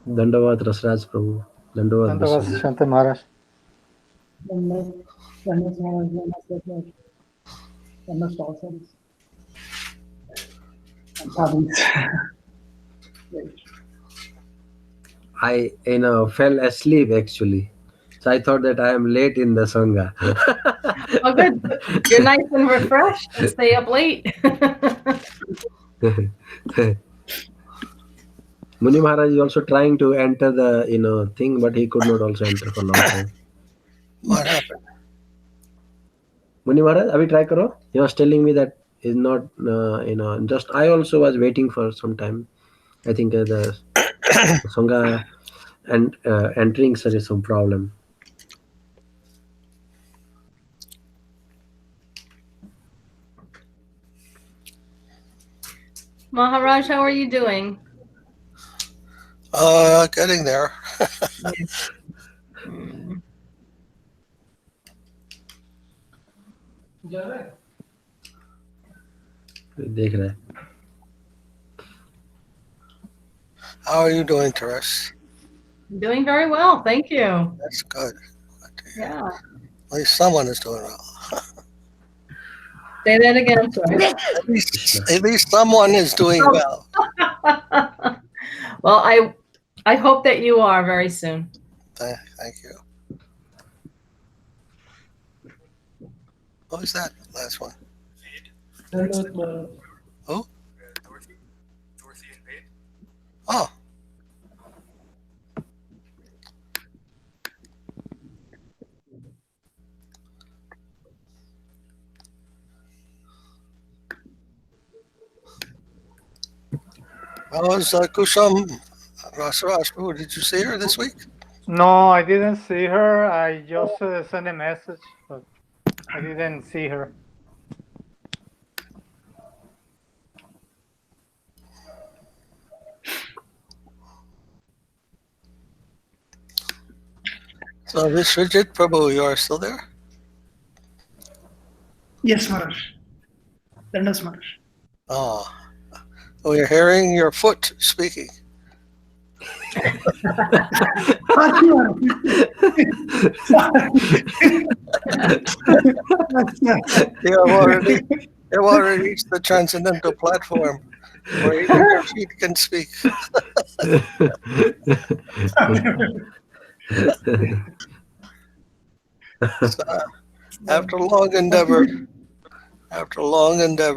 Dandavat Rasraj Prabhu. Dandavat Dandavas Basaji. Shanta Maharaj. Unless unless one is like unless also sadhus. Right. I fell asleep actually. So I thought that I am late in the Sangha. Oh, good. You're nice and refreshed and stay up late. Muni Maharaj is also trying to enter the thing, but he could not also enter for a long time. What happened? Muni Maharaj, abhi try karo. He was telling me that is not just I also was waiting for some time. I think the Sangha and entering sir is some problem. Maharaj, how are you doing? Getting there. Hmm. देख रहा है. How are you doing, Teres? Doing very well, thank you. That's good. Yeah. At least someone is doing well. Say that again, sorry. At least someone is doing well. Well, I hope that you are very soon. Thank you. What was that last one? Dandavat Maharaj. Who? Oh. How was Kusham Rasraj? Did you see her this week? No, I didn't see her. I just sent a message, but I didn't see her. So Vishwajit Prabhu, you are still there? Yes, Maharaj. Dandas Maharaj. Oh. We're hearing your foot speaking. You have already reached the transcendental platform where even your feet can speak. So, after long endeavor,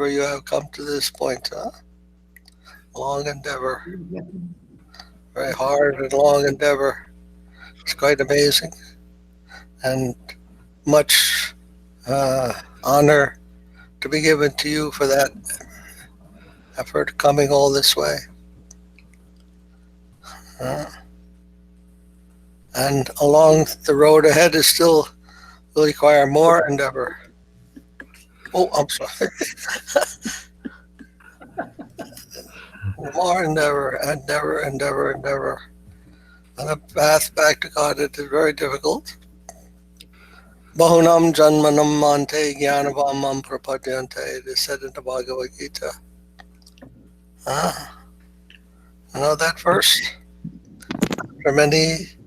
you have come to this point, huh? Long endeavor, very hard and long endeavor. It's quite amazing, and much honor to be given to you for that effort coming all this way. And along the road ahead is still will require more endeavor. Oh, I'm sorry. More endeavor. And the path back to God, it is very difficult. Bahunam janmanam mante jnanavamam prapadyante. It is said in the Bhagavad Gita. You know that verse? For many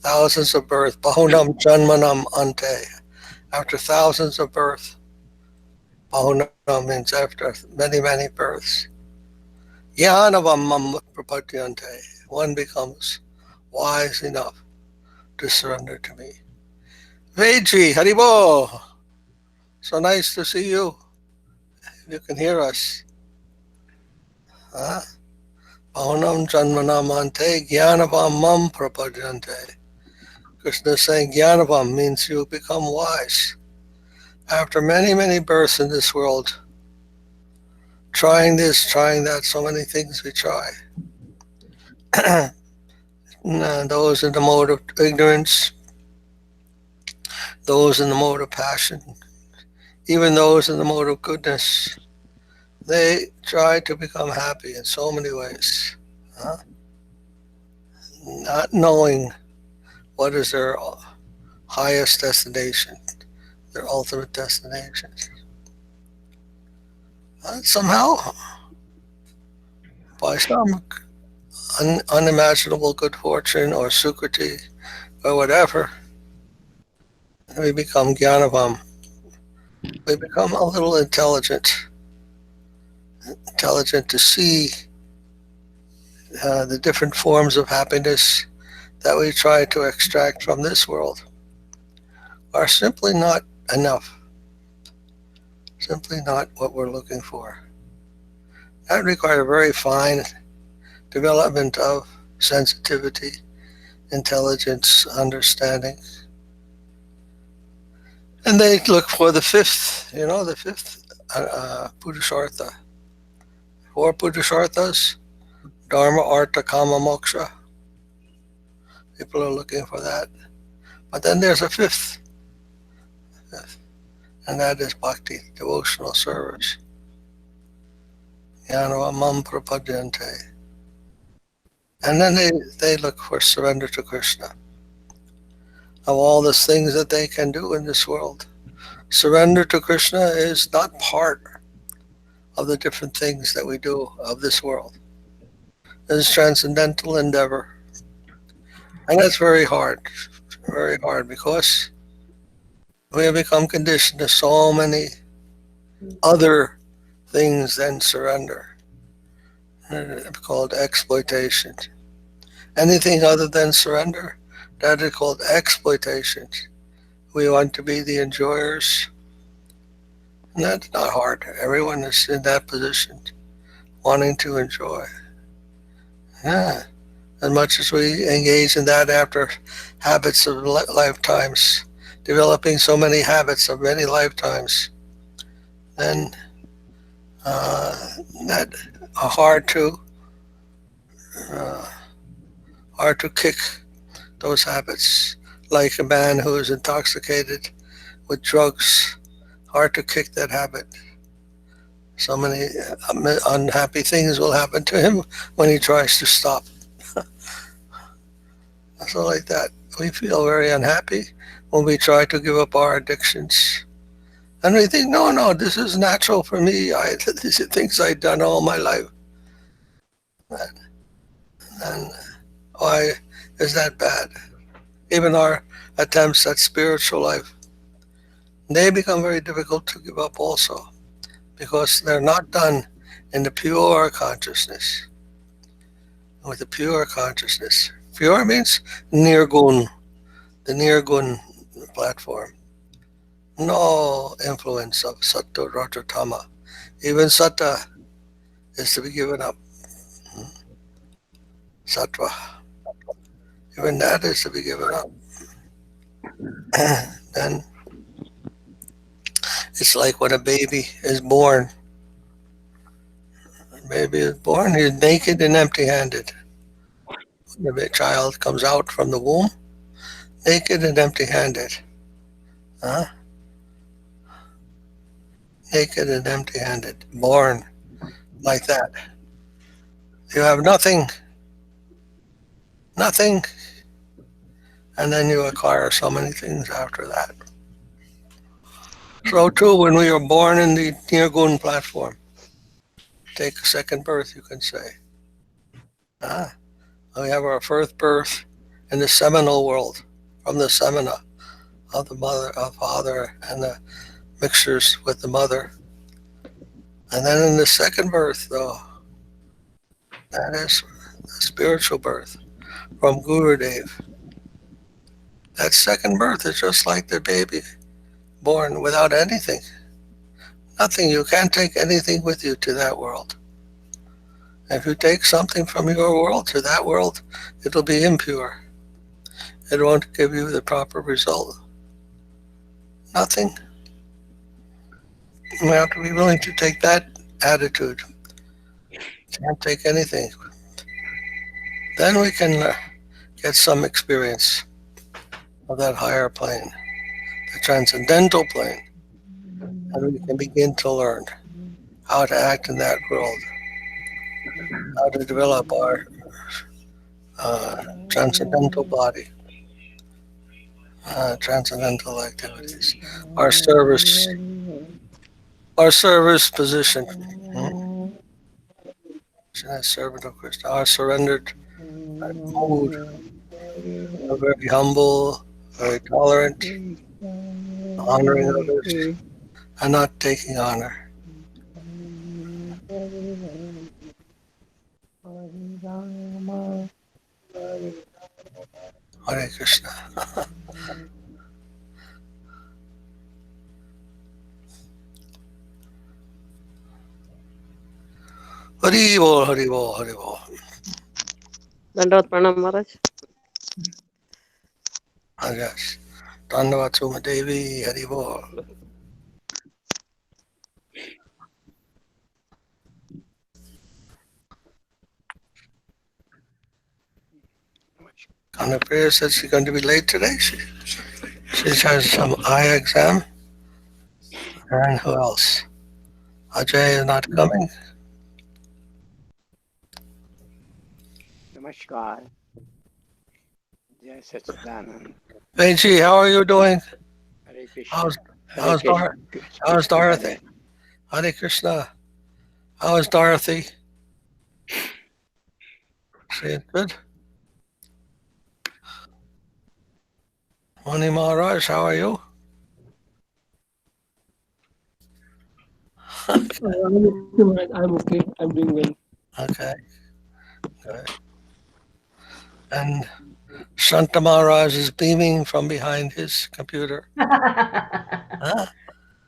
thousands of births, bahunam janmanam ante. After thousands of births, bahunam means after many, many births. Jnanavamam prapadyante. One becomes wise enough to surrender to me. Veji, Haribo. So nice to see you. You can hear us. Bahunam janmanamante jnanavam prapadyante. Krishna is saying jnanavam means you become wise. After many, many births in this world, trying this, trying that, so many things we try. Those in the mode of ignorance, those in the mode of passion, even those in the mode of goodness, they try to become happy in so many ways, not knowing what is their highest destination, their ultimate destination. Somehow, by some unimaginable good fortune or sukriti or whatever, we become jnanavam. We become a little intelligent to see the different forms of happiness that we try to extract from this world are simply not enough, simply not what we're looking for. That requires a very fine development of sensitivity, intelligence, understanding. And they look for the fifth, the fifth Purushartha. 4 Purusharthas, Dharma, Artha, Kama, Moksha. People are looking for that. But then there's a fifth, and that is bhakti, devotional service. Jnana mam prapadyante. And then they look for surrender to Krishna. Of all the things that they can do in this world, surrender to Krishna is not part of the different things that we do of this world. It's transcendental endeavor. And that's very hard because we have become conditioned to so many other things than surrender. It's called exploitation. Anything other than surrender, that is called exploitation. We want to be the enjoyers. And that's not hard. Everyone is in that position, wanting to enjoy. Yeah. As much as we engage in that after habits of lifetimes, developing so many habits of many lifetimes, then that are hard to kick those habits. Like a man who is intoxicated with drugs, hard to kick that habit. So many unhappy things will happen to him when he tries to stop. So like that, we feel very unhappy when we try to give up our addictions. And we think, no, this is natural for me. These are things I've done all my life. And why is that bad? Even our attempts at spiritual life, they become very difficult to give up also, because they're not done in the pure consciousness. With the pure consciousness. Pure means nirgun, the nirgun platform. No influence of sattva, raja, tama. Even sattva is to be given up. Sattva. Even that is to be given up. Then it's like when a baby is born. A baby is born, he's naked and empty-handed. The child comes out from the womb, naked and empty-handed. Naked and empty-handed, born like that. You have nothing, and then you acquire so many things after that. So too, when we are born in the Nirgun platform, take a second birth, you can say. We have our first birth in the seminal world, from the semina of the mother, of father, and the mixtures with the mother. And then in the second birth, though, that is the spiritual birth from Gurudev. That second birth is just like the baby born without anything. Nothing. You can't take anything with you to that world. If you take something from your world to that world, it'll be impure. It won't give you the proper result. Nothing. You have to be willing to take that attitude. Can't take anything. Then we can get some experience of that higher plane, the transcendental plane, and we can begin to learn how to act in that world, how to develop our transcendental body, transcendental activities, our service position. as servant of Krishna, our surrendered mood, very humble, very tolerant, honoring others, and not taking honor. Hare Krishna. Hari Bol, Hari Bol, Hari Bol. Dandavad Pranam Maharaj. Yes. Dandavat Suma Devi, Hari Bol. Kanapriya said she's going to be late today. She has some eye exam. And who else? Ajay is not coming. Namaskar. Jai Sat-cit-ananda. Benji, how are you doing? Hare Krishna. How's Hare how's Dorothy? Hare Krishna. How is Dorothy? She good? Mani Maharaj, how are you? I'm okay. I'm doing well. Okay. Good. And Santa Maharaj is beaming from behind his computer. Huh?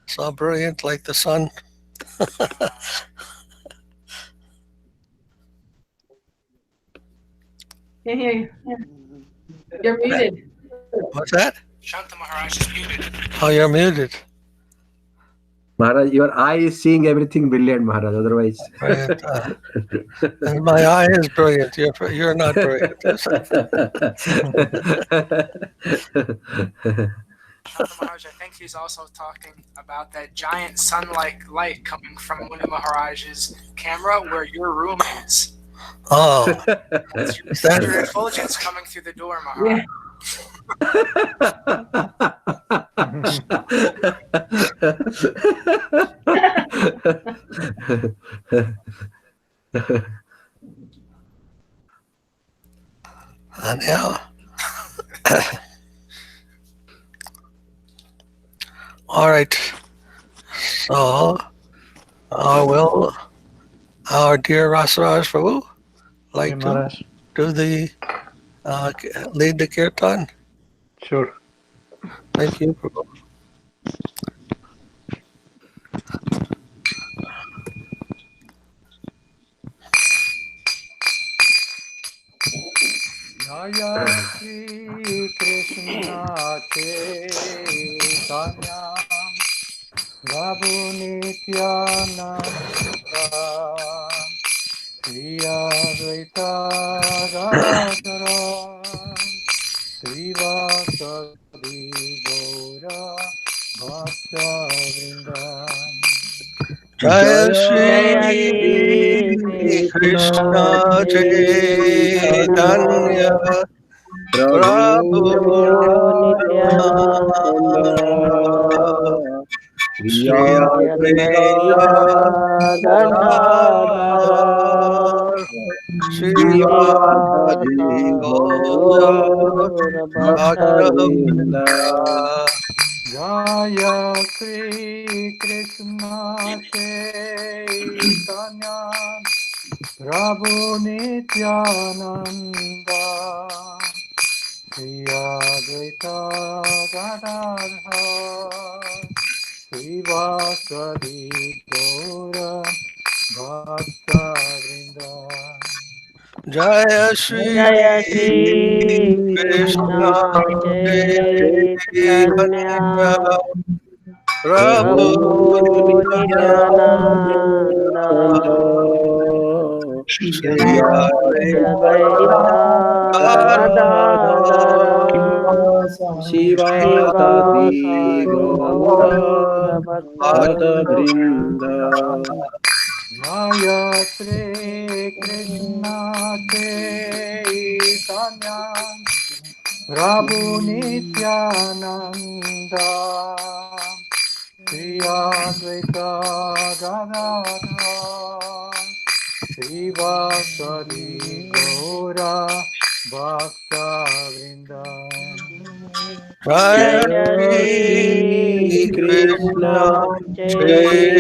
So brilliant, like the sun. Can't hear you. You're muted. What's that? Shanta Maharaj is muted. Oh, you're muted. Maharaj, your eye is seeing everything brilliant, Maharaj. Otherwise, Brilliant. And my eye is brilliant. You're not brilliant. Shanta Maharaj, I think he's also talking about that giant sun-like light coming from Muni Maharaj's camera where your room is. Oh, That's your effulgence coming through the door, Maharaj. Yeah. and yeah. All right. So, will our dear Rasaraj Prabhu like to Maharaj. do the lead the kirtan? Sure. Thank you, Prabhu. Jaya Shri Krishna Chaitanya Prabhu Nityananda Shri Advaita Gadadara Srivasadi Gaura Bhakta Vrinda Jaya Jaya Shri Shri Krishna Chaitanya Chaitanya Prabhu Nityananda Shri Advaita Gadadara Srivasadi Gaura Bhakta Vrinda. Jaya Shri Krishna Chaitanya Prabhu Nityananda Shri Advaita Gadadhara Srivasadi Gaura Bhakta Vrinda. Jaya Shri Jaya Shri Krishna Krishna Chaitanya Chaitanya Prabhu Prabhu Nityananda Shri Advaita Advaita Gadadara Shiva Shiva Sadi Sadi Gaura Gaura Bhakta Bhakta Vrinda. Vrinda. Jaya Shri Krishna Chaitanya Prabhu Nityananda Shri Advaita Gadadhara Srivasadi Gaura Bhakta Vrinda. Jaya Jaya Shri Shri Krishna Krishna Chaitanya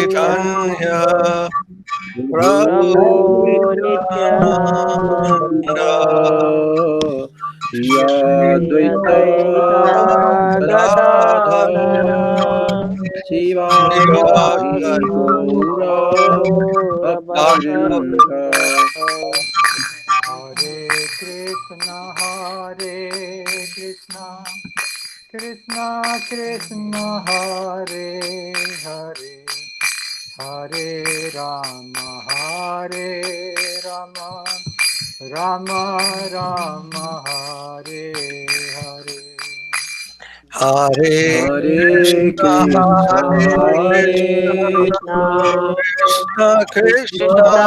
Chaitanya Prabhu Prabhu Nityananda Nityananda Shri Yadvaita Advaita Gadadhara Gadadhara Sivasadi Srivasadi Gaura Gaura Bhakta Bhakta Hare Krishna, Krishna Krishna, Hare Hare, Hare Rama, Rama Rama, Hare Hare. Hare Hare Krishna Krishna, Hare Hare Hare Krishna Krishna Krishna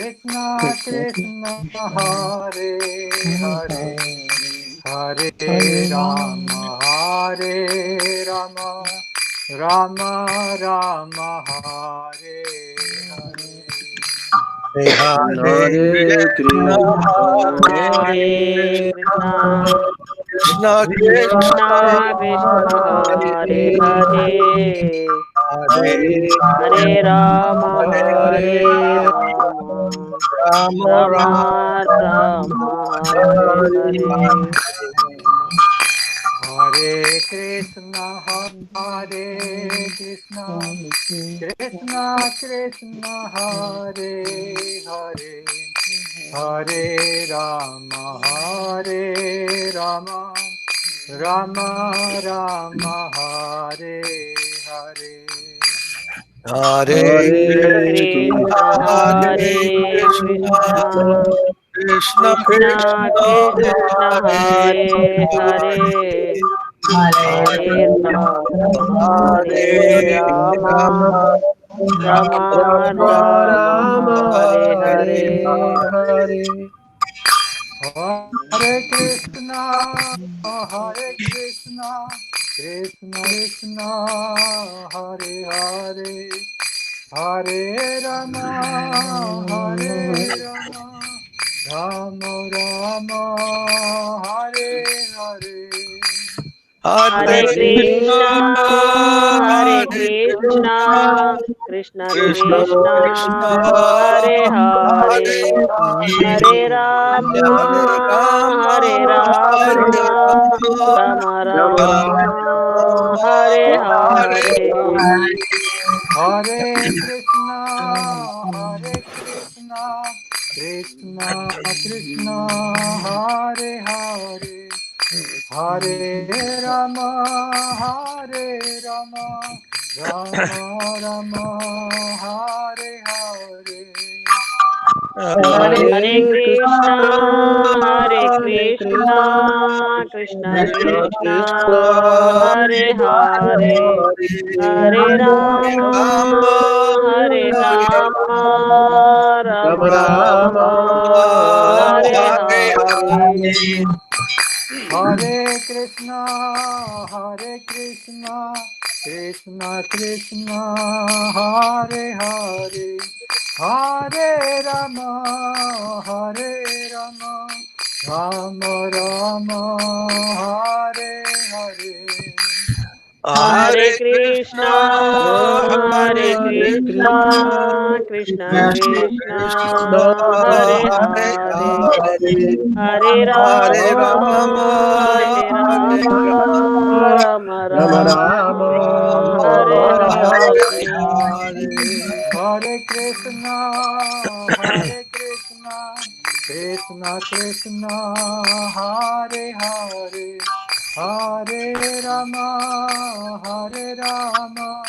Krishna Krishna Krishna Hare Hare Hare Hare Rama Hare Rama Rama Rama Hare Hare Hare Krishna, Krishna Krishna, Hare Hare, Hare Rama, Rama Rama, Hare Hare. Hare Hare Krishna Hare Krishna, Krishna Krishna Krishna Krishna Krishna Hare Hare Hare Hare Rama Hare Hare Rama Rama Rama Rama Hare Hare Hare Krishna, Krishna Krishna, Hare Hare, Hare Rama, Rama Rama, Hare Hare. Hare Hare Hare Krishna Hare Hare Krishna Krishna Krishna Krishna Krishna Krishna Hare Hare Hare Hare Hare Rama Hare Hare Rama Rama Rama Rama Rama Rama, Hare Hare Hare Hare Hare. Hare Krishna, Krishna Krishna, Hare Hare, Hare Rama, Rama Rama, Hare Hare. Hare Hare Krishna Krishna, Hare Hare Krishna Krishna, Krishna Krishna Krishna Krishna, Hare Hare Hare, Hare Hare Hare Rama, Hare Rama Hare Rama, Rama Rama Rama Rama, Hare Rama Hare Hare. Hare Krishna, Krishna Krishna, Hare Hare, Hare Rama, Rama Rama, Hare Hare. Hare Hare Hare Krishna, Krishna, Hare Hare Krishna, Krishna, Krishna Krishna Krishna Krishna, Krishna, Hare Hare Hare, Hare Rama, Hare Rama, Rama Rama Rama, Rama, Hare Hare Hare. Hare Krishna, Krishna Krishna, Hare Hare, Hare Rama, Rama Rama, Hare Hare. Hare Hare Krishna, Hare Hare Krishna, Krishna, Krishna Krishna Krishna Krishna Krishna, Hare Hare Hare, Hare Hare Hare Rama, Rama Hare Hare Rama, Rama Rama Rama Rama Rama, Rama, Hare Rama Hare Hare Hare. Hare Hare Krishna, Krishna Krishna, Hare Hare, Hare Rama,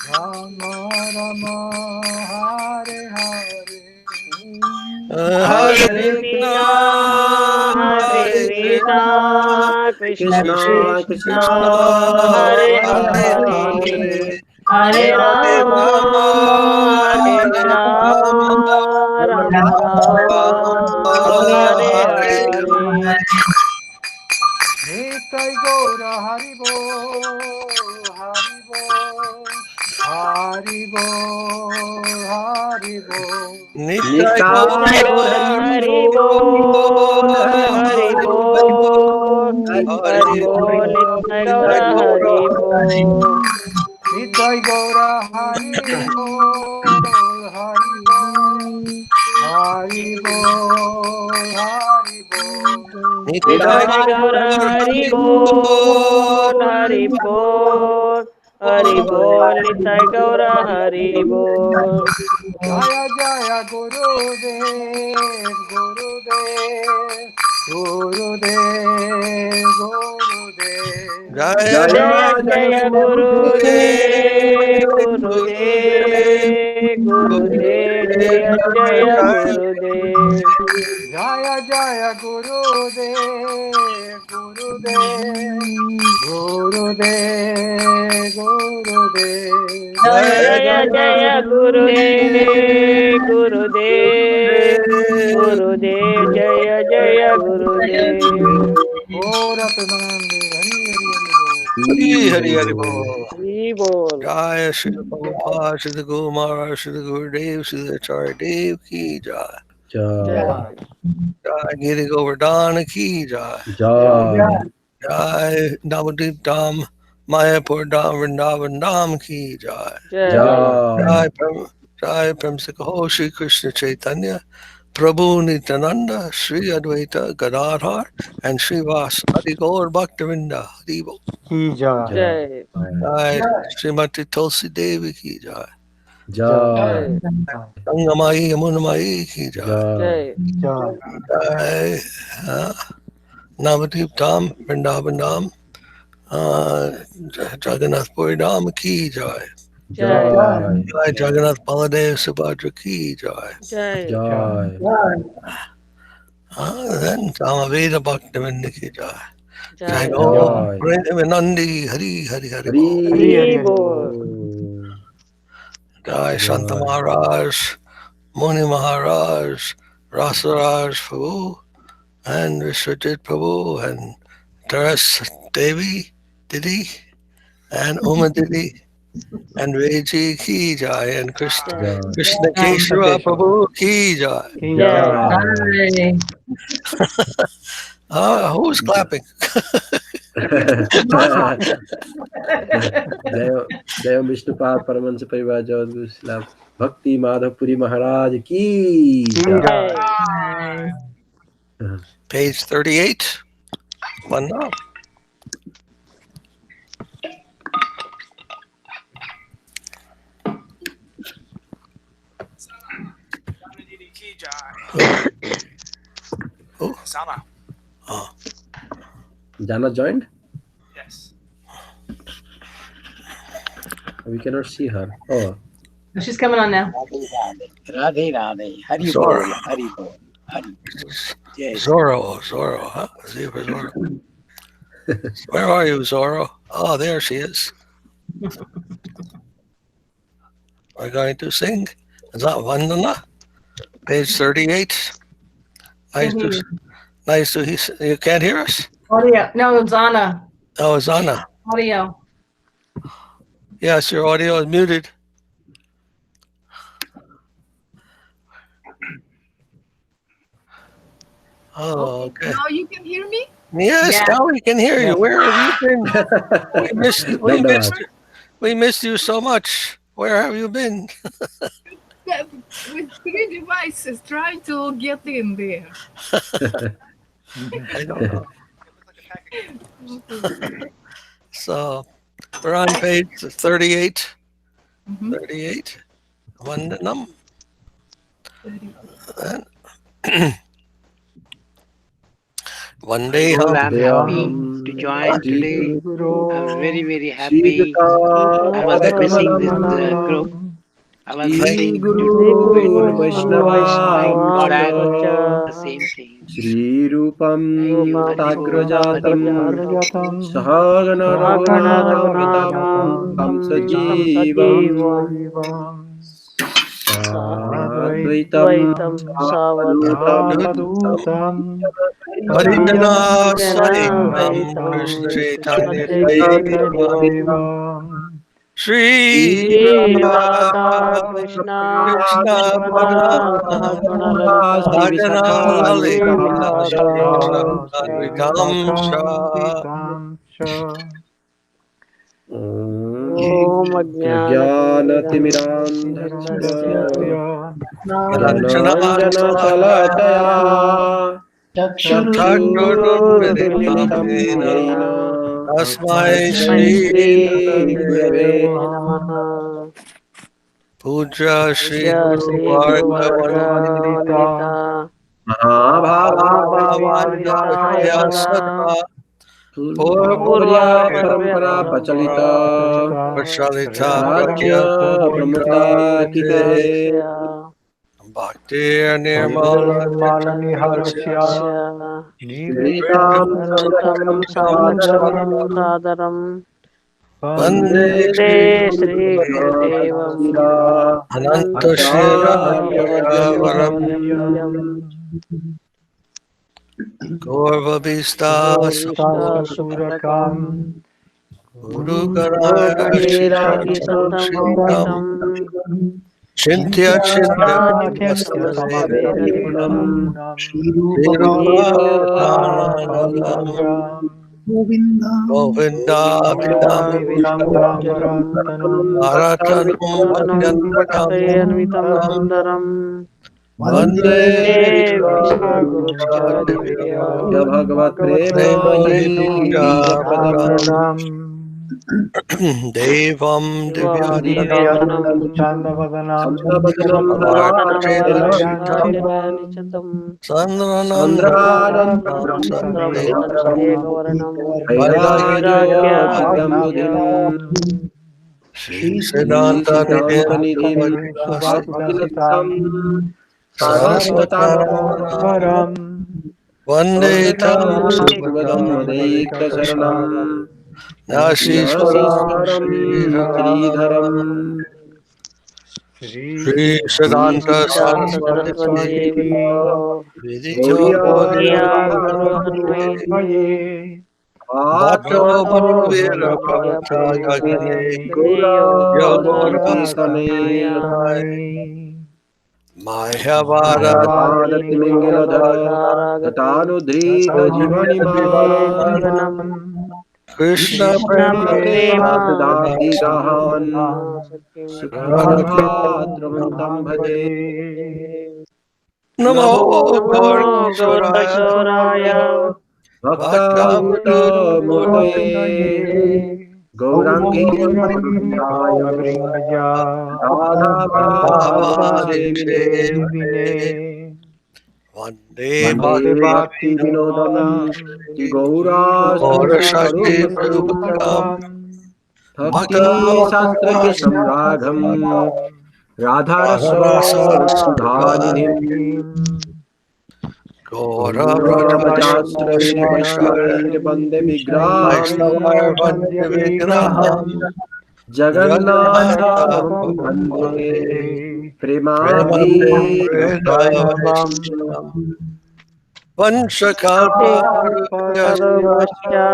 Rama Rama, Hare Hare. Hare Hare Hare Krishna Krishna, Hare Krishna, Hare Krishna Krishna, Krishna Krishna Krishna Krishna, Krishna Krishna, Hare Hare Hare Hare, Hare Hare, Hare Rama, Hare Rama, Rama Rama, Hare Hare. Nitai Gaura Haribo, Haribo, Haribo, Haribo. Nitai Nitai Gaur Hari Hari Bol, Hari Bol, Hari Hari Bol, Nitai Gaura Hari Hari Bol. Nitai Gaura Haribo, Haribo, Haribo, Haribo. Nitai Nitai Gaura Hari Bol, Hari Bol, Hari Bol, Nitai Gaura Hari Bol. Jaya Jaya Gurudev, Gurudev, Gurudev, Gurudev. Jaya Jaya Jaya Gurudev, Gurudev, Gurudev, Jaya Jaya Gurudev. Jaya Jaya Gurudev, Gurudev, Gurudev, Gurudev. Jaya Jaya Gurudev, Gurudev, Gurudev, Jaya Jaya Gurudev. Oh, Ratanandi, Hari Hari Hari Hari Bol. Hari Bol. Jaya Shri Prabhupada, Shri Guru Maharaj, Shri Gurudev, Shri Acharya Dev ki Jai. Jai. Jai. Jai Giri Govardhana ki Jai. Jai. Jai Navadip Dham, Mayapur Dham, Vrindavan Dham ki Jai. Jai. Jai. Jai Prem Sikho Shri Krishna Chaitanya, Prabhu Nityananda, Shri Advaita Gadadhar, and Srivas Adi Gaur Bhaktivinoda Hari Bol. Ki Jai. Jai. Jai Srimati Tulsi Devi ki Jai. Jai. Gangamai Yamunamai ki Jai. Jai. Jai. Jai. Jai Navadip Dham, Vrindavan Dham, Jagannath Puri Dham ki Jai. Jai. Jai Jagannath Baladev Subhadra ki Jai. Jai. Jai. Then Samaveda Bhaktivinoda ki Jai. Jai Jai. Gaur Nandi Hari Hari Hari Bol. Hari Bol. Jai Shanta Maharaj, Muni Maharaj, Rasaraj Prabhu, and Vishwajit Prabhu, and Taras Devi Didi, and Uma Didi, and Reji ki Jai, and Krishna Keshava Prabhu ki Jai. Jai. Who's clapping? जय विष्णुपाद परमहंस परिवार जगद्गुरु श्री भक्ति माधव पुरी महाराज की Jai. Page 38. One now. Ki Jai. Who? Sama. Jana joined. Yes. We cannot see her. Oh, She's coming on now. Radhe Radhe. Hari Zoro. Bol. Hari Bol. Hari Bol. Yes. Zorro, huh? See for Zorro. Where are you, Zorro? Oh, there she is. We're going to sing. Is that Vandana? Page 38. Nice to you can't hear us? Audio. No, it's Anna. Oh, it's Anna. Audio. Yes, your audio is muted. Oh, okay. Now you can hear me? Yes, Yeah. now we can hear you. Where have you been? We missed you so much. Where have you been? With 3 devices trying to get in there. I don't know. So we're on page 38. 38. Vandanam. One day, Well, I'm happy to join today. I'm very, very happy. I was missing this group. I was Shri saying Guru Vaishnava Vaishnava got the Vaishnava same thing. Shri Rupam Thank you. Rupam Haribol. Haribol. Sagrajatam Sarjatam Sahagana Sagana Raghunatam Raghunatam Tam Raghunatam Sajivam Sajivam Sadvaitam Sadvaitam Advaitam Savadutam Savadutam Harinana Harijanam Sahitam Sahitam Krishna Saitam Krishna Chaitanya Krishna Chaitanya Chaitanya Devam Devam Devam Sri Sri Radha Radha Krishna Krishna Balaram Sahaguna Balaram Lalita Bhajana Sri Lalita Radha Radha Sankirtam Srivakam Shah Vitam Cha Om Ajnana Timirandasya Jnanatimirandasya Jnananjana Nananjana Salakaya Chakshurmilitam Chakshurmilitam Yena Yena Tasmai Tasmai Tasmai Shri Shri Shri Gurave Gurave Gurave Namaha Namaha Puja Shri Puja Guru Sri Guru Guru Varga Varga Varga Vandita Vandita Mahabhava Mahabhavanitaya Mahavadhyaya Sada Sada Purva Purva Purva Parambara Parampara Pachalita Prachalita Prajna Pramutta Ki Jai Yasya Bhakti Bhakti Nirmala Nirmala Chaitanya Niharasya Yasya Sritam Naritam Sahajam Sahajam Sadharam Nirmala Sadaram Vande Vande Shri Vande Sri Guru Gurudevam Sira Ananta Shira Varam Acharya Gaurvavista Gurvista Supurakam Suprakam Guru Garaya Gurupatirahi Shritam Satam Shritam Shitam Chintya Chintya Chintya Namaste Nipunam Srirupathananam Nirupatanam Govindavidam Govindavidam Bharatanam Bhattatanam Bhattayanvitam Bhattacharyamutam Sundaram Vande Vande Vande Vishnu Vishnu Guru Guru Ya Divya Bhagavat Bhagavato Premahi Premahi Puja Padam Padam Pranam Devam Devam Divyatanam Divyantam Divyatanam Chandavadanam Chandavadanam Chandavanam Radharanitam Radharanicham Sandrananda Sandranandam Sandram Sandehatam Sandegavaranam Vairagya Siddham Vairagya Budhim Shri Sri Siddhanta Siddhanta Nidhi Nidhim Bhakti Saraswatam Saraswatam Sarvatam Shukvadam Sarvadam Madhika Madhikasaranam Saranam Nasiswaram Nasiswaram Sridharam Sridharam Shri Sri Siddhanta Siddhanta Siddhanta Saraswati Saraswati Saraswati Guru Gauriya Gaudiya Guru Guru Vaye Bhatto Bhatto Patro Bhavira Bhavya Bhavata Pravata Gagine Ganeyo Gauranga Naratanaya Natane Tanai Mahyavara Mayavadati Mingaladhara Bhadaragati Tatanudrita Jivanima Jivanimam Krishna Krishna Krishna Prema Prema Pradati Gahan Pradati Pradhan Sakhim Sukadhatram Tam Bhaje Bhade Namo Namo Gaurkishoraya Gaurkishoraya Bhaktavrita Murtaye Murtaye Gaurangi Gaurangi Prabhaaya Vrindaja Radhavadi Radhavadi Sevine Sevane Devine Vande Bhante Vande Bhakti Bhakti Bhakti Vinodam Vinodam Ki Ki Gaura Gaura Shakti Shakti Swarupam Swarupatam Swarupam Bhakta Bhakti Shastra Ki Samragham Radharasa Sudhanidhim Gaura Gaura Vrata Vajasri Vishnair Vaishnavair Bande Vigraham Vaishnavar Vande Vigraham Jagannatha Jagannatha Bande Bhante Premanande Premabdi Bhaktavam Bhaktavam Vrindavashisham Vanchakalpa Tarubhasya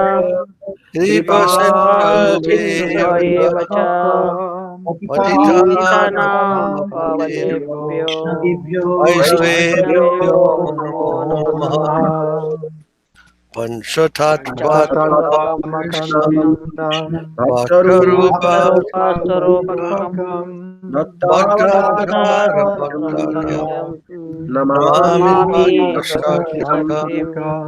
Kripa Kripa Sindhu Sindhubhyo Evacha Patitanam Pavanebhyo Vaishnavebhyo Vaishnavebhyo Namo Namo Namaha Namaha Panchatattva Krishnam Panchatattvamakam Krishnam Bhaktarupa Bhaktarupa Bhaktarupakarupakam Bhaktavatara Bhaktavatara Bhaktaryam Bhaktaryam Bhaktavataramakam Namami Namami Namami Bhaktakyam Bhaktasatyam Bhaktasatyakam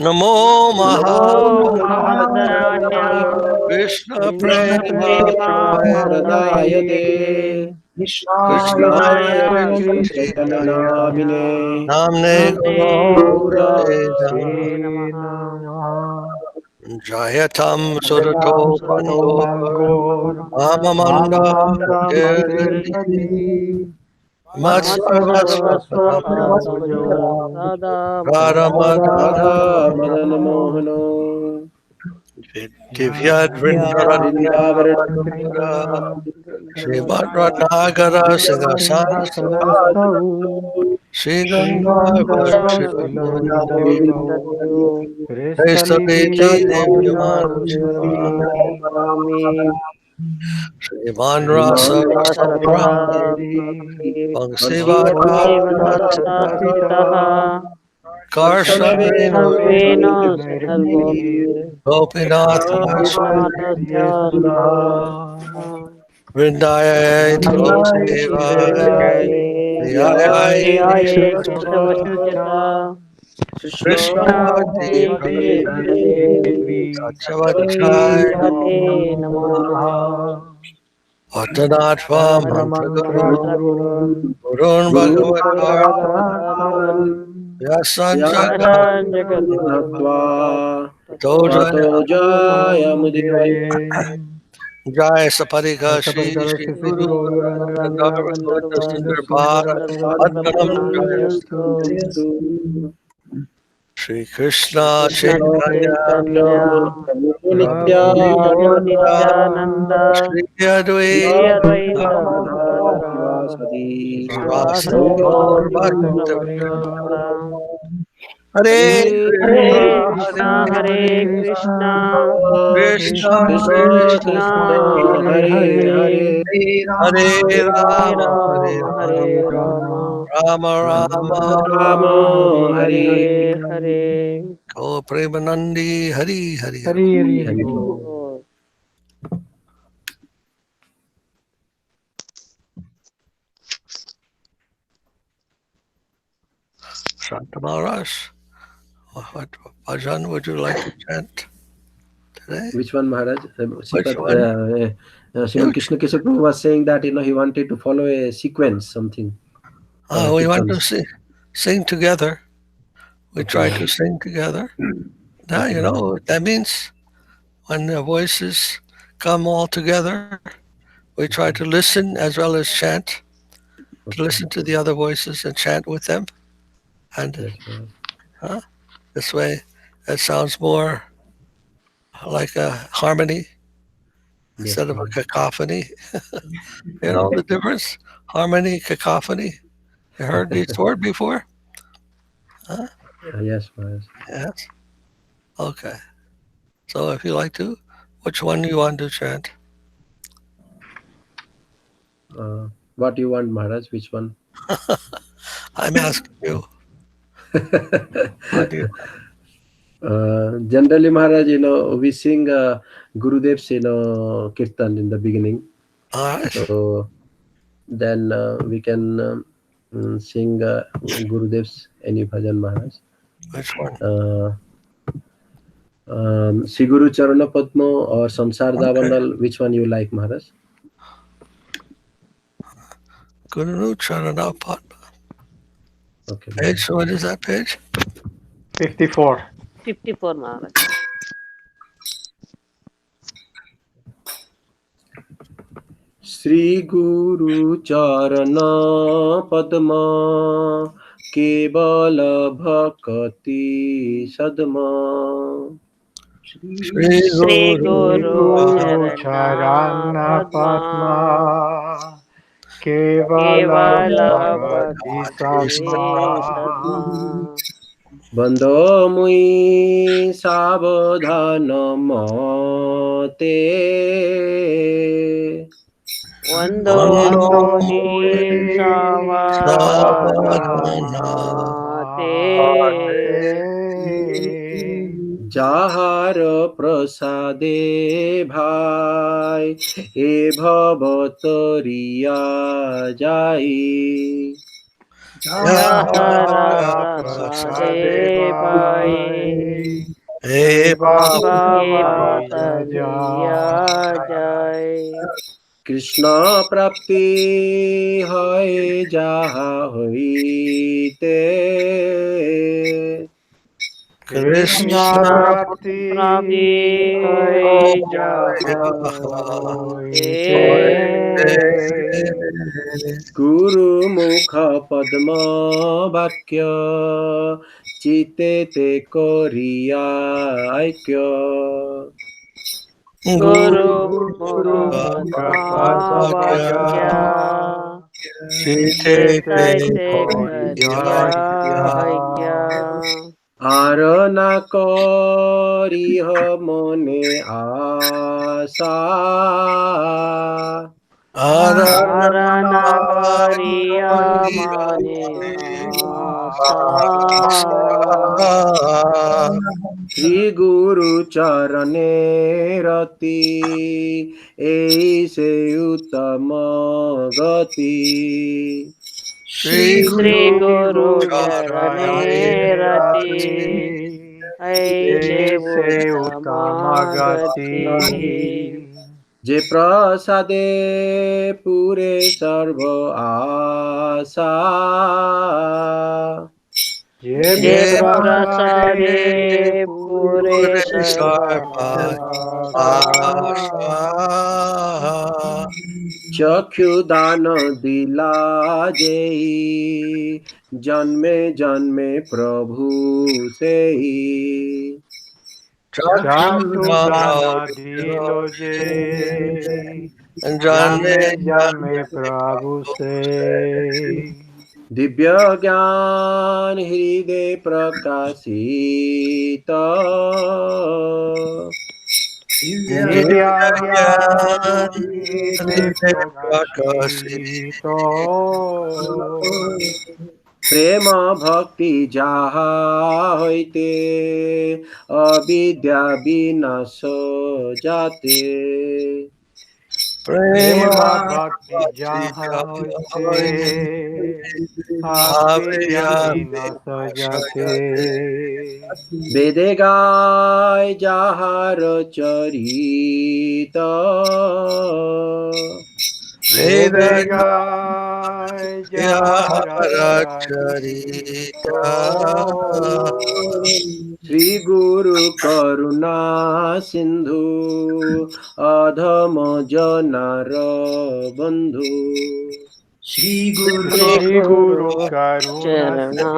Namo Namo Mahaprabhaya Mahaprajaya Krishna Krishna Krishna Prema Prema Pradayate Pradayate Krishnaya Krishnaya Krishnaya Krishna Chaitanya Chaitanya Chaitanya Namine Namne Namne Gaura Gaura Gaurase Se Namaha Namaha Jayatam Sudato Pandor Amamanda Devati Matsarvaswapadamyo Matsarvaswapadam Radha Radha Madan Madana Mohano Divyad Vrindavarana Vrindavananda Srimad Ratnagara Singhasan Sri Ganga Sri Sriman Rasa Bhangsivata Karshavena Gopinath Vrindaya Tulaseva Vijaya Krishna Bhakti Satchavachai Attanatva Mantra Gurun Bhagavata Vyasanjaka Tato Jaya Mudivaya Jai Saparikashi Shri Guru Garavata Sundar Bharat Atmanam Jayastu Shri Krishna Chaitanya Prabhu Nityananda Shri Advaita Rasa Gaur Bhakta Hare Hare Krishna Krishna, Hare Krishna, Krishna Krishna Krishna Krishna Hare Hare Hare Hare Hare Rama Hare Rama, Hare Rama Rama, Rama Rama Rama Rama Hare Hare Hare. Go Premanandi Hari Hari Hari Hare Oh. Shanta Maharaj, what bhajan would you like to chant today? Which one, Maharaj? Which Sripad, one? Sriman Krishna Keshav Prabhu was saying that he wanted to follow a sequence, something. We want to Kirtans. sing together. We try Okay. to sing together. Now, Okay, that means when the voices come all together, we try to listen as well as chant, to listen to the other voices and chant with them. And Yes, Maharaj. this way, it sounds more like a harmony instead of a cacophony. You know the difference? Harmony, cacophony. You heard this word before? Huh? Yes, Maharaj. Yes. Okay. So if you like to, which one do you want to chant? What you want, Maharaj? Which one? I'm asking you. What do you? Generally, Maharaj, we sing Gurudev's, kirtan in the beginning. All right. So then we can sing Gurudev's any bhajan, Maharaj. Which one? Sri Guru Charana Padma or Samsar Davanal, which one you like, Maharaj? Guru Charana Padma. Okay. Page, what is that page? 54. 54 Maharaj. Sri Guru Charana Padma Kevala Bhakti Sadma Shri Sri Guru Guru Guru Charana Charana Padma Padma Kevala Kevala Bhakti Bhakti Sadma Sadma Bando Mui Sabodhana Mate Vando Vando Muni Savadana Te যাহার প্রসাদে ভাই এ ভবতরিয়া যাই Jahara Prasade Prasade Bhai Hey Baba. Bhatariya Jai Krishna প্রাপ্তি হয় যাহা হইতে Krishna Prapti Hai hoite. Guru Mukha Padma Bhakya Chite Te Koriya Aikya. Guru Guru Mukha Vakya Chite Chitai Kariya Aikya Arana Koriha Mone Asa. Arana Kariya Mane Asa Sri Guru Charane Rati Aise Uttama Gati. Shri Sri Guru Guru Charane Charane Rati Rati Aise Ese Uttamagati Uttamagati. Je Prasade Pure Sarva Asa. Je Je prasade Prasade pure Pure Sarva sarvasa. Asa Chakyudana Dila Jai Janme Janme Prabhu Sei. Chakshudana Chaturanga dilo je. Jane Jame Jane jame Prabhu se. Divya ज्ञान हृदय प्रकाशित Divya Divya Hride Prakashito. प्रेम भक्ति जाहा होइते अविद्या विनाश जाते Prema Prema Bhakti Jaha Hoite Avidya Aviya Vinasa Jate. वेदे गाय जाहार चरित Vedana Vedagai Yaracharita Jaharacharito. Shri गुरु करुणा सिंधु अधम जनार बंधु Sri Shri Guru Guru Karuna Charana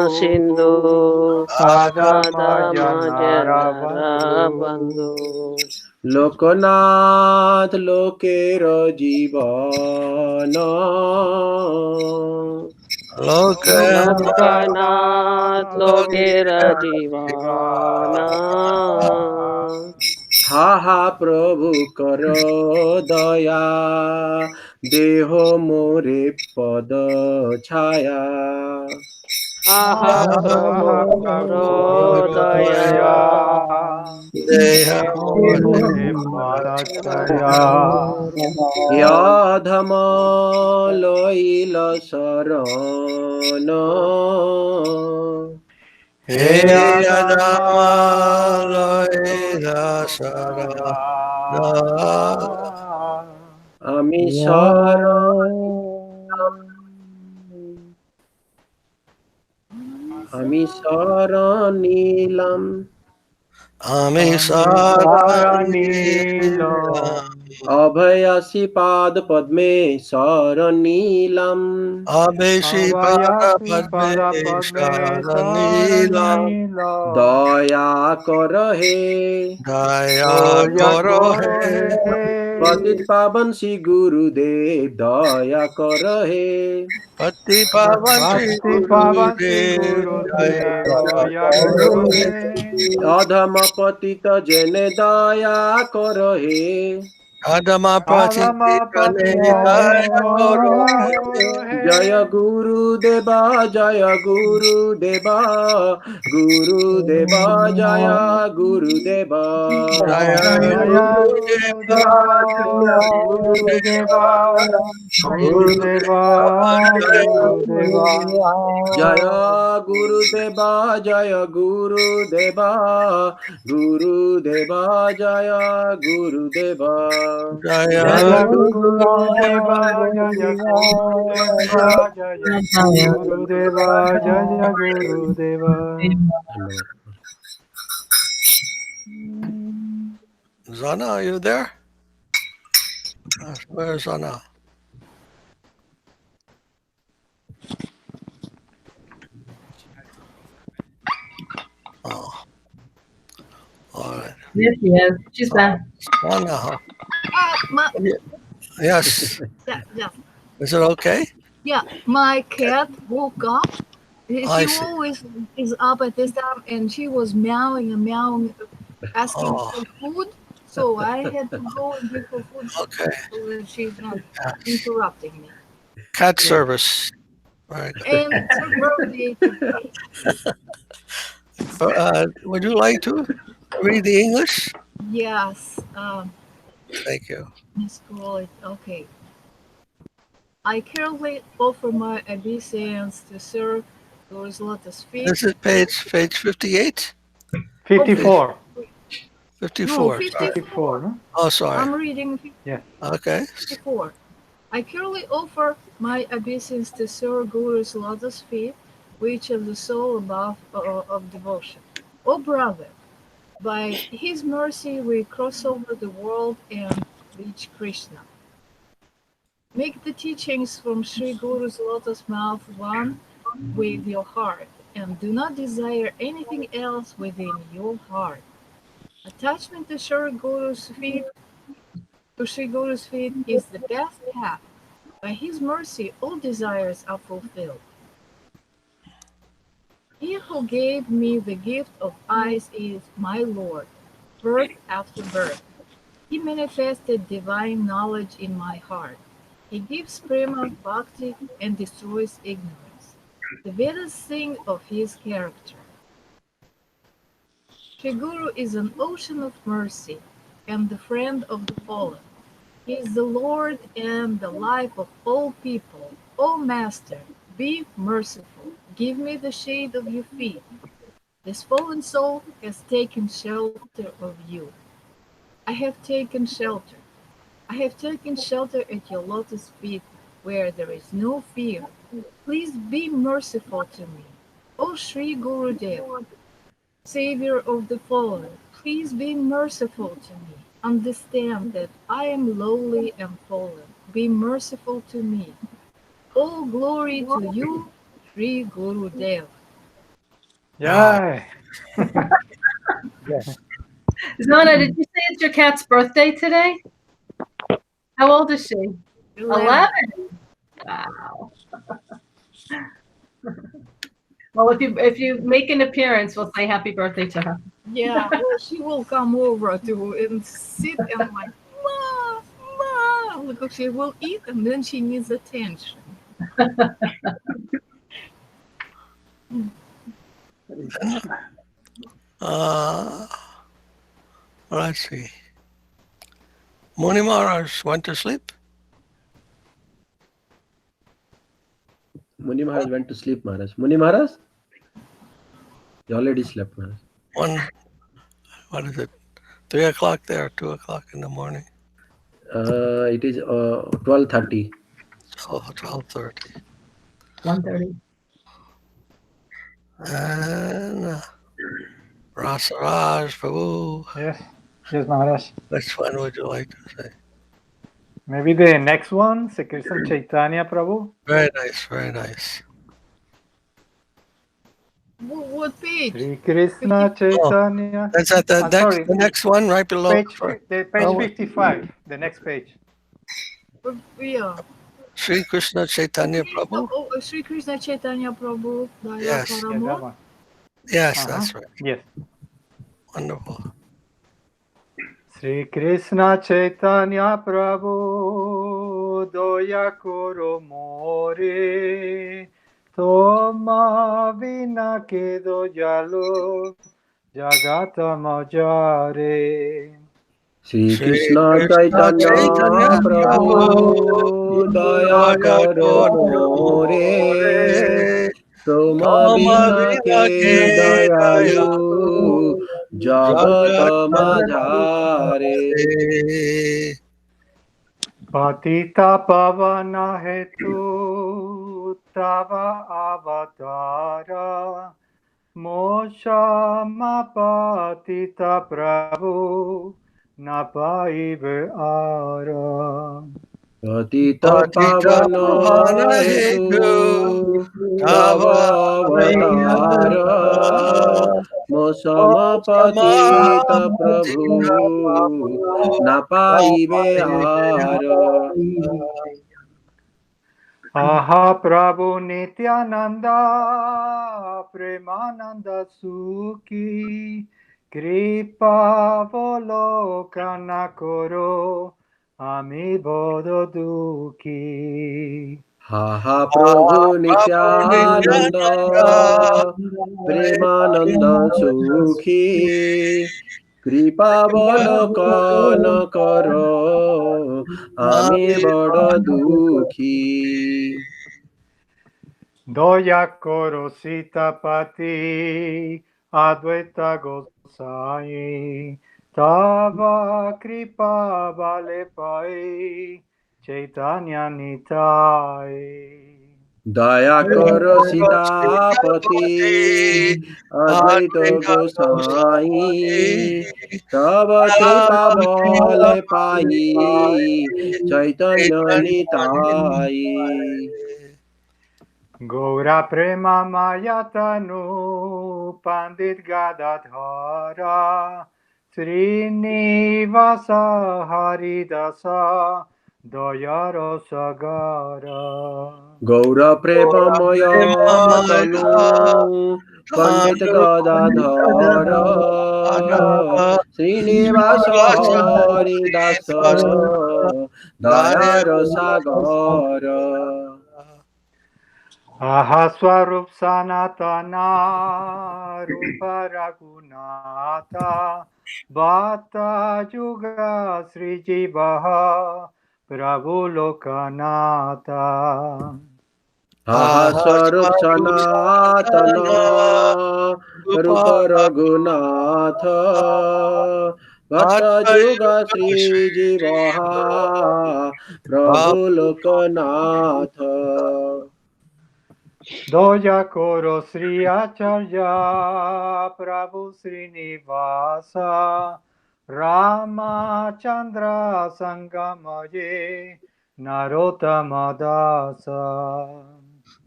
Sindhu Sindhu Adama Adama Janara Janara Bandhu. Bandhu Loknath लोकेर जीवन Lokana Lokanath Lokera Jivana हा हा प्रभु करो दया देहो मोरे पद छाया Aha Aha Prabhu Prabhu Karo Karodaya Deha Deho More Padataya. याधम लैल शरण He He Adama Adama Loila Loila Sarana আমি শরণ আমি শরণ নিলাম Ami Saranila Saranila অভয়াসি পাদ পদ্মে শরণ নিলাম Abhishi Avayasi Parapadme Parapadme Saranila Saranila দয়া কর হে Daya Doya Koro Koro He পতিত He পাবন শ্রী গুরুদেব দয়া কর হে Pati Pavan Shri Bhakti Guru Pavan Sri Dev Guru Jaya Dev Doya Koro He অধম পতিত জেনে দয়া কর হে Adama Pachiti Adama Jane Pati Jane Daya Koro Daya He Koro Joy He গুরু দেবা জয় গুরু দেবা গুরু দেবা জয় গুরু দেবা Jaya Jaya Guru Guru Deva Deva Guru Deva Guru Deva Guru Deva জয় গুরু দেবা জয় গুরু দেবা গুরু দেবা জয় গুরু দেবা Jaya Jaya Guru Guru Deva Deva Jaya Guru Deva Jaya Guru Deva Jaya Guru Deva ধন্যবাদ Zana, are you there? Where's Zana? Oh, all right. Yes, she is. She's back. Zana, huh? My, Yes. yeah. Is it okay? Yeah, my cat woke up. I She see. always is up at this time, and she was meowing and meowing, asking Oh, for food. So I had to go and give her food okay. so that she's not Yes. interrupting me. Cat service. Very good. And it's her birthday today. Would you like to read the English? Yes, Thank you. let's call it. Okay. I carefully offer my obeisance to Sir Lord's lotus feet. This is page 58? 54. 54. No, Sorry. 54, no? Oh, sorry. I'm reading Okay. 54. I currently offer my obeisance to Sir Guru's lotus feet, which of the soul above of devotion. O brother, by his mercy we cross over the world and reach Krishna. Make the teachings from Sri Guru's lotus mouth one with your heart, and do not desire anything else within your heart. Attachment to Sri Guru's feet is the best path. By his mercy, all desires are fulfilled. He who gave me the gift of eyes is my Lord, birth after birth. He manifested divine knowledge in my heart. He gives prema bhakti and destroys ignorance. The Vedas sing of his character. Sri Guru is an ocean of mercy and the friend of the fallen. He is the Lord and the life of all people. O Master, be merciful. Give me the shade of your feet. This fallen soul has taken shelter of you. I have taken shelter. I have taken shelter at your lotus feet where there is no fear. Please be merciful to me. O Sri Gurudev, Savior of the fallen, please be merciful to me. Understand that I am lowly and fallen. Be merciful to me. All glory to you, Sri Gurudev. Yay! Zana, did you say it's your cat's birthday today? How old is she? 11. Wow. Well, if you make an appearance, we'll say happy birthday to her. Yeah, well, she will come over to and sit and like, Ma, Ma. Look, she will eat and then she needs attention. Let's see. Muni Maharaj went to sleep? Muni Maharaj went to sleep, Maharaj. Muni Maharaj? He already slept, Maharaj. What is it? 3 o'clock there, 2 o'clock in the morning. It is 12:30. Oh, 12:30. 1:30. And Rasaraj Prabhu. Yes. Yes, Maharaj. Which one would you like to say? Maybe the next one, Sri Krishna Chaitanya Prabhu. Very nice, very nice. What page? Sri Krishna Chaitanya. That's at the next one right below. Page 55, the next page. Yeah. Sri Krishna Chaitanya Prabhu. Oh, Sri Krishna Chaitanya Prabhu. Yes. Yeah, that one. Yes, that's right. Yes. Wonderful. Sri Krishna Chaitanya Prabhu Doya Koro More Toma Vina Kedo Jalo Jagata Majare. Sri Krishna Chaitanya Prabhu Daya Karo More Toma Vina Ke Dayalu Jagata Majhare. Patita Pavana Hetu Tava Avatara Moshama Patita Prabhu na paibe ara. Patita pavana hetu tava avatara mosama patita prabhu napaibe ara. Aha Prabhu Nityananda Premananda Sukhi Kripa Volokana Koro Ami Bodo Dukhi. Ha ha Prabhu Nityananda Premananda Sukhi Kripa Volokana Karo Ami Bada Dukhi. Doya Koro Sitapati Advaita Gosai Tava Kripa Vale Pai Chaitanya Nitai. Daya karo Sitapati Advaita Gosai Tava kripa bale pai Chaitanya Nitai. Gaura Prema Mayatanu Pandit Gadadhara Srinivasa Haridasa Dayaro Sagara. Gaura premamaya tanu Pandit Gadadhara Srinivasa Hari Dasa Dayara Sagara. Aha Swarup Sanatana Rupa Raghunatha Bhata Juga Sri Jivaha Prabhu Lokanatha. Aha Swarup Sanatana Rupa Raghunatha Bhatta Juga Sri Jivaha Prabhu Lokanatha. Doya Koro Sri Acharya Prabhu Srinivasa Rama Chandra Sangamaye Narottama Dasa.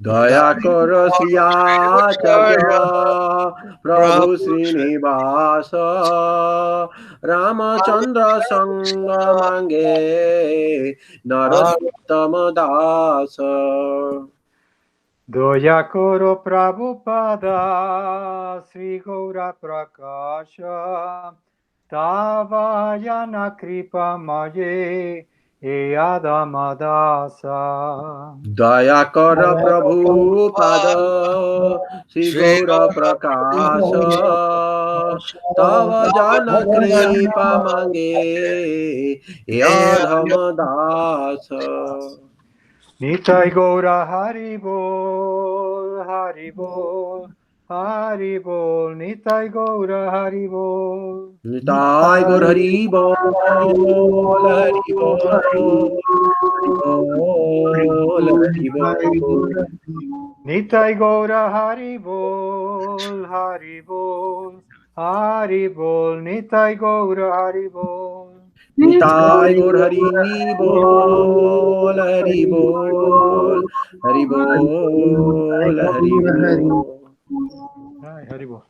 Daya karo Sri Acharya Prabhu Srinivasa Ramachandra Sangha Mange Narottama Dasa. Doya Koro Prabhupada Sri Gaura Prakasha Tavayana Kripa Maye Eyadamadasa. Daya kara Prabhu Pada Sri Gaura Prakasha Tava Jana Kripa Mange Yadhama Dasa. Nitai Gaura Haribol, Haribol, Haribol, Nitai Gaura Haribol. Nitai Gaur Hari Bol, Hari Bol, Hari Bol. Nitai Gaura Haribol, Haribol, Haribol, Nitai Gaura Haribol. Nitai Gaur Hari Bol, Hari Bol, Hari Bol, Hari Bol. Hi, Haribol.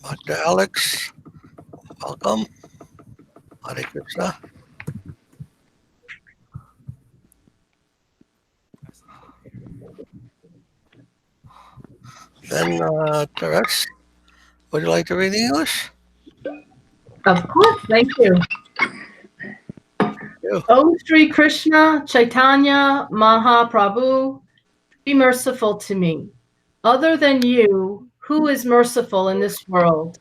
Dr. Alex, welcome. Hare Krishna. Then, Teresh, would you like to read the English? Of course, thank you. O Sri Krishna Chaitanya Mahaprabhu, be merciful to me. Other than you, who is merciful in this world?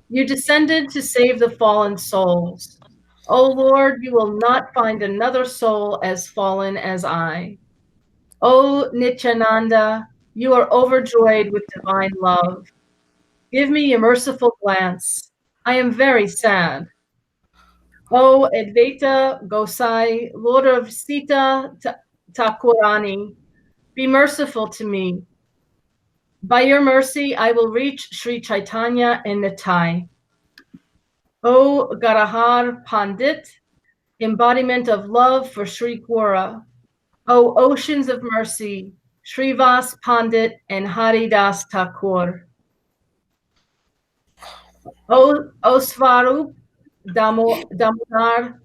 You descended to save the fallen souls. O Lord, you will not find another soul as fallen as I. O Nityananda, you are overjoyed with divine love. Give me a merciful glance. I am very sad. O Advaita Gosai, Lord of Sita Thakurani, be merciful to me. By your mercy, I will reach Sri Chaitanya in Nitai. O Garahar Pandit, embodiment of love for Sri Gora. O oceans of mercy, Srivas Pandit and Haridas Thakur. O Swarup Damodar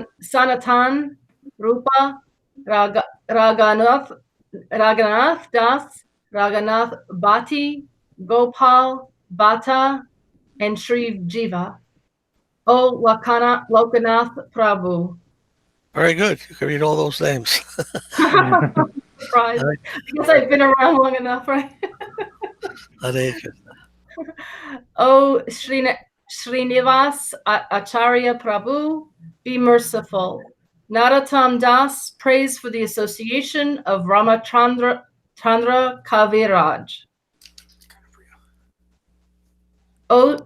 Sanatan Rupa Raganath Das, Raganath Bhatti, Gopal Bhatta, and Sri Jiva. O Lokanath Prabhu. Very good. You can read all those names. Surprised. Because I've been around long enough, right? Hare Krishna. O Srinivas Acharya Prabhu, be merciful. Narottam Das prays for the association of Ramachandra Kaviraj. O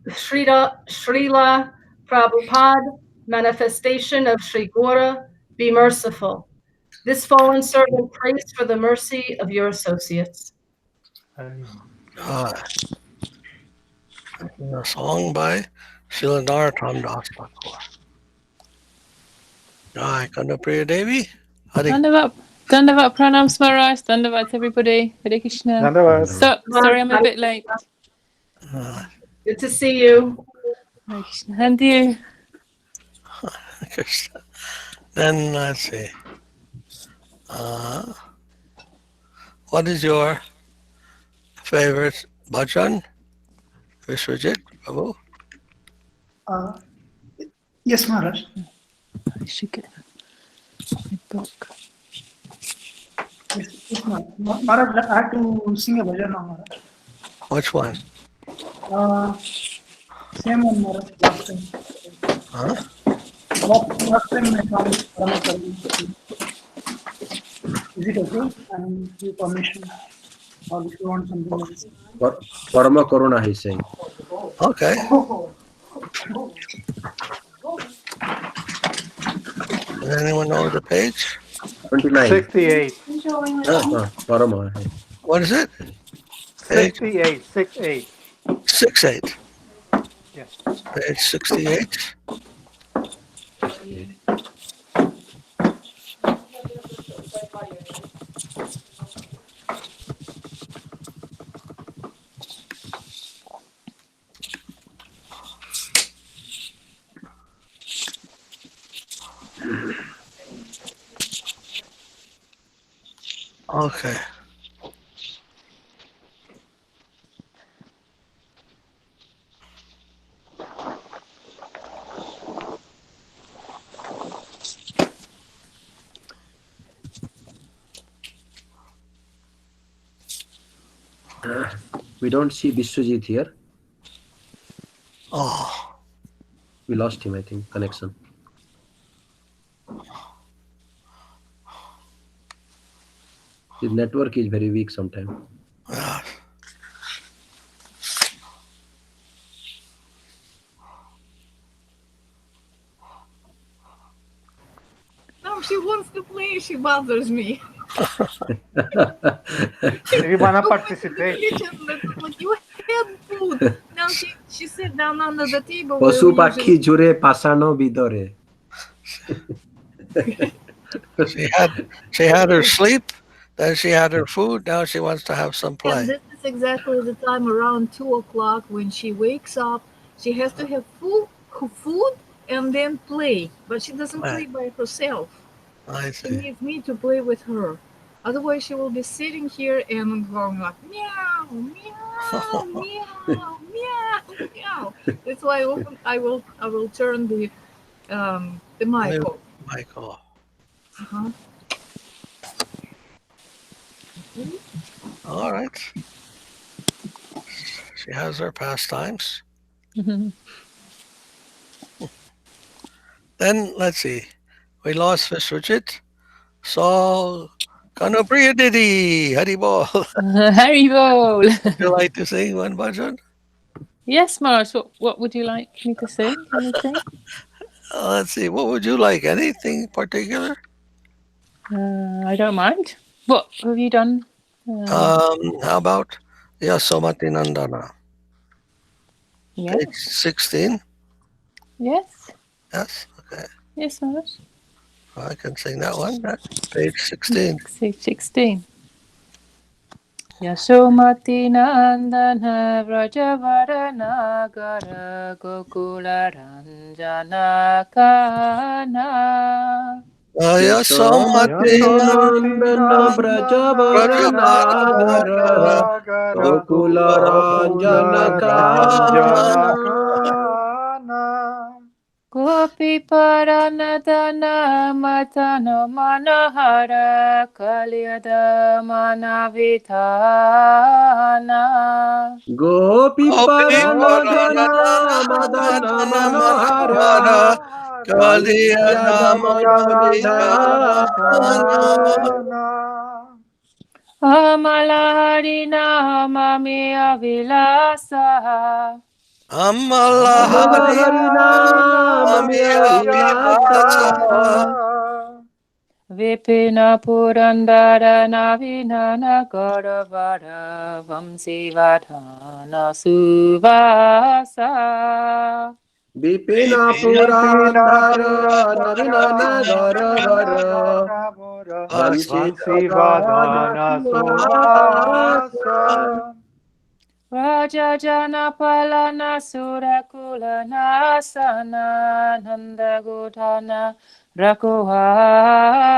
Srila Prabhupada, manifestation of Sri Gora, be merciful. This fallen servant prays for the mercy of your associates. A song by Srila Narottam Das Thakur. Jai Kandapriya Devi. Hare Dandavat pranams Maharaj. Dandavat everybody. Hare Krishna. Dandavat. So sorry I'm a bit late. Good to see you. Hare Krishna. And you. Krishna. Then let's see. What is your favorite bhajan? Vishwajit, Prabhu? Yes, Maharaj. I should get my book. Yes, Maharaj, I have to sing a bhajan now, Maharaj. Which one? Same one, Maharaj. Last time. Huh? Last time I promised Paramakarma. Is it okay? And you permission? Or if you want something else? Parama Karuna, he's saying. Okay. Does anyone know the page? 29. 68. Parama. What is it? 68. 68. 68. Yes. Page 68. Okay. We don't see Biswajit here. Oh. We lost him, I think, connection. His network is very weak sometimes. No, she wants to play. She bothers me. Maybe wanna participate. Like you had food. Now she sat down under the table. Pasu pakhi jure pasano bidore. She had her sleep, then she had her food, now she wants to have some play. And this is exactly the time around 2 o'clock when she wakes up. She has to have food and then play. But she doesn't play by herself. I She see. needs me to play with her. Otherwise, she will be sitting here and going like meow, meow, meow, meow, meow. That's why often I will turn the mic off. Mic off. Uh-huh. All right. She has her pastimes. Mhm. Then let's see. We lost Vishwajit. So Kanapriya Didi, Hari Bol. Hari Bol. Would you like to sing one bhajan? Yes, Maharaj. What would you like me to sing? Anything? Let's see. What would you like? Anything particular? I don't mind. What have you done How about Yasomati Nandana? Yeah. Page 16. Yes. Yes. Okay. Yes, Maharaj. I can sing that one. That's page 16. 16. Yasomati Nandana Vrajavardhana Gara Gokula Ranjana Kana Yasomati Yashomadinandana Brajabaranagara Nagara Gokula Gokula Ranjanaka Ranjanakana Gopi Paranadana Matano Manahara Kalyada Manavitana Gopi Gopi Paranadhana Madana Manohara Kaliyadamana Vidhana Amalharina Mami Avilasa Amalahari Amalarina Mamia Vilasa Vipina Purandara Navinana Garavara Vamsivadhana Suvasa Bipina Purandara Navinana Garavara Vanchitadana Vansivadana Suvasa Suvasa Raja Jana Palana Surakula Nasana Nanda Godana Rakuhala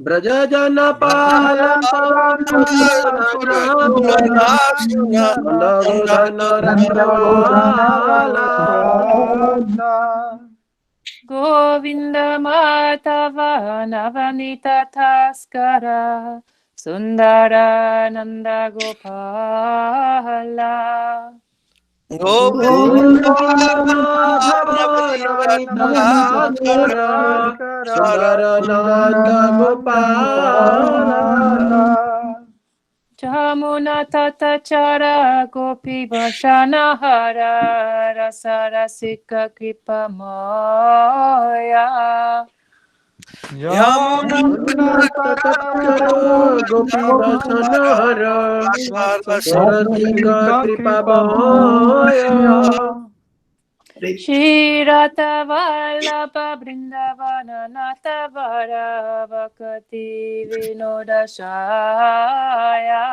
Brajajana Palam Pavanamana Nandagodhana Rakuala Govinda Matava Navanita Taskara Sundara Nanda Gopala Govinda Madhava Navanita Taskara Sundarananda Gopala Jamuna Tatachara Gopi Vashanahara Rasarasika Kripa Maya Tatachara Gopi Vasanahara Sarasika Kripa Bhaya Shirata Vallabha Vrindavana Natavara Vakati Vinoda Shaya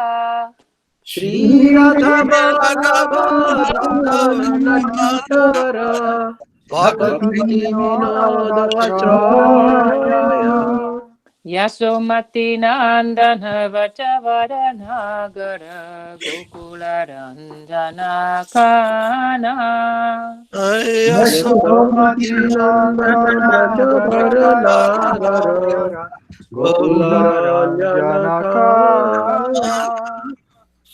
Shri Radha Vallabha Vrindavana Natavara Bhakti Vinoda Vajraya Yasomati Nandana Vachavara Nagara Gokula Ranjana Kana Yasomati Nandana Brajabhara Nagara Gokula Ranjana Kana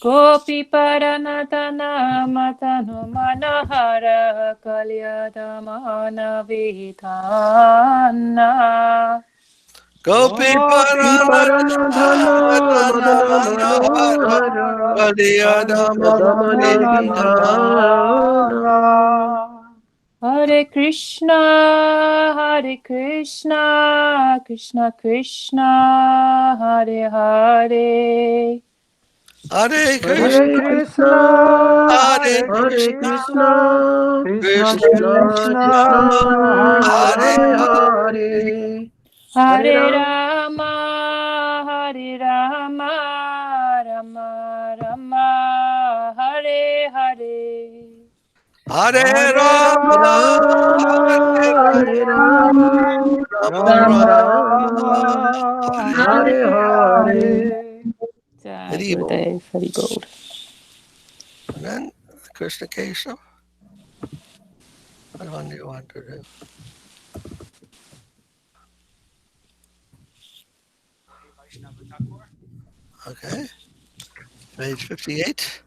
Gopi Paranatana Matano Manahara Kalyada Manavitana Gopi Paranadhana Madana Manohara Yadamane Vidhana Hare Krishna, Krishna Krishna, Hare Hare. Hare Hare Krishna, Hare Hare Krishna, Krishna, Krishna Krishna Krishna Krishna Krishna, Hare Hare Hare Hare, Hare Hare Ram, Rama, Hare Rama, Rama Rama, Hare Hare. Hare Hare Rama, Rama, Hare Hare Rama, Rama, Rama Rama Rama, Rama, Hare Hare Hare. Jai Hare Bol. Gurudev, Hari Bol. And then Krishna Keshav. What one do you want to do? Okay. Page 58.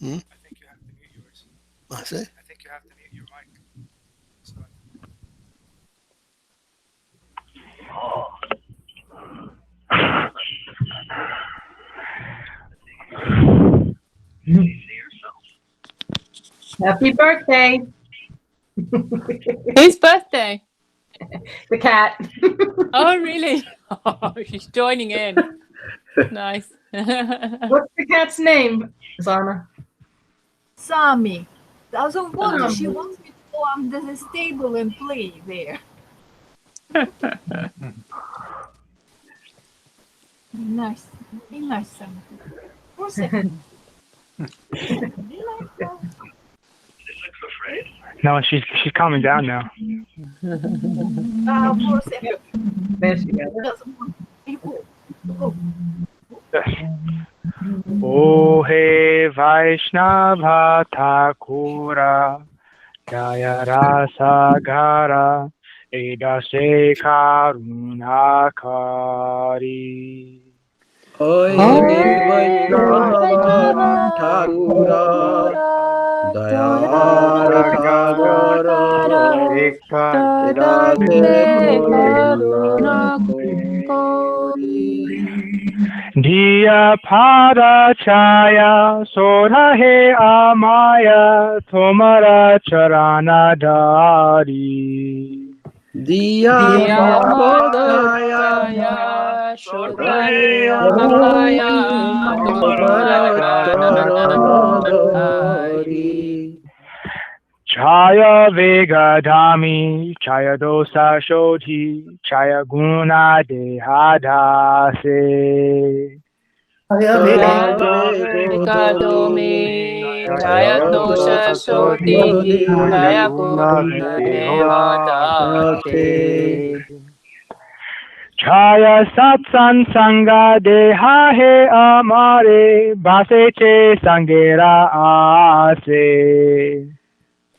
Hmm? I think you have to mute yours. I see. I think you have to mute your mic. So, Happy birthday. Whose birthday? The cat. Oh, really? Oh, she's joining in. Nice. What's the cat's name, Zana? Sami doesn't want. Sami. She wants me to go under the table and play there. Nice, be nice, Sami. For a second. Be nice, girl. No, she's calming down now. For a second. There she goes. Doesn't want. Be cool. Go. Yes. O he Vaishnava Thakura Jaya Rasa Gara Edase Karunakari. Oi Vaishnava Thakura Dayara Sagara Edase Diya Pada Chaya Sorahe Amaya Tomara Charana Dari. Diya Padaya Shodaya Maya Charanadari Chaya Vega Dhami Chaya Dosa Shodhi Chaya Guna Dehadase. Jaya Vegadomi Jaya Dosha Shodhi Jaya Guna Devadate. Chaya Sat-Sanga Deha He Amare Base Che Sangera Ase.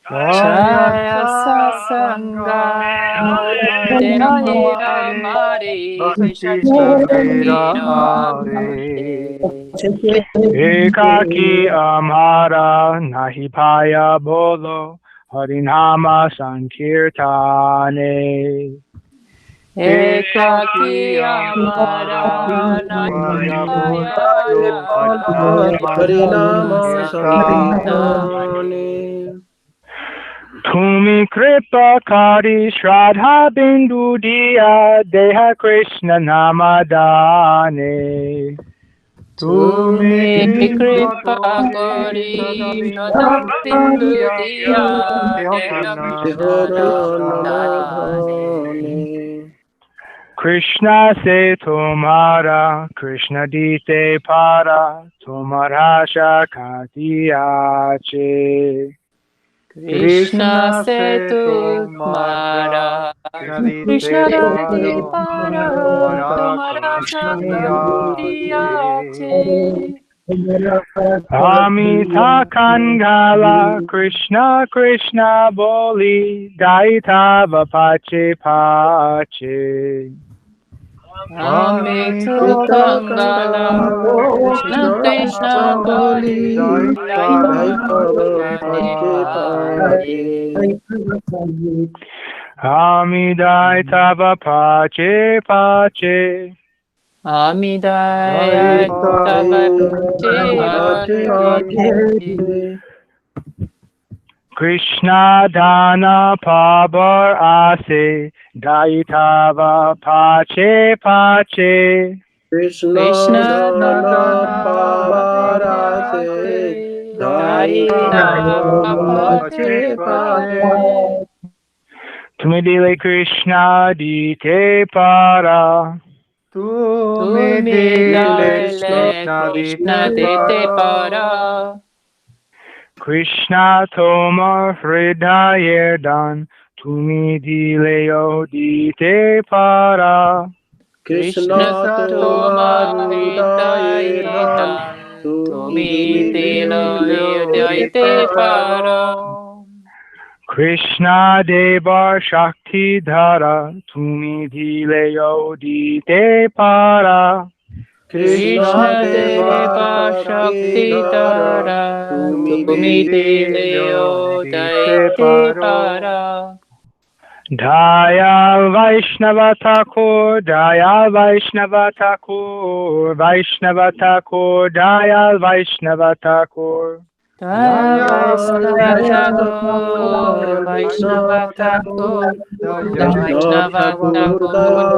Jaya Sasanga Deha Mari Ekaki Amara Nahi Paya Bolo Harinama Sankirtane. Ekaki Amara Naya Harinama Sankirtane Tumi Kripa Kari Shraddha Bindu Diya Deha Krishna Namadane. Tumi Kripa Kari Shraddha Bindu Diya Deha Krishna se tumhara, Krishna dite para, tumhara shakati ache. Krishna se tumhara, Krishna dite para, tumhara shakti ache. Amita Kangala, Krishna Krishna boli, Daitava pache pache. Amita Kangala, Krishna Krishna Boli, Amidai tava pache pache. Amidai tava pache. Krishna dana pabar ase, Daitava pache pache. Krishna dana pavarase, Daitava pache pache. Tumidile Krishna dite para. Tumidile Krishna dite para. Krishna tomar hridayerdan, Tumidile odite para. Krishna tomar hridayerdan, Tumidile odite para. Krishna devar shakti dhara, Tumidile odite para. Krishna Deva Deva Shakti Shakti Dhara, Tara, Tumi Tumiti Leo Leo Dite Daiti Paro. Para. Jaya Vaishnava Thakur, Jaya Vaishnava Thakur, Vaishnava Thakur, Jaya Vaishnava Thakur. Jaya Vaishnava Thakur, Vaishnava Vaishnava Thakur, Thakur, Vaishnava Vaishnava Thakur, Thakur,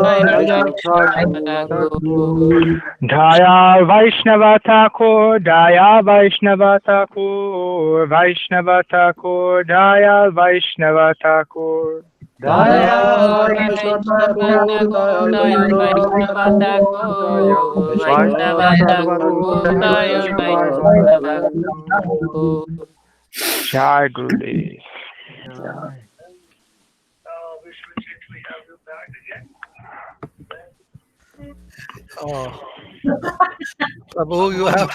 Jaya Vaishnava Vaishnava Thakur. Thakur. Jaya Vaishnava Thakur, Jaya Vaishnava Thakur, Vaishnava Thakur, Jaya Vaishnava Thakur. Jaya Dayal Vaishnava Vaishnava Thakur, Thakur, Dayal Jaya Vaishnava Vaishnava Thakur, Thakur, Vaishnava Vaishnava Thakur, Thakur, Jaya Vaishnava Vaishnava Thakur. Thakur. Jai Gurudev. Oh, Prabhu, you have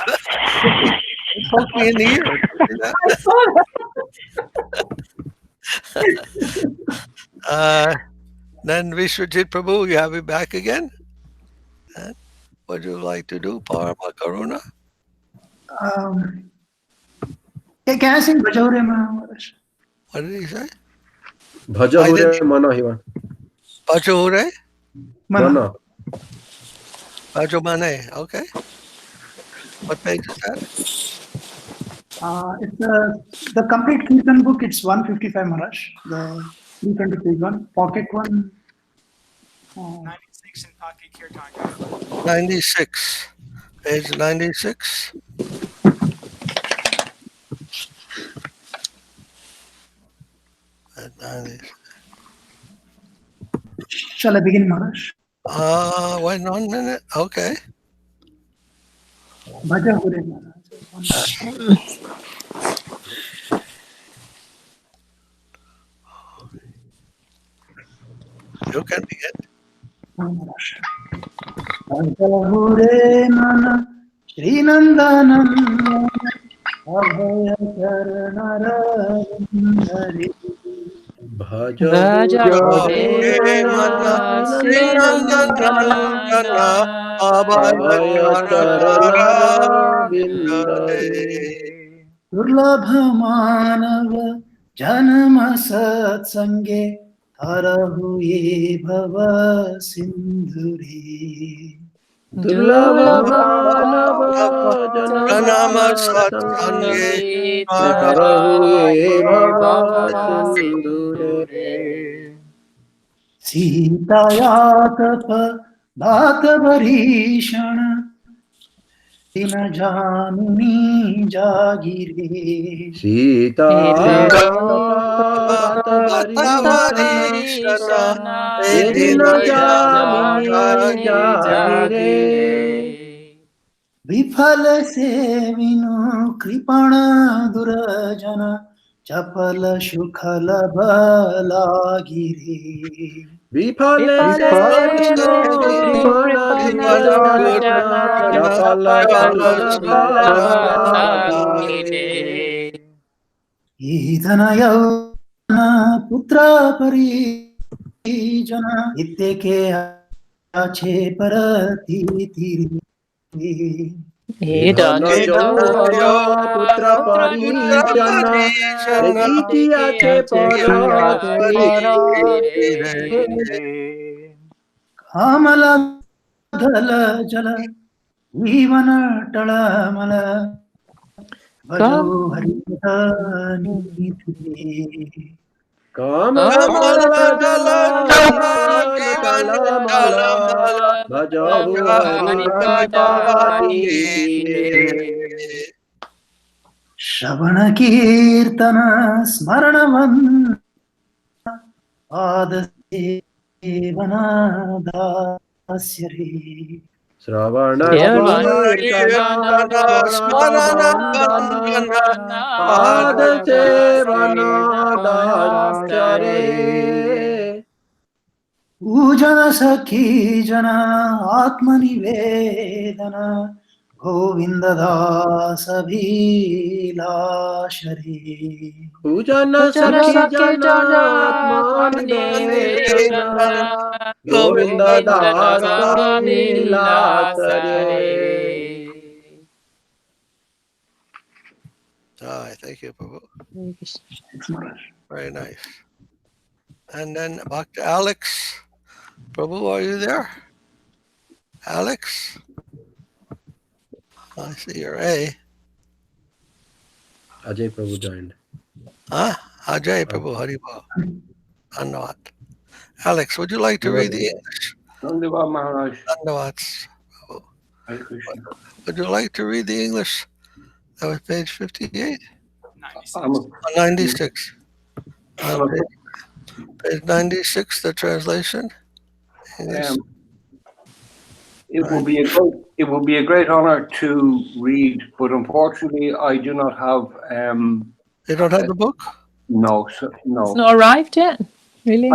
poke me in the ear. See that? I saw that. Then Vishwajit Prabhu, you have it back again? And what do you like to do, Parama Karuna? Can I sing Bhajaure Maharaj? What did he say? Bhajahure Mana he want. Pachahure? Mana. Pachomane, okay. What page is that? It's the complete Kirtan book. It's 155 Maharaj. The 320 page one, pocket one. 96 in Pocket Kirtan. 96. Page 96. At 96. Shall I begin, Maharaj? Wait 1 minute. Okay. Bhajahure Maharaj. You can begin. Bhajahure Mana Shri Nandanam Abhaya Charanarindari Bhajahure Mana Srinandana Abhaya Charanara Vindare. Durlabha Manava Janama Satsange Harahu Ye Bhava Sindhuri Durlabha Manava Pranama Janama Satsange Sange Harahu Harahu Ye Bhava Bhava Sindhure. Sitayatapa Bhatavarishana Dina Januni Jagire Sita Tapa Bhatavarishana Edina Jamini Jagire. Vifala se vinu kripana durajana chapala shukhala balagiri Vipale sevino kripana durajana Chapala shukala balagire. Idana yauna putra parijana itteke ache parati tiri Idana yauna putra parijana Etiki ache paratire. Kamala dhala jala Jivana talamala Vajo haritani Kamala jala jala mala Bhajahu hari pratipati tire. Shravana kirtana smaranavan Adasevana dasyare Shravana kirtana smarana bandana Pada sevana dasyare. Ujana sakhi jana atmani vedana Govinda dasa bhilashare Pujana sakhi jana atma nivedana Govinda dasa vilasare. All right, thank you, Prabhu. Hare Krishna. Thanks, Maharaj. Very nice. And then back to Alex. Prabhu, are you there? Alex? I see your A. Ajay Prabhu joined. Huh? Ajay Prabhu, Haribol. Dhanyavad. Alex, would you like to read the English? Dhanyavad Maharaj. Dhanyavad. Hare Krishna. Would you like to read the English? That was page 58? 96. Page 96, the translation. English. It will be a great honor to read, but unfortunately, I do not have. You don't have the book? No, no. It's not arrived yet? Really?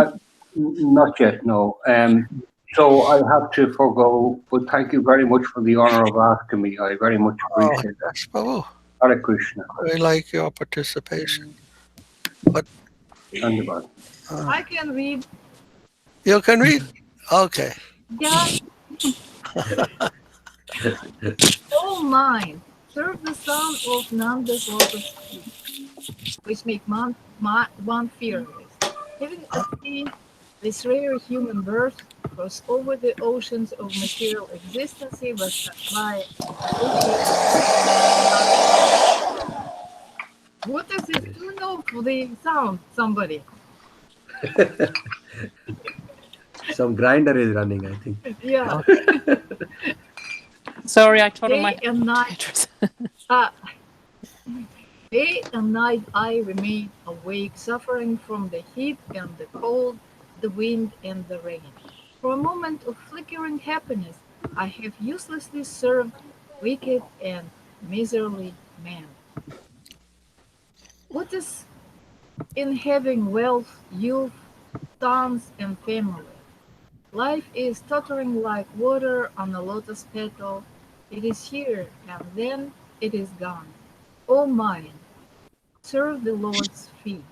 Not yet, no. So I have to forego, but thank you very much for the honor of asking me. I very much appreciate that. Yes, Prabhu. Hare Krishna. We like your participation. But Dhanyavad. I can read. You can read? Okay. Yeah. Oh mine, serve the son of Nanda's lotus feet, which make one fearless. Having attained this rare human birth, cross over the oceans of material existence by what does it do now for the sound? Somebody. Some grinder is running, I think. Yeah. Sorry, I told him Day my and night. Day and night I remain awake, suffering from the heat and the cold, the wind and the rain. For a moment of flickering happiness, I have uselessly served wicked and miserly men. What is in having wealth, youth, sons, and family? Life is tottering like water on a lotus petal. It is here and then it is gone. O mine, serve the Lord's feet.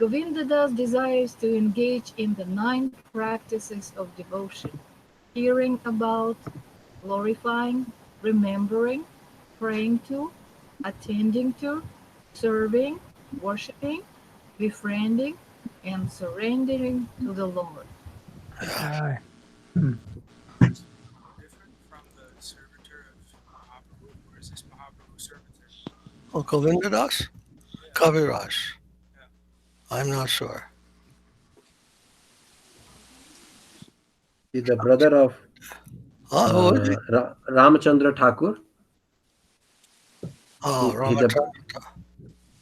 Govindadas desires to engage in the 9 practices of devotion, hearing about, glorifying, remembering, praying to, attending to, serving, worshipping, befriending, and surrendering to the Lord. Aye. Different from the servitor of Mahaprabhu, or is this Mahaprabhu servitor? Govindadas? Kaviraj. I'm not sure. He's the brother of Who is he? Ramachandra Thakur. Ramachandra.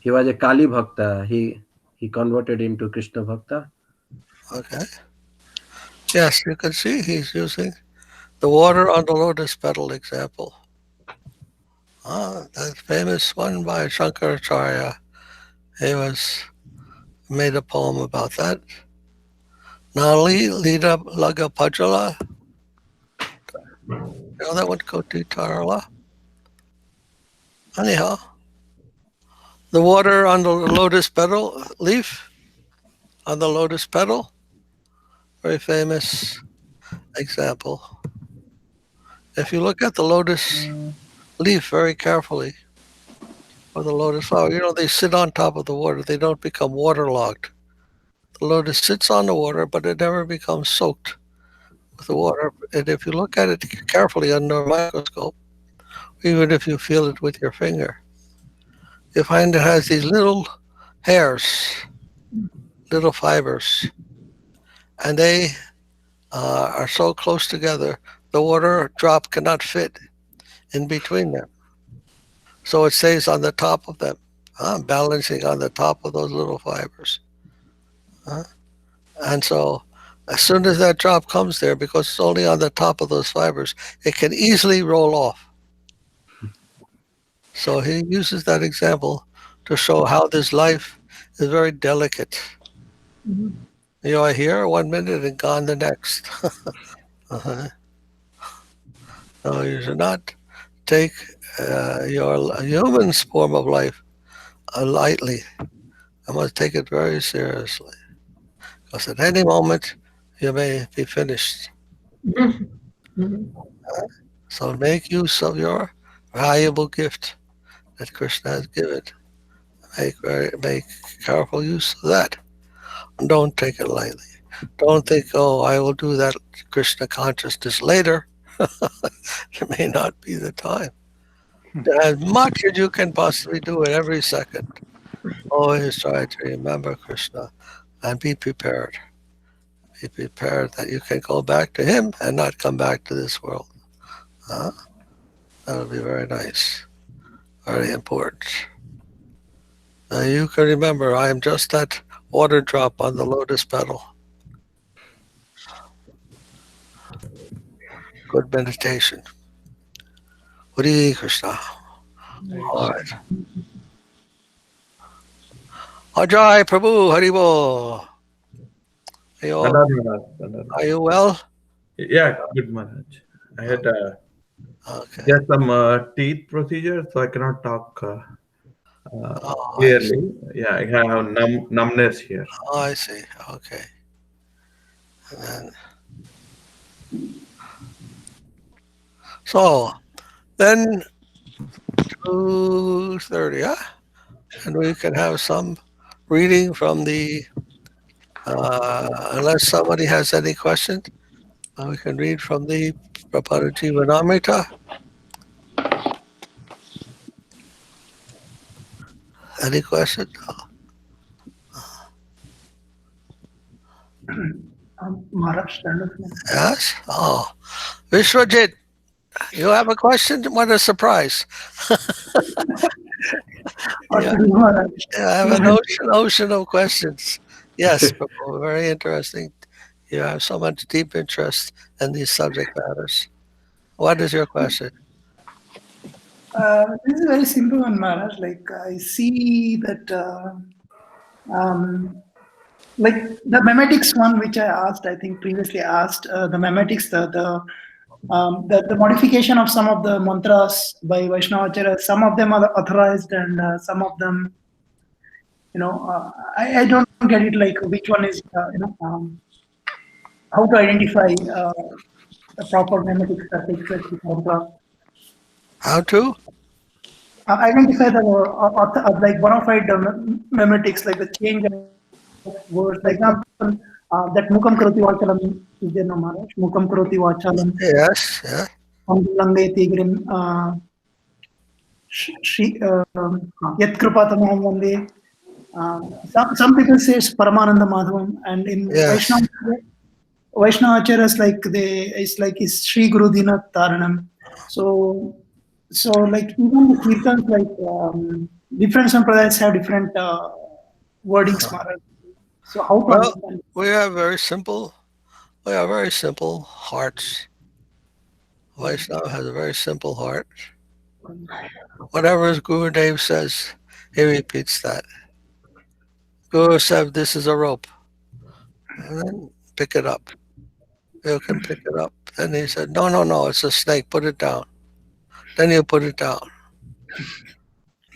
He was a Kali Bhakta. He converted into Krishna Bhakta. Okay. Yes, you can see he's using the water on the lotus petal example. That famous one by Shankaracharya. He made a poem about that. Nali Lida Laga Pajala. You know that one, Koti Tarala? Anyhow, the water on the lotus petal leaf, on the lotus petal, very famous example. If you look at the lotus leaf very carefully, or the lotus flower, they sit on top of the water. They don't become waterlogged. The lotus sits on the water, but it never becomes soaked with the water. And if you look at it carefully under a microscope, even if you feel it with your finger, you find it has these little hairs, little fibers, and they are so close together, the water drop cannot fit in between them. So it stays on the top of them, balancing on the top of those little fibers. And so as soon as that drop comes there, because it's only on the top of those fibers, it can easily roll off. So he uses that example to show how this life is very delicate. You are here 1 minute and gone the next. No, you should not take your human's form of life lightly. I must take it very seriously, because at any moment you may be finished. So make use of your valuable gift that Krishna has given. Make careful use of that. And don't take it lightly. Don't think, oh, I will do that Krishna consciousness later. It may not be the time. As much as you can possibly do it every second, always try to remember Krishna and be prepared. Be prepared that you can go back to him and not come back to this world. That'll be very nice. Very important. Now you can remember, I am just that water drop on the lotus petal. Good meditation. Hare Krishna. All right. Ajay Prabhu, Haribo. Are you well? Yeah, good Maharaj. I had Okay. just some teeth procedure, so I cannot talk Oh, clearly. Yeah, I have numbness here. Oh, I see. Okay. And then 2:30, huh? And we can have some reading from the, unless somebody has any questions, we can read from the Prabhupada Jivanamrita. Any questions? Maharaj, stand up. Yes? Oh, Vishwajit, you have a question? What a surprise. Yeah. I have an ocean of questions. Yes, Prabhu, very interesting. You have so much deep interest in these subject matters. What is your question? This is a very simple one, Maharaj. Like I see that, like the memetics one, which I asked, I think previously asked, the memetics, the modification of some of the mantras by Vaishnavacharya. Some of them are authorized, and some of them, I don't get it. Like which one is, how to identify the proper memetics that takes place with mantra. How to? Identify the like bona fide memetics, like the change of words. Like example, that mukam karoti vachalam is there, no Maharaj? Mukam karoti vachalam. Yes, yeah. Lange tigrim yat kripatamam vande. Some people say it's Paramananda Madhavam, and in Vaishnavacharya, it's Sri Guru Dina Taranam. So like even the kirtans, like different sampradayas have different wordings, Maharaj. So how to understand? We have very simple hearts. Vaishnava has a very simple heart. Whatever his Gurudev says, he repeats that. Guru said, this is a rope. And then pick it up. You can pick it up. Then he said, no, it's a snake. Put it down. Then you put it down.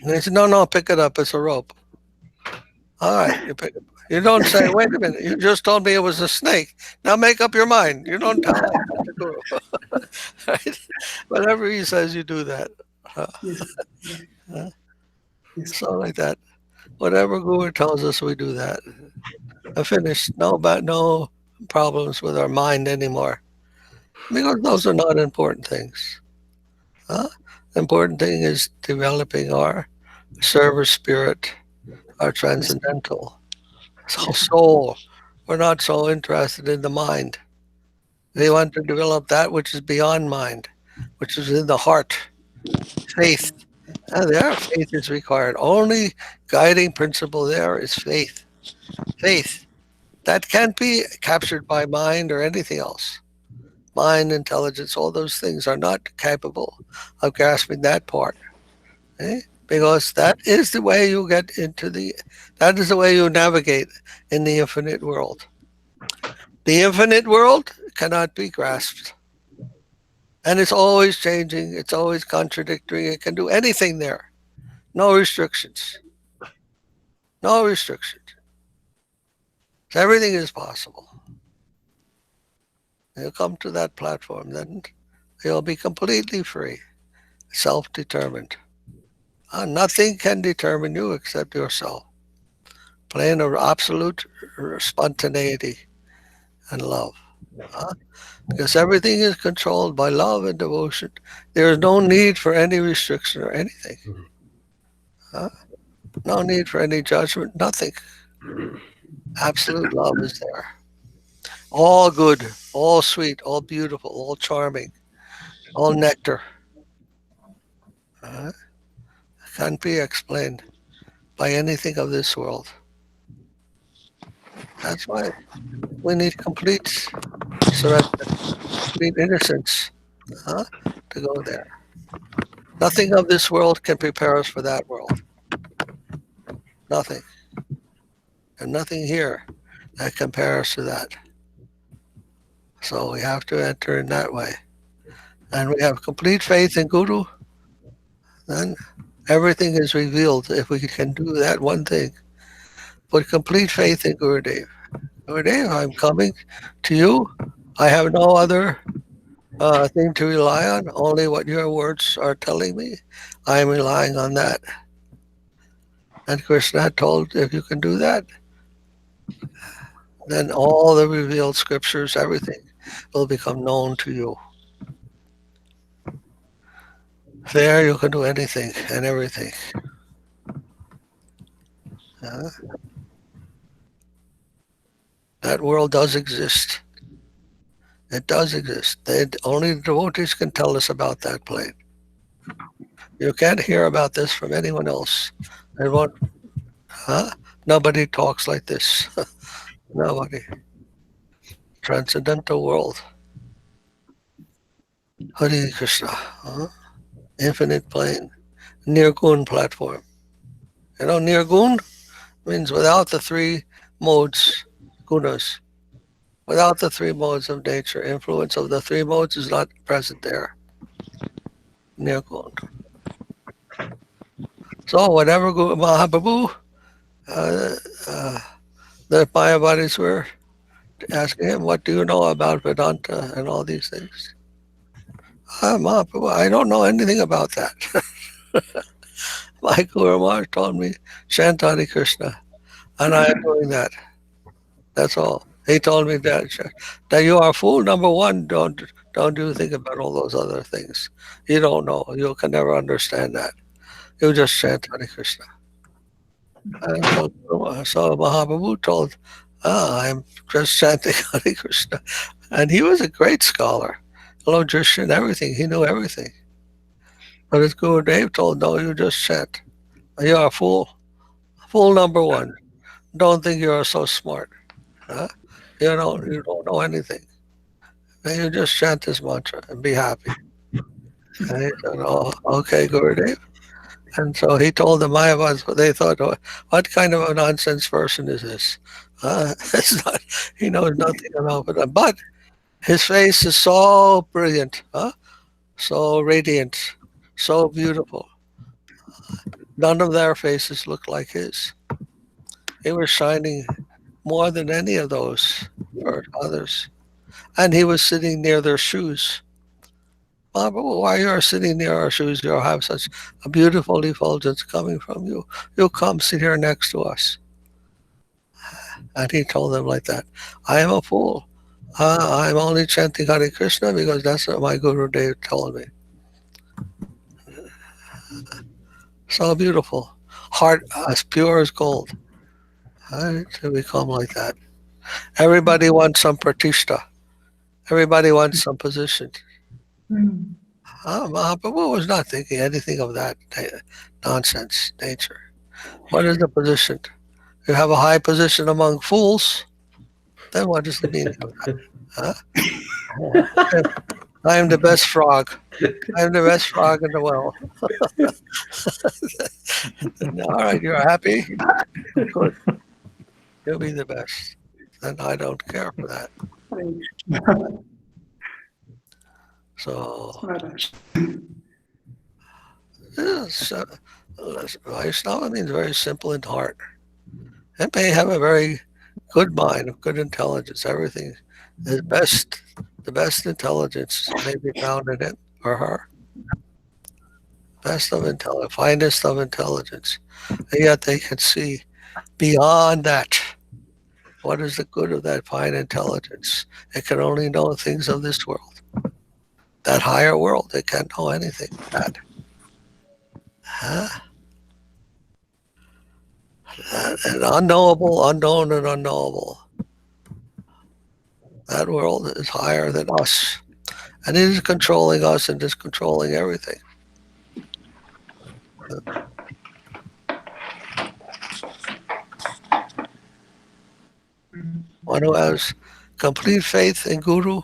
And he said, no, pick it up. It's a rope. All right, you pick it up. You don't say, wait a minute, you just told me it was a snake. Now make up your mind. You don't tell the Guru. Right? Whatever he says, you do that. So like that. Whatever Guru tells us, we do that. I finished. No problems with our mind anymore. Because those are not important things. The important thing is developing our service spirit, our transcendental soul. We're not so interested in the mind. We want to develop that which is beyond mind, which is in the heart. Faith. And there, faith is required. Only guiding principle there is faith. Faith. That can't be captured by mind or anything else. Mind, intelligence, all those things are not capable of grasping that part. Because that is the way you get that is the way you navigate in the infinite world. The infinite world cannot be grasped. And it's always changing. It's always contradictory. It can do anything there. No restrictions. No restrictions. So everything is possible. You come to that platform, then you'll be completely free, self-determined. Nothing can determine you except yourself. Plane of absolute spontaneity and love. Because everything is controlled by love and devotion. There is no need for any restriction or anything. No need for any judgment, nothing. Absolute love is there. All good, all sweet, all beautiful, all charming, all nectar. Can't be explained by anything of this world. That's why we need complete surrender, complete innocence to go there. Nothing of this world can prepare us for that world. Nothing. And nothing here that compares to that. So we have to enter in that way. And we have complete faith in Guru, then everything is revealed if we can do that one thing. Put complete faith in Gurudev. Gurudev, I'm coming to you. I have no other thing to rely on, only what your words are telling me. I am relying on that. And Krishna told, if you can do that, then all the revealed scriptures, everything, will become known to you. There you can do anything and everything. That world does exist. It does exist. Only the devotees can tell us about that plane. You can't hear about this from anyone else. Nobody talks like this. Nobody. Transcendental world. Hare Krishna. Infinite plane. Nirgun platform. Nirgun means without the three modes, gunas. Without the three modes of nature, influence of the three modes is not present there. Nirgun. So whenever Mahaprabhu, the Mayavadis were asking him, what do you know about Vedanta and all these things? Mahaprabhu, I don't know anything about that. My Guru Maharaj told me, chant Hare Krishna, and I am doing that. That's all. He told me that you are a fool. Number one, don't you think about all those other things. You don't know. You can never understand that. You just chant Hare Krishna. And so Mahaprabhu told, I'm just chanting Hare Krishna. And he was a great scholar, logician, everything. He knew everything. But his Gurudev told, no, you just chant. You're a fool. Fool number one. Don't think you're so smart. You don't know anything. And you just chant this mantra and be happy. And he said, oh, okay, Gurudev. And so he told the Mayavadis, they thought, what kind of a nonsense person is this? It's not, he knows nothing about it. But his face is so brilliant, so radiant, so beautiful. None of their faces looked like his. He was shining more than any of those or others. And he was sitting near their shoes. Why you are sitting near our shoes? You have such a beautiful effulgence coming from you. You come sit here next to us. And he told them like that. I am a fool. I'm only chanting Hare Krishna because that's what my Guru Dev told me. So beautiful. Heart as pure as gold. To become like that. Everybody wants some pratishta. Everybody wants some position. Mahaprabhu was not thinking anything of that nonsense nature. What is the position? You have a high position among fools, then what is the meaning of that? I am the best frog. I am the best frog in the well. All right, you're happy? Good. You'll be the best. And I don't care for that. So, Vaishnava means very simple in heart. It may have a very good mind, of good intelligence, everything. The best intelligence may be found in it or her. best of intelligence, finest of intelligence. And yet they can see beyond that. What is the good of that fine intelligence? It can only know things of this world. That higher world, it can't know anything. That. And unknowable, unknown, and unknowable. That world is higher than us. And it is controlling us and is controlling everything. One who has complete faith in Guru,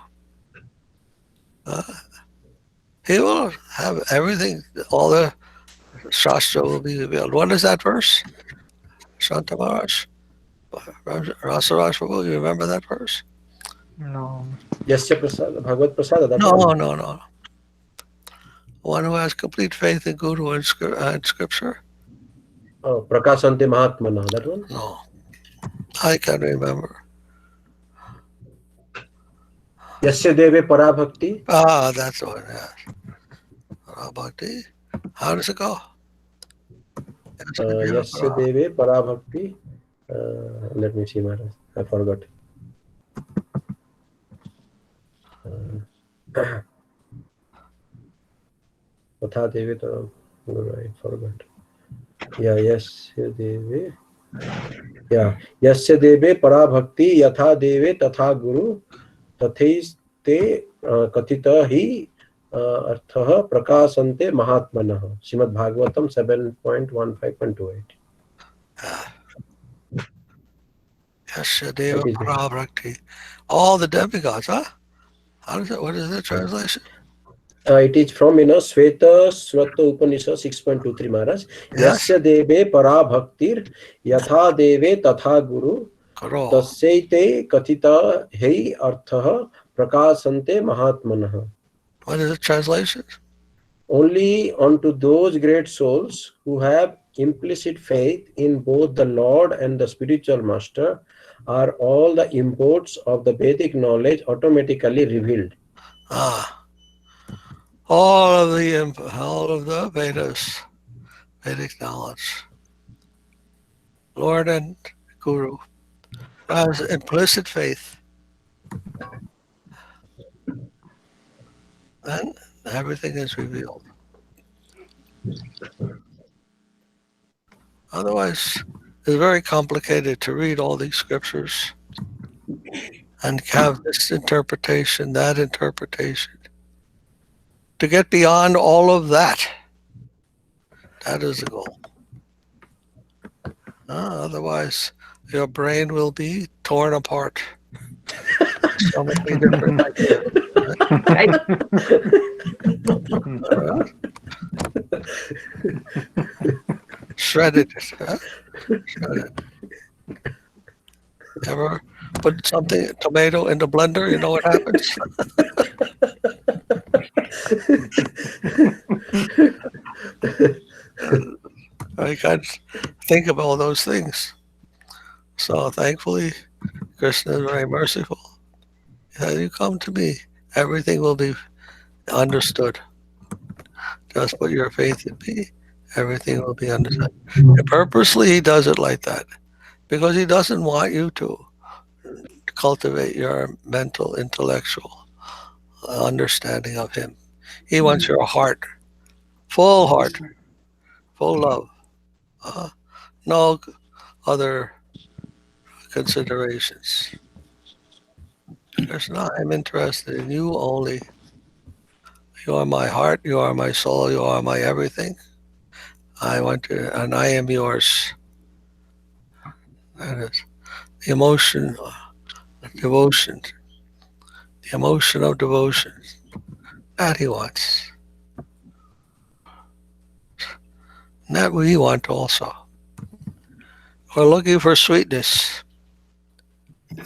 he will have everything, all the Shastra will be revealed. What is that verse? Shanta Maharaj? Rasaraj Prabhu, you remember that verse? No. Yasya Prasada, Bhagavad Prasada. That No, one. no. One who has complete faith in Guru and Scripture? Oh, Prakasante Mahatmana. That one? No. I can't remember. Yasya Deve Parabhakti. Ah, that's the one, yeah. Parabhakti. How does it go? Yasya Deve Parabhakti. Let me see, Maharaj. I forgot. Tatha Devi to I forgot. Yeah, Yasya Deve. Yeah, Yasya Deve Parabhakti Yatha Deve Tatha Guru Tathaiste Kathita Hi Artha Prakasante Mahatmanah. Srimad Bhagavatam 7.15.28. Yasya Deva Parabhakti. All the demigods, huh? How does it, what is the translation? It is from Sveta Swata Upanishad 6.23 Maharaj. Yes. Yasya Deve Parabhaktir Yatha Deve Tatha Guru Tasyaite Kathita Hei Artha Prakasante Mahatmanah. What is the translation? Only unto those great souls who have implicit faith in both the Lord and the spiritual master are all the imports of the Vedic knowledge automatically revealed. All of the Vedas, Vedic knowledge. Lord and Guru has implicit faith. Then everything is revealed. Otherwise, it's very complicated to read all these scriptures and have this interpretation, that interpretation. To get beyond all of that, that is the goal. Otherwise, your brain will be torn apart. So many different ideas. Shredded. Huh? Shredded. Ever put tomato in the blender? You know what happens? I can't think of all those things. So thankfully, Krishna is very merciful. You come to me, everything will be understood. Just put your faith in me, everything will be understood. And purposely, he does it like that because he doesn't want you to cultivate your mental, intellectual understanding of him. He wants your heart, full love, no other considerations. Krishna, I'm interested in you only. You are my heart, you are my soul, you are my everything. I want to, and I am yours. That is the emotion, devotion, the emotion of devotion. That he wants. And that we want also. We're looking for sweetness.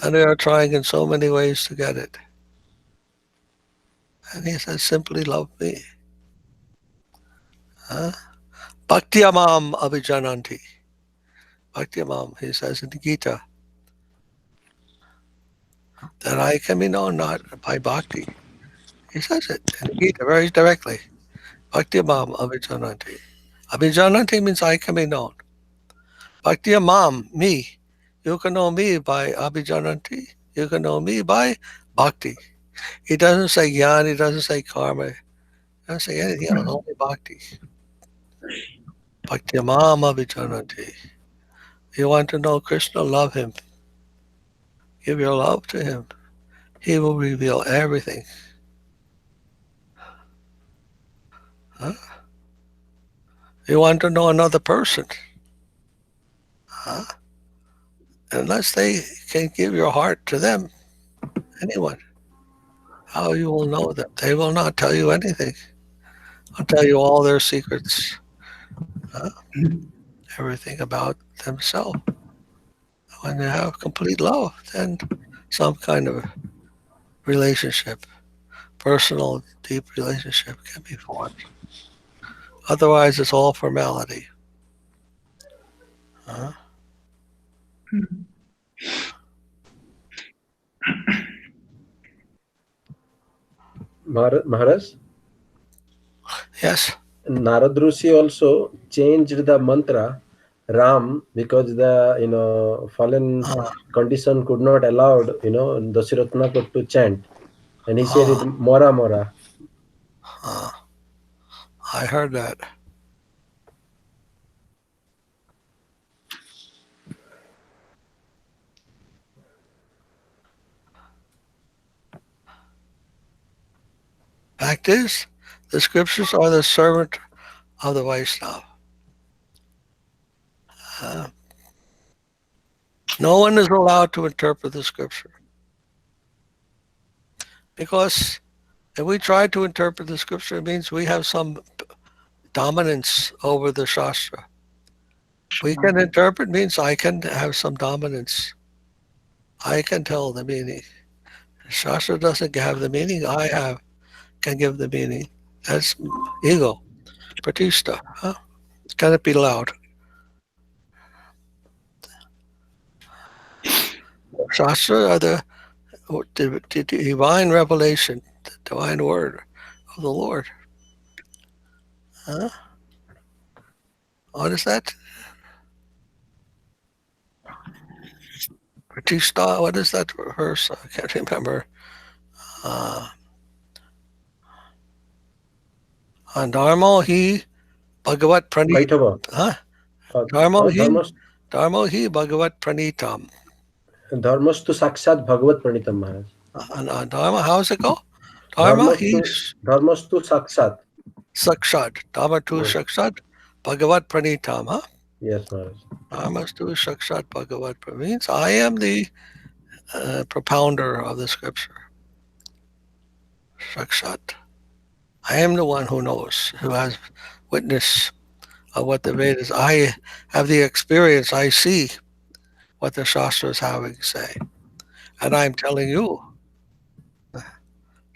And we are trying in so many ways to get it. And he says, simply love me. Bhakti amam abhijananti. Bhakti amam, he says in the Gita, that I can be known not by bhakti. He says it in the Gita very directly. Bhakti Mam Abhijananti. Abhijananti means I can be known. Bhakti Mam, me. You can know me by Abhijananti. You can know me by Bhakti. He doesn't say Gyan, he doesn't say Karma. He doesn't say anything else, only Bhakti. Bhakti Mam Abhijananti. You want to know Krishna, love him. Give your love to him. He will reveal everything. Huh? You want to know another person. Huh? Unless they can give your heart to them, anyone, how you will know them? They will not tell you anything. I'll tell you all their secrets. Huh? Everything about themselves. When you have complete love, then some kind of relationship, personal, deep relationship can be formed. Otherwise, it's all formality. Huh? Maharaj? Yes. Narad Rishi also changed the mantra Ram because the fallen condition could not allow Dasharatha to chant, and he said it Mora Mora. I heard that. Fact is, the scriptures are the servant of the Vaishnava. No one is allowed to interpret the scripture. Because if we try to interpret the scripture, it means we have some dominance over the Shastra. We can interpret means I can have some dominance. I can tell the meaning. Shastra doesn't have the meaning. I can give the meaning. That's ego, pratishta. Huh? Can it be loud? Shastra are the divine revelation, the divine word of the Lord. Huh? What is that? Pratishta, what is that verse? I can't remember. Dharma hi bhagavat pranitam. Huh? Dharma hi bhagavat pranitam. Dharmastu sakshat bhagavat pranitam, Maharaj. Dharma, how does it go? Dharmastu sakshat. Sakshat. Dharmatu sakshat bhagavat pranitam. Huh? Yes, Maharaj. Dharmastu sakshat bhagavat pranitam means I am the propounder of the scripture. Sakshat. I am the one who knows, who has witness of what the Vedas. I have the experience. I see what the Shastras having say, and I'm telling you.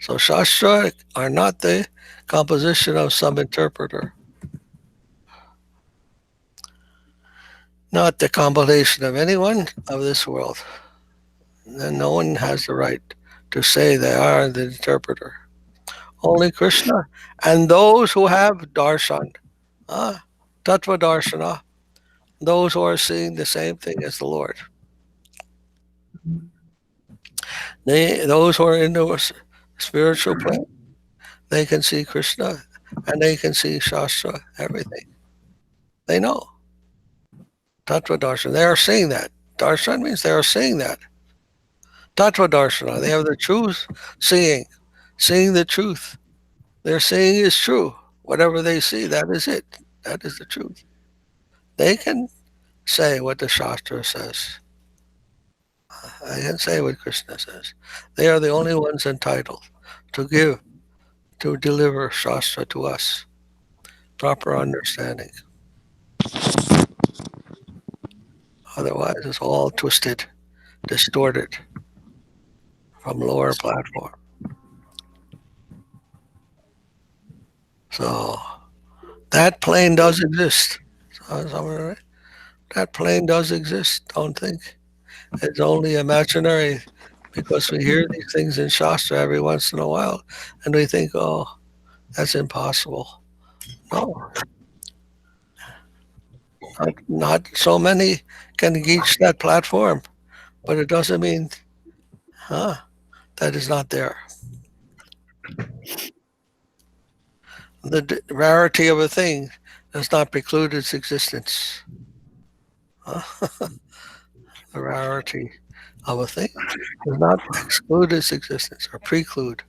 So Shastra are not the composition of some interpreter, not the compilation of anyone of this world. Then no one has the right to say they are the interpreter. Only Krishna and those who have darshan, tattva darshana, those who are seeing the same thing as the Lord. Those who are in the spiritual plane, they can see Krishna and they can see Shastra, everything. They know. Tattva darshan, they are seeing that. Darshan means they are seeing that. Tattva darshana, they have the truth seeing the truth. Their seeing is true. Whatever they see, that is it. That is the truth. They can say what the Shastra says. I can say what Krishna says. They are the only ones entitled to deliver Shastra to us. Proper understanding. Otherwise, it's all twisted, distorted from lower platform. So that plane does exist. That plane does exist. Don't think it's only imaginary, because we hear these things in Shastra every once in a while, and we think, oh, that's impossible. No, not so many can reach that platform, but it doesn't mean that is not there. The rarity of a thing does not preclude its existence. The rarity of a thing does not exclude its existence or preclude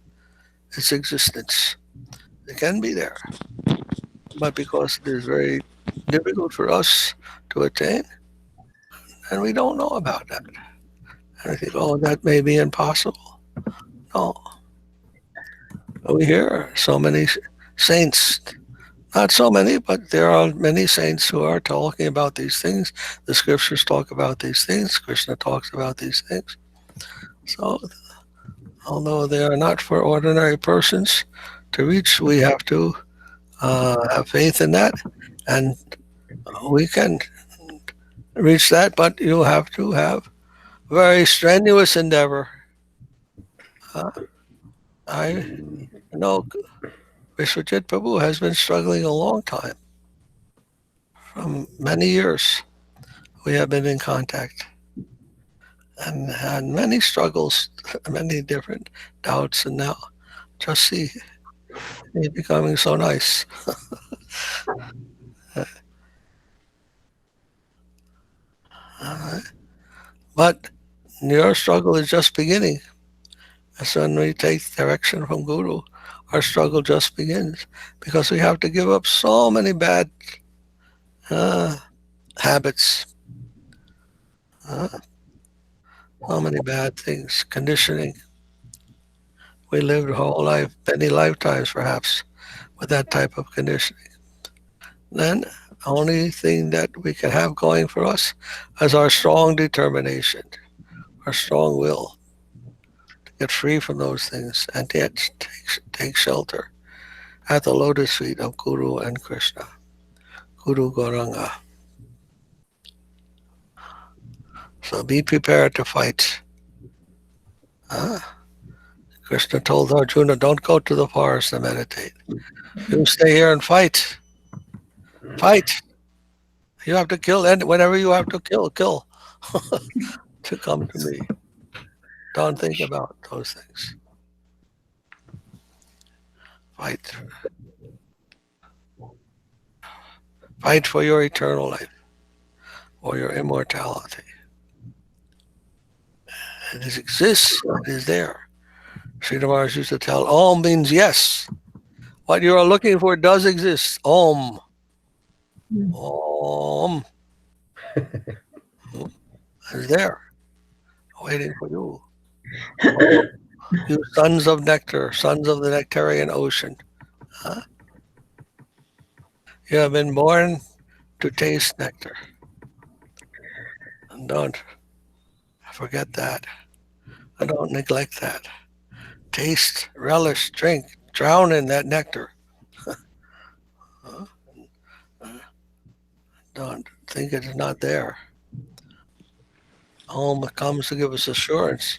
its existence. It can be there, but because it is very difficult for us to attain, and we don't know about that. And we think, oh, that may be impossible. No. We hear so many saints, not so many, but there are many saints who are talking about these things. The scriptures talk about these things. Krishna talks about these things. So, although they are not for ordinary persons to reach, we have to have faith in that, and we can reach that, but you have to have very strenuous endeavor. I know Vishwajit Prabhu has been struggling a long time. From many years, we have been in contact and had many struggles, many different doubts, and now just see he's becoming so nice. But your struggle is just beginning. As when we take direction from Guru, our struggle just begins because we have to give up so many bad habits, so many bad things, conditioning. We lived a whole life, many lifetimes perhaps, with that type of conditioning. Then the only thing that we can have going for us is our strong determination, our strong will to get free from those things and yet take shelter at the lotus feet of Guru and Krishna, Guru Gauranga. So be prepared to fight. Krishna told Arjuna, don't go to the forest and meditate. You stay here and fight. Fight. You have to kill, and whenever you have to kill to come to me. Don't think about those things. Fight. Fight for your eternal life or your immortality. It exists. It is there. Sridhar Maharaj used to tell, Om means yes. What you are looking for does exist. Om. Om. Is there. Waiting for you. Oh, you sons of nectar, sons of the nectarian ocean. You have been born to taste nectar. And don't forget that. And don't neglect that. Taste, relish, drink, drown in that nectar. Don't think it is not there. Om comes to give us assurance.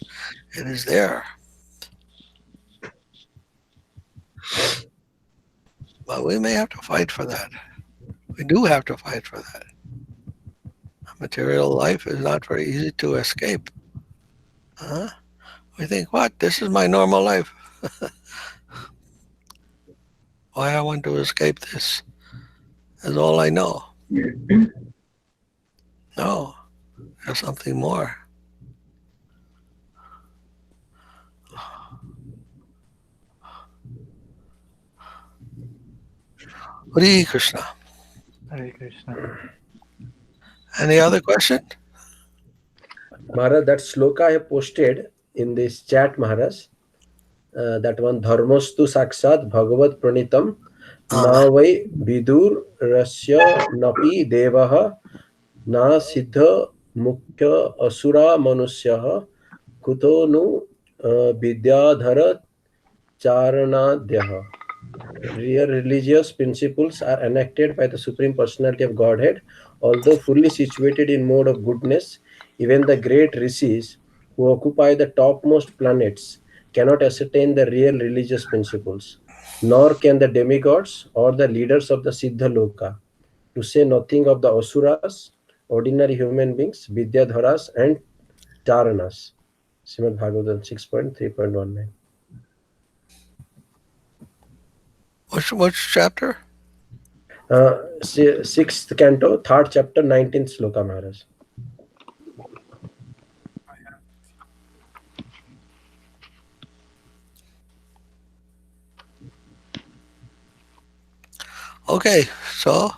It is there. But we may have to fight for that. We do have to fight for that. Material life is not very easy to escape. We think, what? This is my normal life. Why I want to escape this is all I know. No, there's something more. Hare Krishna. Hare Krishna. Any other question? Maharaj, that sloka I have posted in this chat, Maharaj. That one, dharmastu sakshat bhagavad pranitam na vai vidur rasya napi devah na siddha mukhya asura manusyaha kuto nu vidyadhara charanadhyah. Real religious principles are enacted by the Supreme Personality of Godhead. Although fully situated in mode of goodness, even the great rishis who occupy the topmost planets cannot ascertain the real religious principles. nor can the demigods or the leaders of the Siddha Loka, to say nothing of the Asuras, ordinary human beings, Vidyadharas and Charanas. Srimad Bhagavatam 6.3.19. Which chapter? Sixth canto, third chapter, 19th sloka, Maharaj. Okay, so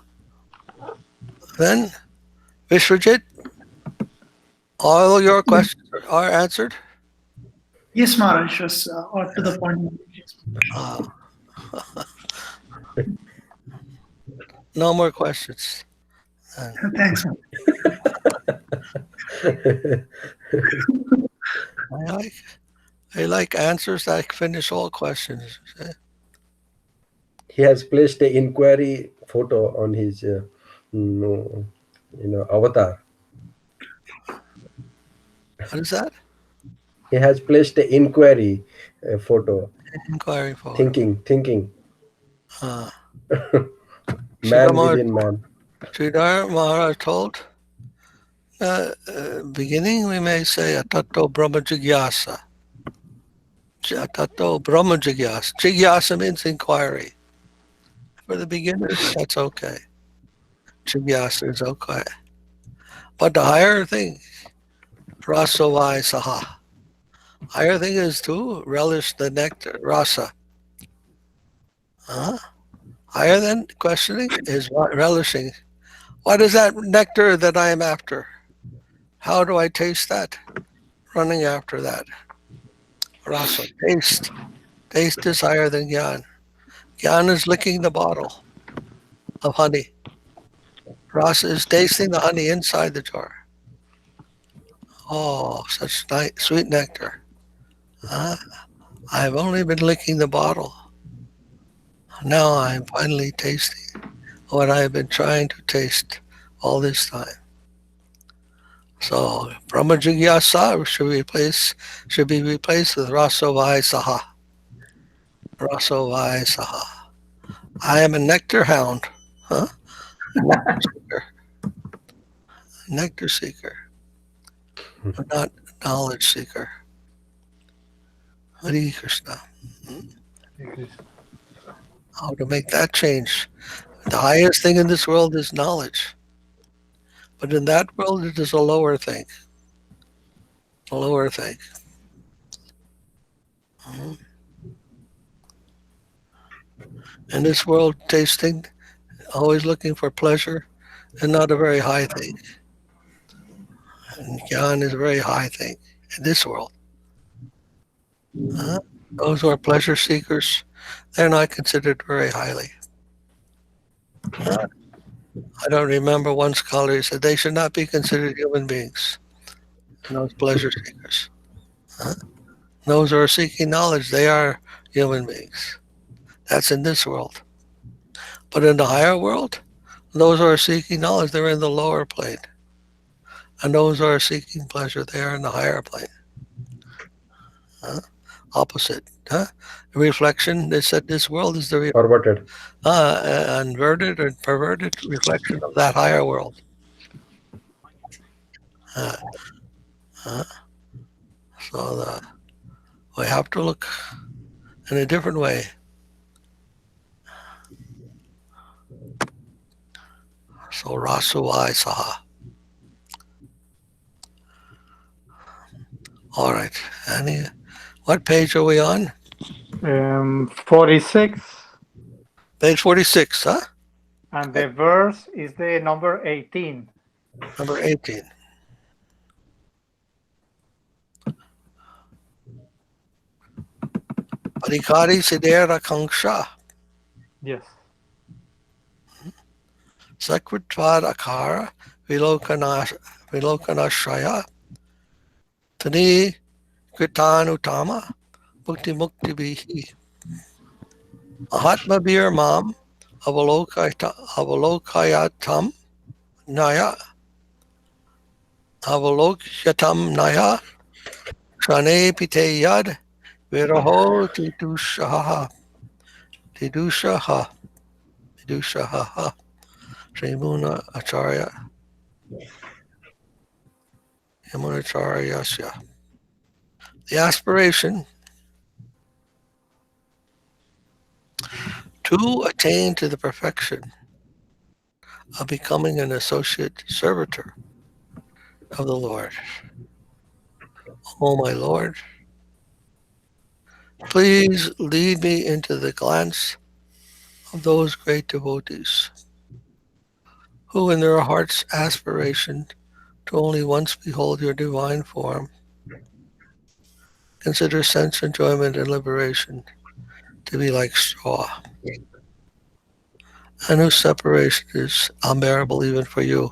then, Vishwajit, all your questions are answered? Yes, Maharaj, was or to the point. No more questions. Thanks. I like answers that finish all questions. He has placed an inquiry photo on his avatar. What is that? He has placed an inquiry photo. Inquiry photo. Thinking. Man Sridhar within man. Sridhar Maharaj told, beginning we may say atato brahma jigyasa. Atato brahma jigyasa. Jigyasa means inquiry. For the beginners, that's okay. Jigyasa is okay. But the higher thing, rasavai saha. Higher thing is to relish the nectar, rasa. Higher than questioning is relishing. What is that nectar that I am after? How do I taste that? Running after that. Rasa, taste. Taste is higher than gyan. Gyan is licking the bottle of honey. Rasa is tasting the honey inside the jar. Oh, such nice, sweet nectar. I've only been licking the bottle. Now I'm finally tasting what I've been trying to taste all this time. So Brahma Jigyasa should be replaced with Rasavai Saha. Rasavai Saha. I am a nectar hound. A nectar seeker. Nectar seeker. But not knowledge seeker. Hare Krishna. How to make that change? The highest thing in this world is knowledge. But in that world, it is a lower thing. A lower thing. In this world, tasting, always looking for pleasure, and not a very high thing. And Gyan is a very high thing in this world. Those who are pleasure seekers, they're not considered very highly. I don't remember one scholar who said they should not be considered human beings. And those pleasure seekers. Those who are seeking knowledge, they are human beings. That's in this world. But in the higher world, those who are seeking knowledge, they're in the lower plane. And those who are seeking pleasure, they are in the higher plane. Opposite. Reflection, they said this world is the perverted, inverted and perverted reflection of that higher world. So we have to look in a different way. So Rasavai Saha. All right. What page are we on? 46. Page 46, huh? And the verse is the number 18. Number 18. Adhikari Sidera Kanksha. Yes. Sakritvad Akara Vilokanashaya Tani Kritanutama Bhukti Mukti Bihi Ahatma Bir Mam Avalokyatam Naya Avalokyatam Naya Shane Piteyad Viraho Titushaha Vidushaha, Vidushaha, Srimuna Acharya, Yamunacharyasya. The aspiration to attain to the perfection of becoming an associate servitor of the Lord. Oh, my Lord, please lead me into the glance of those great devotees who, in their heart's aspiration to only once behold your divine form, consider sense enjoyment and liberation to be like straw, and whose separation is unbearable even for you.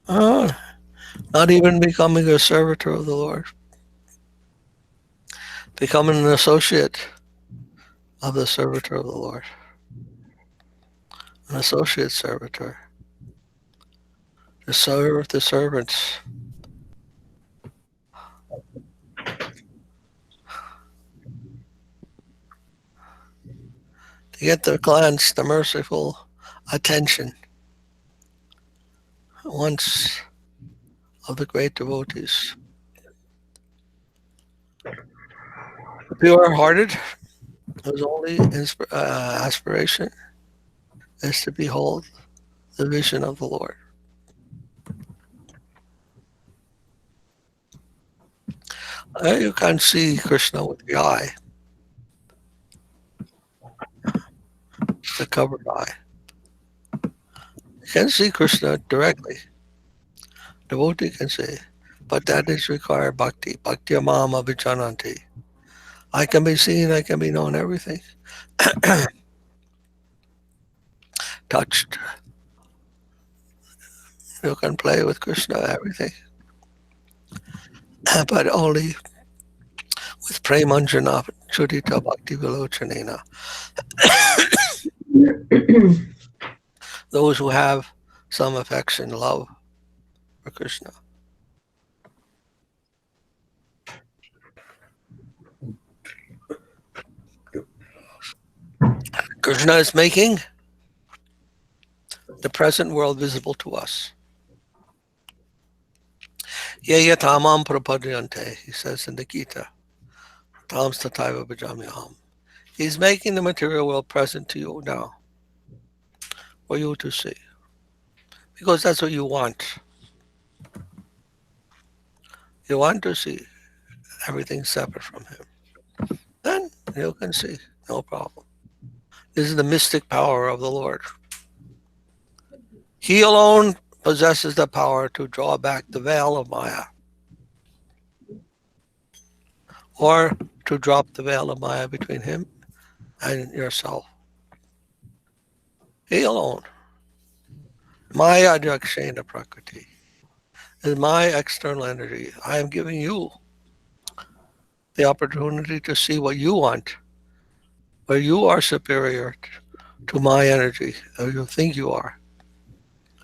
Not even becoming a servitor of the Lord, becoming an associate of the servitor of the Lord, an associate servitor, to serve the servants. To get the glance, the merciful attention once of the great devotees. The pure-hearted, whose only aspiration is to behold the vision of the Lord. You can't see Krishna with the eye, the covered eye. You can see Krishna directly. Devotee can see, but that is required bhakti. Bhakti amam abhijananti. I can be seen, I can be known, everything. Touched. You can play with Krishna, everything. But only with premanjana chudita bhakti vilochanena. Those who have some affection, love for Krishna. Krishna is making the present world visible to us. Yaya tamam prapadyante, he says in the Gita. Tam stataiva bhajamyaham. He's making the material world present to you now for you to see. Because that's what you want. You want to see everything separate from him. Then you can see, no problem. This is the mystic power of the Lord. He alone possesses the power to draw back the veil of Maya, or to drop the veil of Maya between him and yourself. He alone. Maya adhyakshena prakriti is my external energy. I am giving you the opportunity to see what you want, where you are superior to my energy, or you think you are.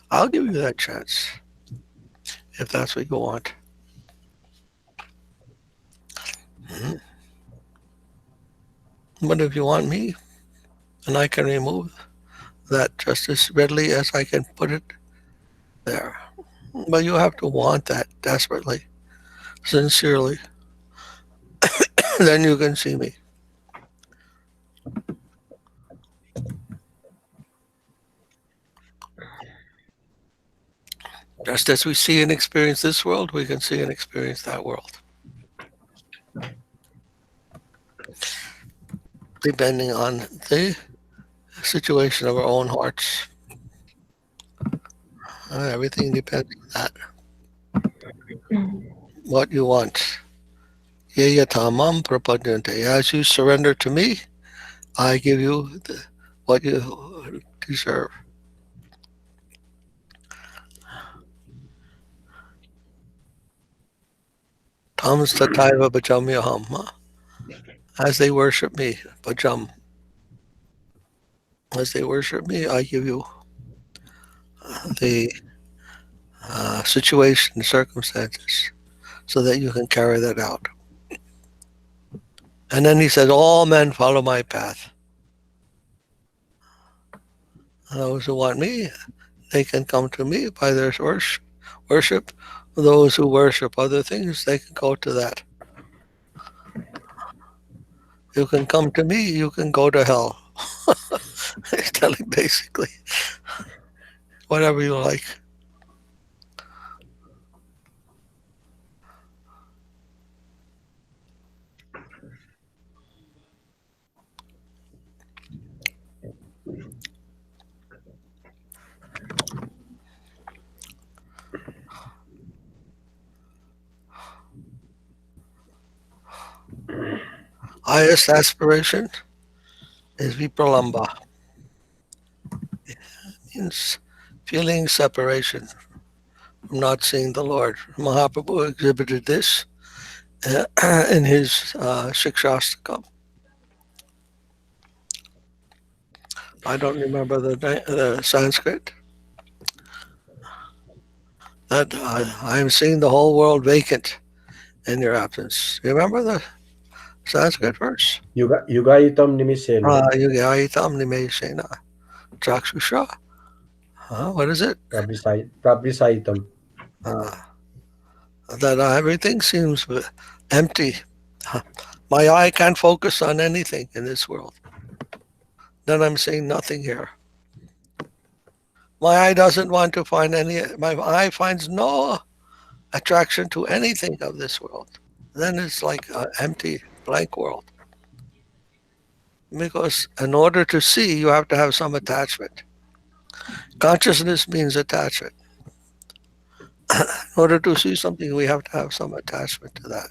I'll give you that chance, if that's what you want. But if you want me, and I can remove that just as readily as I can put it there. But you have to want that desperately, sincerely. Then you can see me. Just as we see and experience this world, we can see and experience that world. Depending on the situation of our own hearts. Everything depends on that. What you want. Yaya tamam prapadyante. As you surrender to me, I give you what you deserve. Tam stataiva bhajamyaham. As they worship me, bhajam. As they worship me, I give you the situation, circumstances, so that you can carry that out. And then he said, all men follow my path. Those who want me, they can come to me by their worship. Those who worship other things, they can go to that. You can come to me, you can go to hell. He's telling basically whatever you like. Highest aspiration is vipralamba. It means feeling separation from not seeing the Lord. Mahaprabhu exhibited this in his Shikshastakam. I don't remember the Sanskrit. That I am seeing the whole world vacant in your absence. You remember the Sanskrit verse? Yugayitam nimishena. Yugayitam nimeshena. Chakshusha. What is it? Prabhisaitam. That everything seems empty. My eye can't focus on anything in this world. Then I'm seeing nothing here. My eye doesn't want to find my eye finds no attraction to anything of this world. Then it's like an empty, blank world. Because in order to see, you have to have some attachment. Consciousness means attachment. In order to see something, we have to have some attachment to that.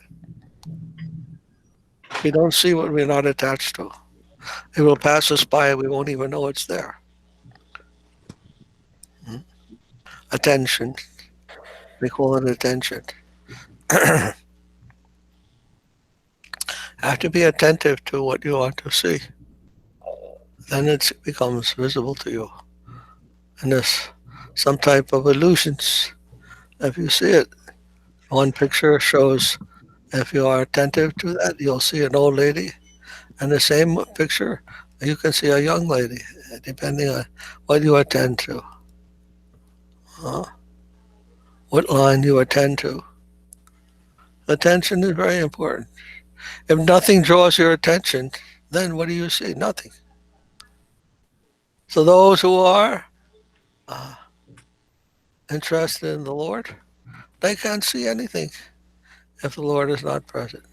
If we don't see what we're not attached to, it will pass us by and we won't even know it's there. Attention. We call it attention. Have to be attentive to what you want to see. Then it becomes visible to you. And there's some type of illusions. If you see it, one picture shows, if you are attentive to that, you'll see an old lady. And the same picture, you can see a young lady, depending on what you attend to. What line you attend to. Attention is very important. If nothing draws your attention, then what do you see? Nothing. So those who are interested in the Lord, they can't see anything if the Lord is not present.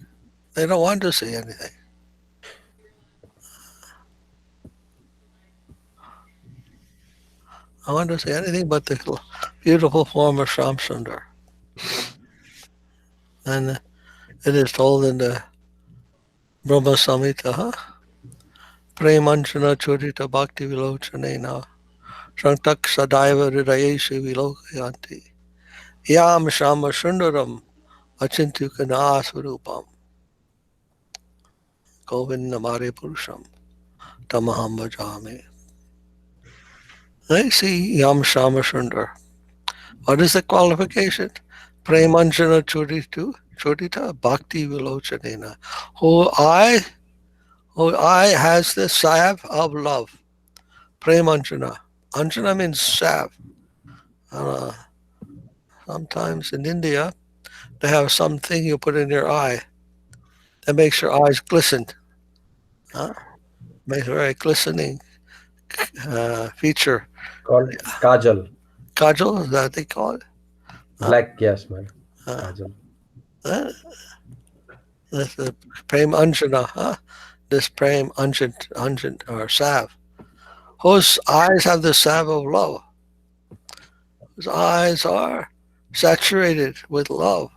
They don't want to see anything. I want to see anything but the beautiful form of Sham Sundar. And it is told in the Brahma Samhita, Premanjana Churita Bhakti Vilochanena Shantak Sadaiva Hridayeshi Vilokayanti Yam Shama Sundaram Achintukana Swarupam Govindamare Purusham Tamaham Bhajami. They see Yam Shama Sundar. What is the qualification? Premanjana Churita Bhakti Vilochanena. Who eye has the salve of love. Premanjana. Anjana means salve. Sometimes in India, they have something you put in your eye that makes your eyes glisten. Makes a very glistening feature. Called kajal. Kajal, is that what they call it? Black, yes, man. Kajal. This is Prem Anjana, this Prem Anjan or salve. Whose eyes have the salve of love. Whose eyes are saturated with love.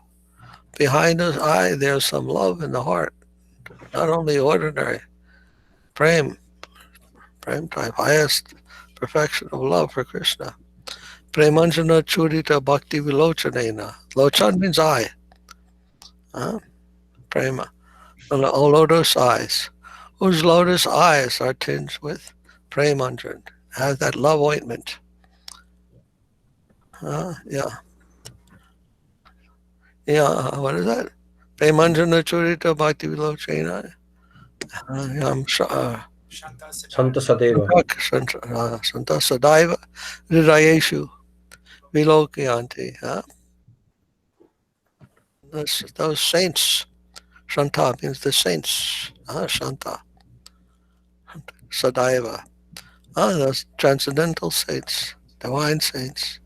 Behind his eye, there's some love in the heart. Not only ordinary. Prem type, highest perfection of love for Krishna. Premanjana Churita Bhakti Vilochanena. Lochan means eye. Prema. Lotus eyes. Whose lotus eyes are tinged with Premanjan. Has that love ointment. Yeah. What is that? Premanjana Churita Bhakti Vilochena. Santa Sadeva. Santa Sadaiva Hridayeshu Vilokyanti. Those saints. Shanta means the saints. Shanta. Sadaiva. Those transcendental saints, divine saints.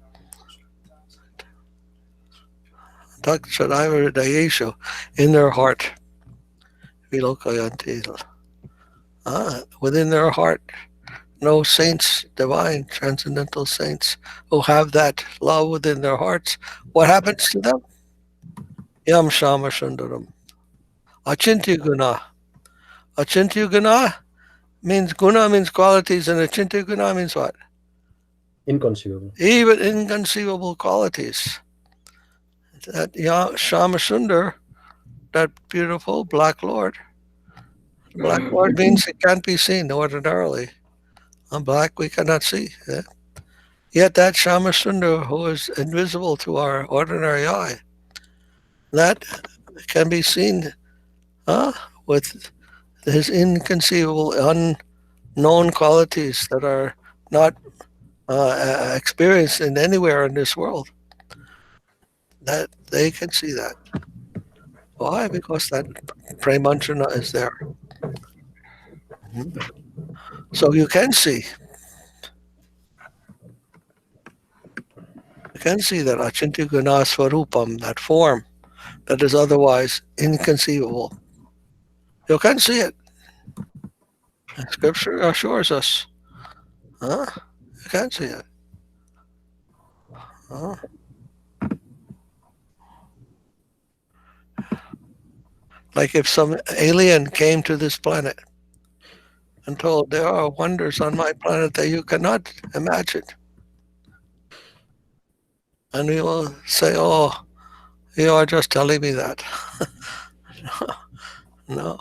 Sadaiva Hridayeshu, in their heart. Vilokayanti. Within their heart. No saints, divine, transcendental saints who have that love within their hearts. What happens to them? Yam Shama Sundaram. Achintya Guna. Achintya Guna means qualities, and Achintya Guna means what? Inconceivable. Even inconceivable qualities. That Shama Sundar, that beautiful Black Lord. Black Lord means it can't be seen ordinarily. On black we cannot see. Yet that Shama Sundar, who is invisible to our ordinary eye, that can be seen with his inconceivable, unknown qualities that are not experienced in anywhere in this world. That they can see that. Why? Because that premanjana is there. So you can see. You can see that Achintya Guna Swarupam, that form that is otherwise inconceivable. You can see it. Scripture assures us. You can see it. Like if some alien came to this planet and told, there are wonders on my planet that you cannot imagine. And we will say, oh, you are just telling me that. No.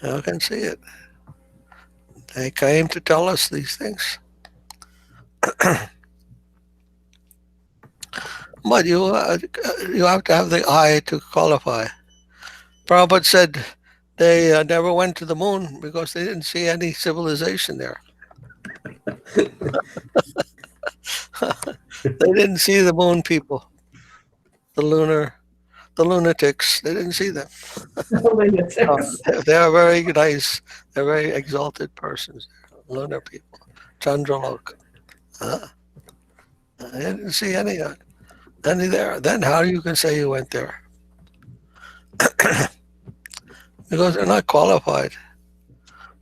You can see it. They came to tell us these things. But you have to have the eye to qualify. Prabhupada said they never went to the moon because they didn't see any civilization there. They didn't see the moon people, the lunatics. They didn't see them. They are very nice. They're very exalted persons. Lunar people, Chandralok. They didn't see any there. Then how you can say you went there? Because they're not qualified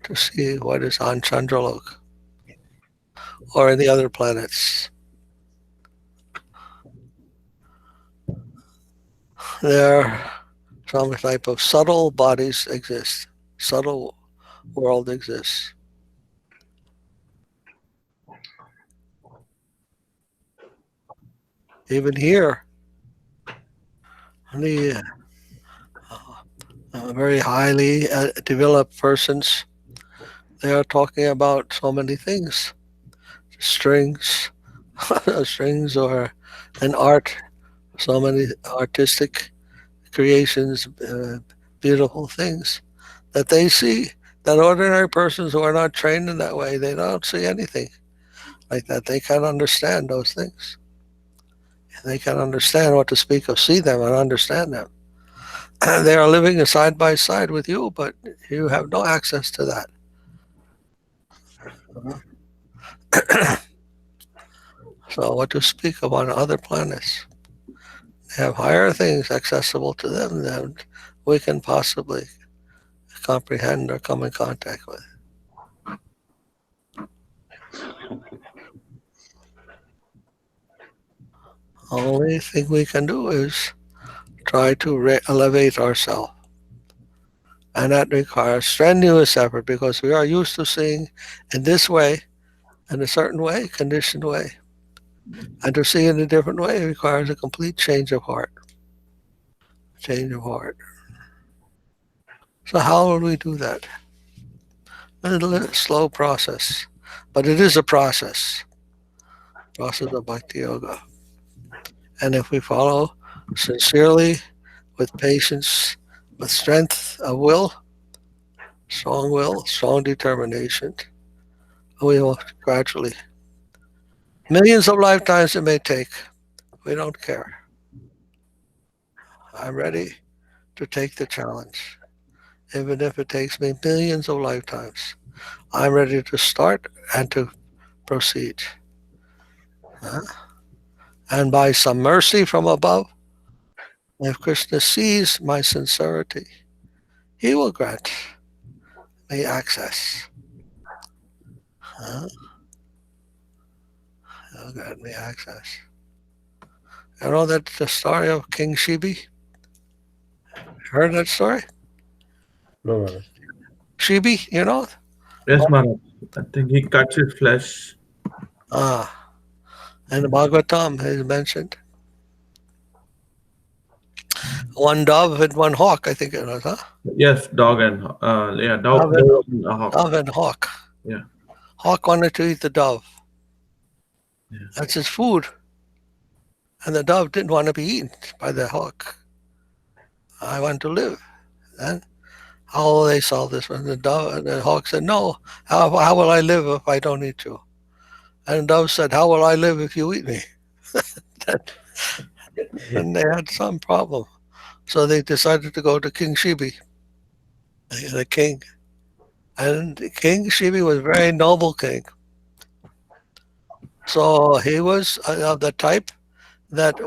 to see what is on Chandralok or any other planets. There some type of subtle bodies exist. Subtle world exists. Even here, the very highly developed persons, they are talking about so many things. Strings, strings or an art, so many artistic creations, beautiful things that they see, that ordinary persons who are not trained in that way, they don't see anything like that. They can't understand those things. They can't understand what to speak of, see them and understand them. They are living side by side with you, but you have no access to that. So what to speak of on other planets? They have higher things accessible to them than we can possibly comprehend or come in contact with. Only thing we can do is try to elevate ourselves. And that requires strenuous effort because we are used to seeing in this way, in a certain way, conditioned way. And to see in a different way requires a complete change of heart. Change of heart. So how will we do that? It's a slow process, but it is a process. process of Bhakti Yoga. And if we follow sincerely, with patience, with strength of will, strong determination, we will gradually, millions of lifetimes it may take, we don't care. I'm ready to take the challenge. Even if it takes me millions of lifetimes, I'm ready to start and to proceed. And by some mercy from above, if Krishna sees my sincerity, he will grant me access. He'll grant me access. You know that the story of King Shibi? Heard that story? No, Maharaj. Shibi, you know? Yes, Maharaj. I think he cuts his flesh. And the Bhagavatam is mentioned. One dove and one hawk, I think it was, huh? Yes, dog and dove, Dove dove and a hawk. Dove and hawk. Yeah. Hawk wanted to eat the dove. Yeah. That's his food. And the dove didn't want to be eaten by the hawk. I want to live. And how will they solve this one? The dove and the hawk said, no, how will I live if I don't eat you? And the dove said, how will I live if you eat me? And they had some problem. So they decided to go to King Shibi, the king. And King Shibi was a very noble king. So he was of the type that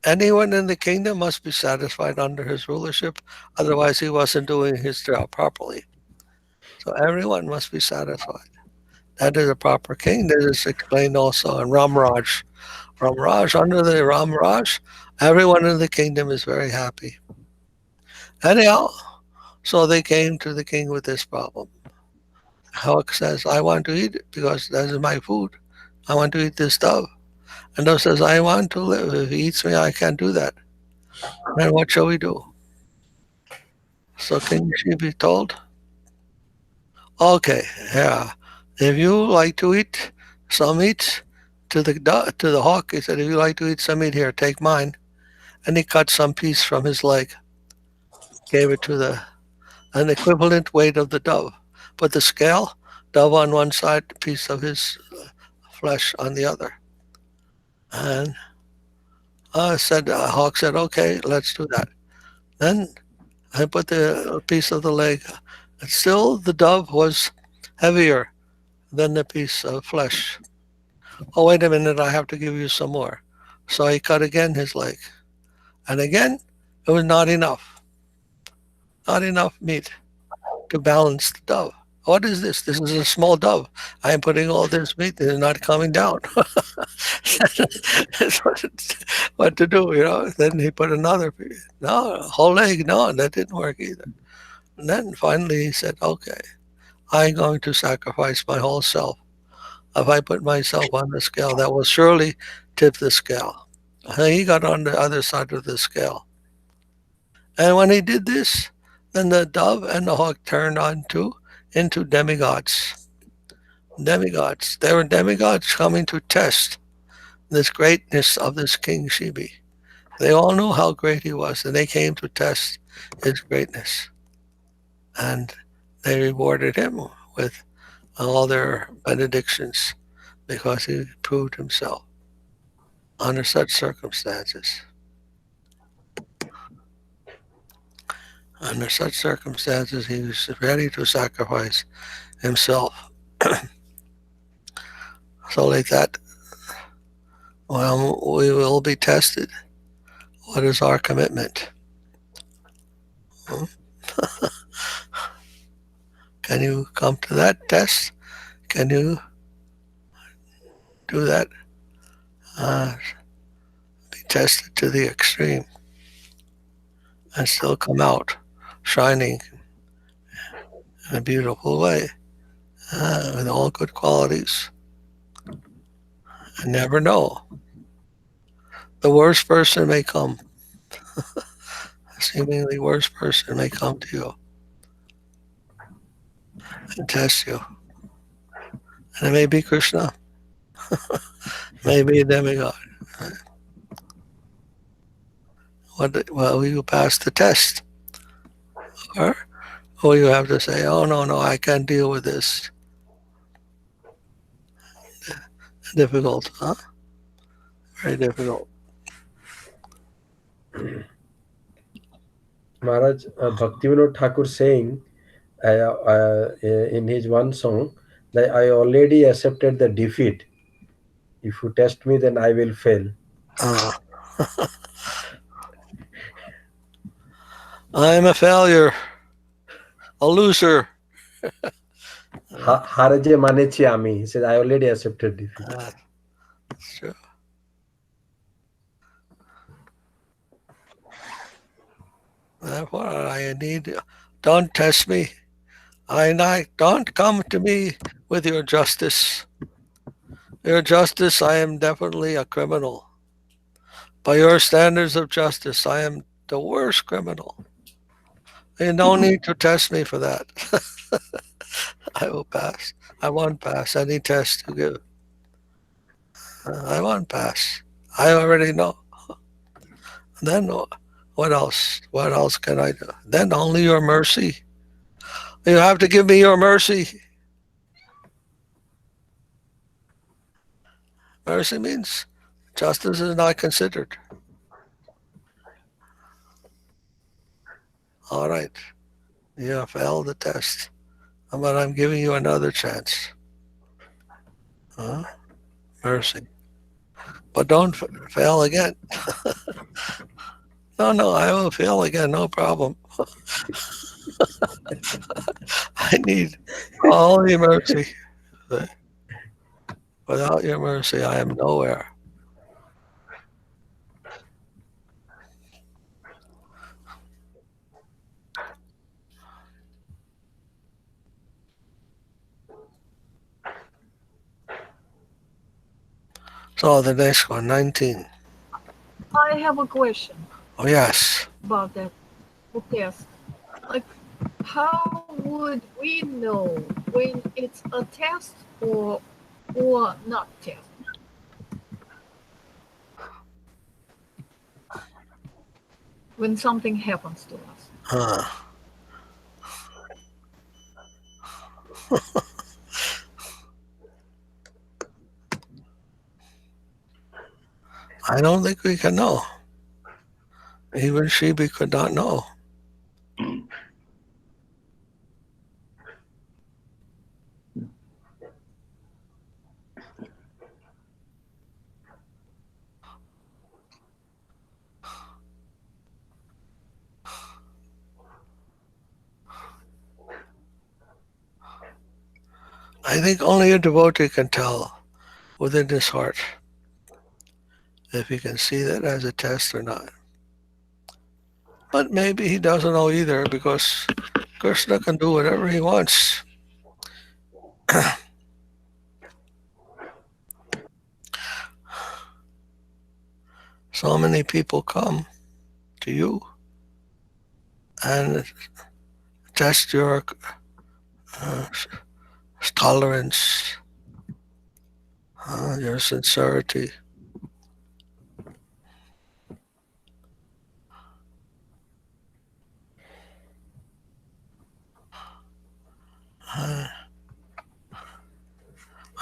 anyone in the kingdom must be satisfied under his rulership. Otherwise, he wasn't doing his job properly. So everyone must be satisfied. That is a proper king. That is explained also in Ramraj. Ramraj, under the Ramraj, everyone in the kingdom is very happy. Anyhow, so they came to the king with this problem. Hawk says, I want to eat it because that is my food. I want to eat this dove. And dove says, I want to live. If he eats me, I can't do that. Then what shall we do? So King Shibi told, okay, yeah, if you like to eat some meat, to the hawk, he said, if you like to eat some meat, here, take mine. And he cut some piece from his leg, gave it to an equivalent weight of the dove. Put the scale, dove on one side, piece of his flesh on the other. And Hawk said, okay, let's do that. Then I put the piece of the leg. And still, the dove was heavier than the piece of flesh. Oh, wait a minute, I have to give you some more. So he cut again his leg. And again, it was not enough. Not enough meat to balance the dove. What is this? This is a small dove. I am putting all this meat and it's not coming down. What to do, you know? Then he put another piece. No, whole leg. No, that didn't work either. And then finally he said, okay, I'm going to sacrifice my whole self. If I put myself on the scale, that will surely tip the scale. And he got on the other side of the scale. And when he did this, then the dove and the hawk turned into demigods. Demigods. They were demigods coming to test this greatness of this King Shibi. They all knew how great he was, and they came to test his greatness. And they rewarded him with all their benedictions because he proved himself under such circumstances. Under such circumstances, he was ready to sacrifice himself. So like that, well, we will be tested. What is our commitment? Can you come to that test? Can you do that? Be tested to the extreme and still come out shining in a beautiful way with all good qualities. I never know. The worst person may come. The seemingly worst person may come to you and test you. And it may be Krishna. It Maybe a demigod. Well, you pass the test. Or you have to say, oh, no, I can't deal with this. Difficult, huh? Very difficult. Maharaj, Bhaktivinoda Thakur saying in his one song that I already accepted the defeat. If you test me, then I will fail. I'm a failure, a loser. Haraje manechi ami. He said, I already accepted defeat. That's true. Therefore, I need. Don't test me. Don't come to me with your justice. Your justice, I am definitely a criminal. By your standards of justice, I am the worst criminal. You don't need to test me for that. I will pass. I won't pass any test you give. I won't pass. I already know. Then what else? What else can I do? Then only your mercy. You have to give me your mercy. Mercy means justice is not considered. All right. You have failed the test. But I'm giving you another chance. Mercy. But don't fail again. No, I will fail again. No problem. I need all your mercy. Without your mercy, I am nowhere. So the next one, 19. I have a question Oh, yes. about that test. Like, how would we know when it's a test or not test? When something happens to us. I don't think we can know. Even Shibi could not know. I think only a devotee can tell within his heart if he can see that as a test or not. But maybe he doesn't know either, because Krishna can do whatever he wants. So many people come to you and test your tolerance, your sincerity.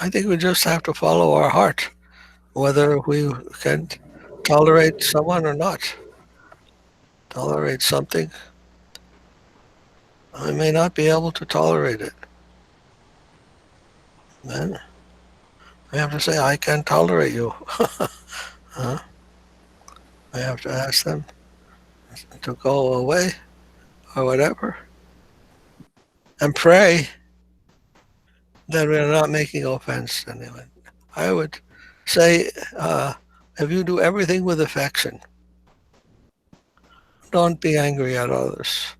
I think we just have to follow our heart, whether we can tolerate someone or not. Tolerate something. I may not be able to tolerate it. Then we have to say, I can't tolerate you. I have to ask them to go away or whatever. And pray that we're not making offense to anyone. I would say, if you do everything with affection, don't be angry at others.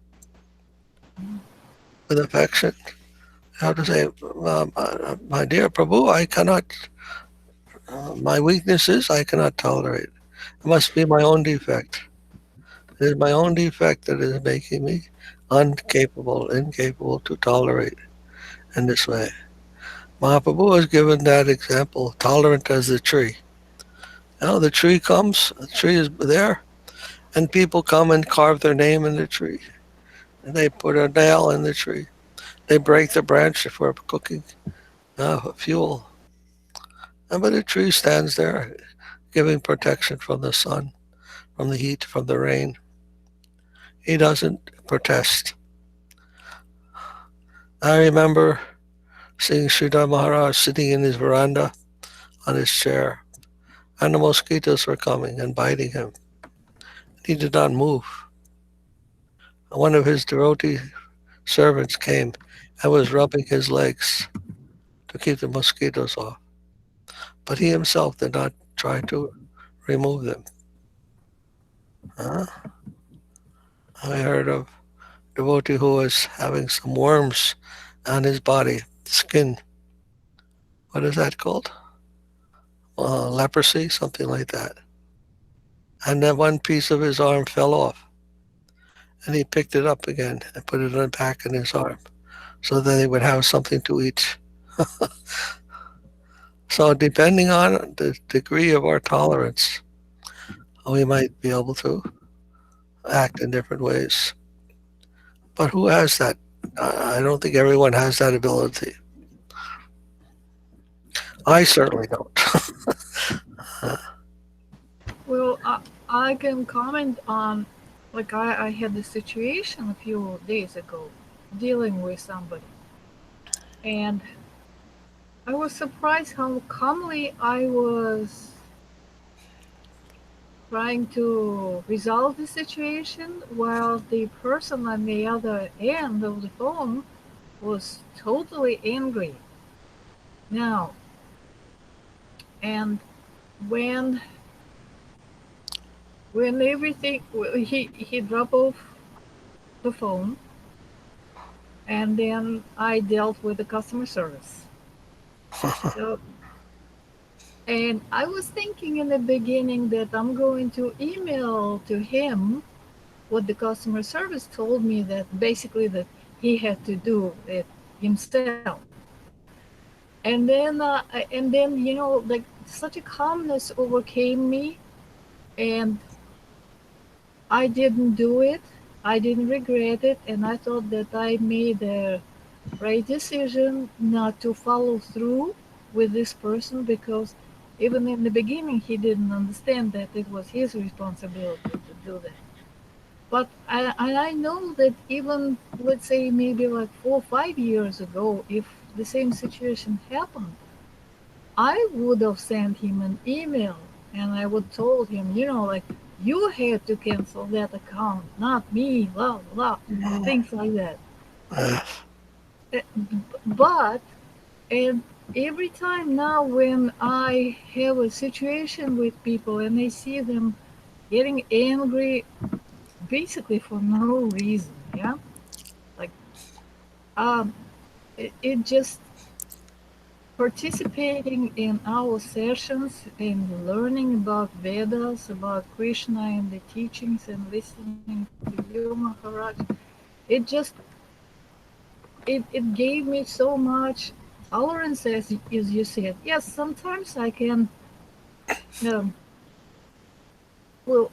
With affection, you have to say, my dear Prabhu, I cannot, my weaknesses I cannot tolerate. It must be my own defect. It is my own defect that is making me incapable to tolerate in this way. Mahaprabhu has given that example, tolerant as the tree. Now the tree comes, the tree is there, and people come and carve their name in the tree. And they put a nail in the tree. They break the branch for cooking fuel. But the tree stands there, giving protection from the sun, from the heat, from the rain. He doesn't protest. I remember seeing Sridhar Maharaj sitting in his veranda on his chair, and the mosquitoes were coming and biting him. He did not move. One of his devotee servants came and was rubbing his legs to keep the mosquitoes off. But he himself did not try to remove them. Huh? I heard of a devotee who was having some worms on his body, skin. What is that called? Leprosy, something like that. And then one piece of his arm fell off. And he picked it up again and put it back in his arm so that he would have something to eat. So depending on the degree of our tolerance, we might be able to act in different ways. But who has that? I don't think everyone has that ability. I certainly don't. Well, I can comment on, like, I had a situation a few days ago dealing with somebody. And I was surprised how calmly I was trying to resolve the situation while the person on the other end of the phone was totally angry. Now, and when everything, he dropped off the phone, and then I dealt with the customer service. So, and I was thinking in the beginning that I'm going to email to him what the customer service told me, that basically that he had to do it himself. And then like such a calmness overcame me, and I didn't do it. I didn't regret it, and I thought that I made the right decision not to follow through with this person, because even in the beginning he didn't understand that it was his responsibility to do that. But I know that even, let's say, maybe like 4 or 5 years ago, if the same situation happened, I would have sent him an email and I would told him, like, you had to cancel that account, not me, blah, blah, things like that. But, and every time now when I have a situation with people and I see them getting angry basically for no reason, yeah, like, it just participating in our sessions and learning about Vedas, about Krishna and the teachings, and listening to you, Maharaj, it just it gave me so much tolerance, as you said. Yes, sometimes I can, um, well,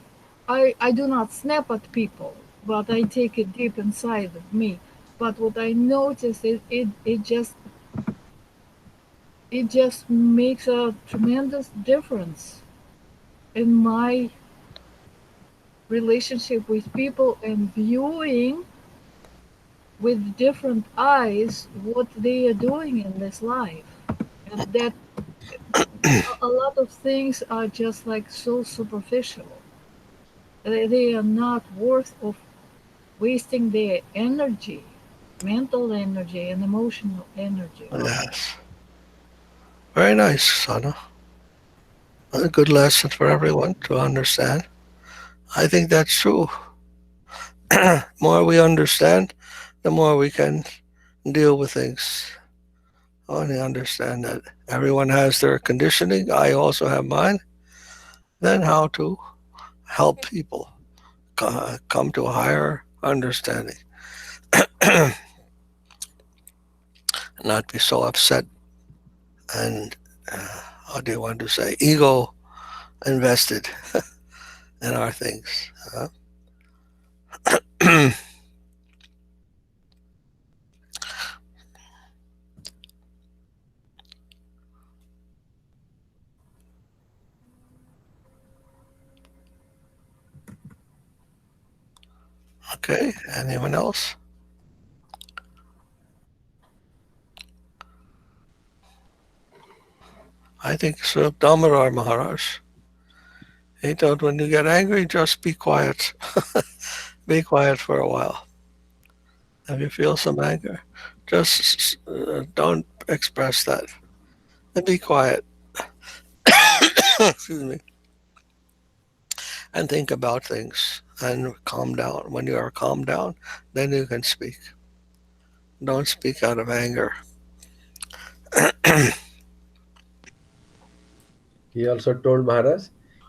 I do not snap at people, but I take it deep inside of me. But what I notice is it just makes a tremendous difference in my relationship with people and viewing with different eyes what they are doing in this life. And that a lot of things are just like so superficial. They are not worth of wasting their energy, mental energy and emotional energy. Yes. Very nice, Sana. A good lesson for everyone to understand. I think that's true. More we understand, the more we can deal with things. Only understand that everyone has their conditioning. I also have mine. Then how to help people come to a higher understanding, not be so upset and how do you want to say, ego invested in our things. Okay, anyone else? I think Srip Damodar Maharaj. He told when you get angry, just be quiet. Be quiet for a while. If you feel some anger, just don't express that. And be quiet. Excuse me. And think about things and calm down. When you are calmed down, then you can speak. Don't speak out of anger. He also told Maharaj,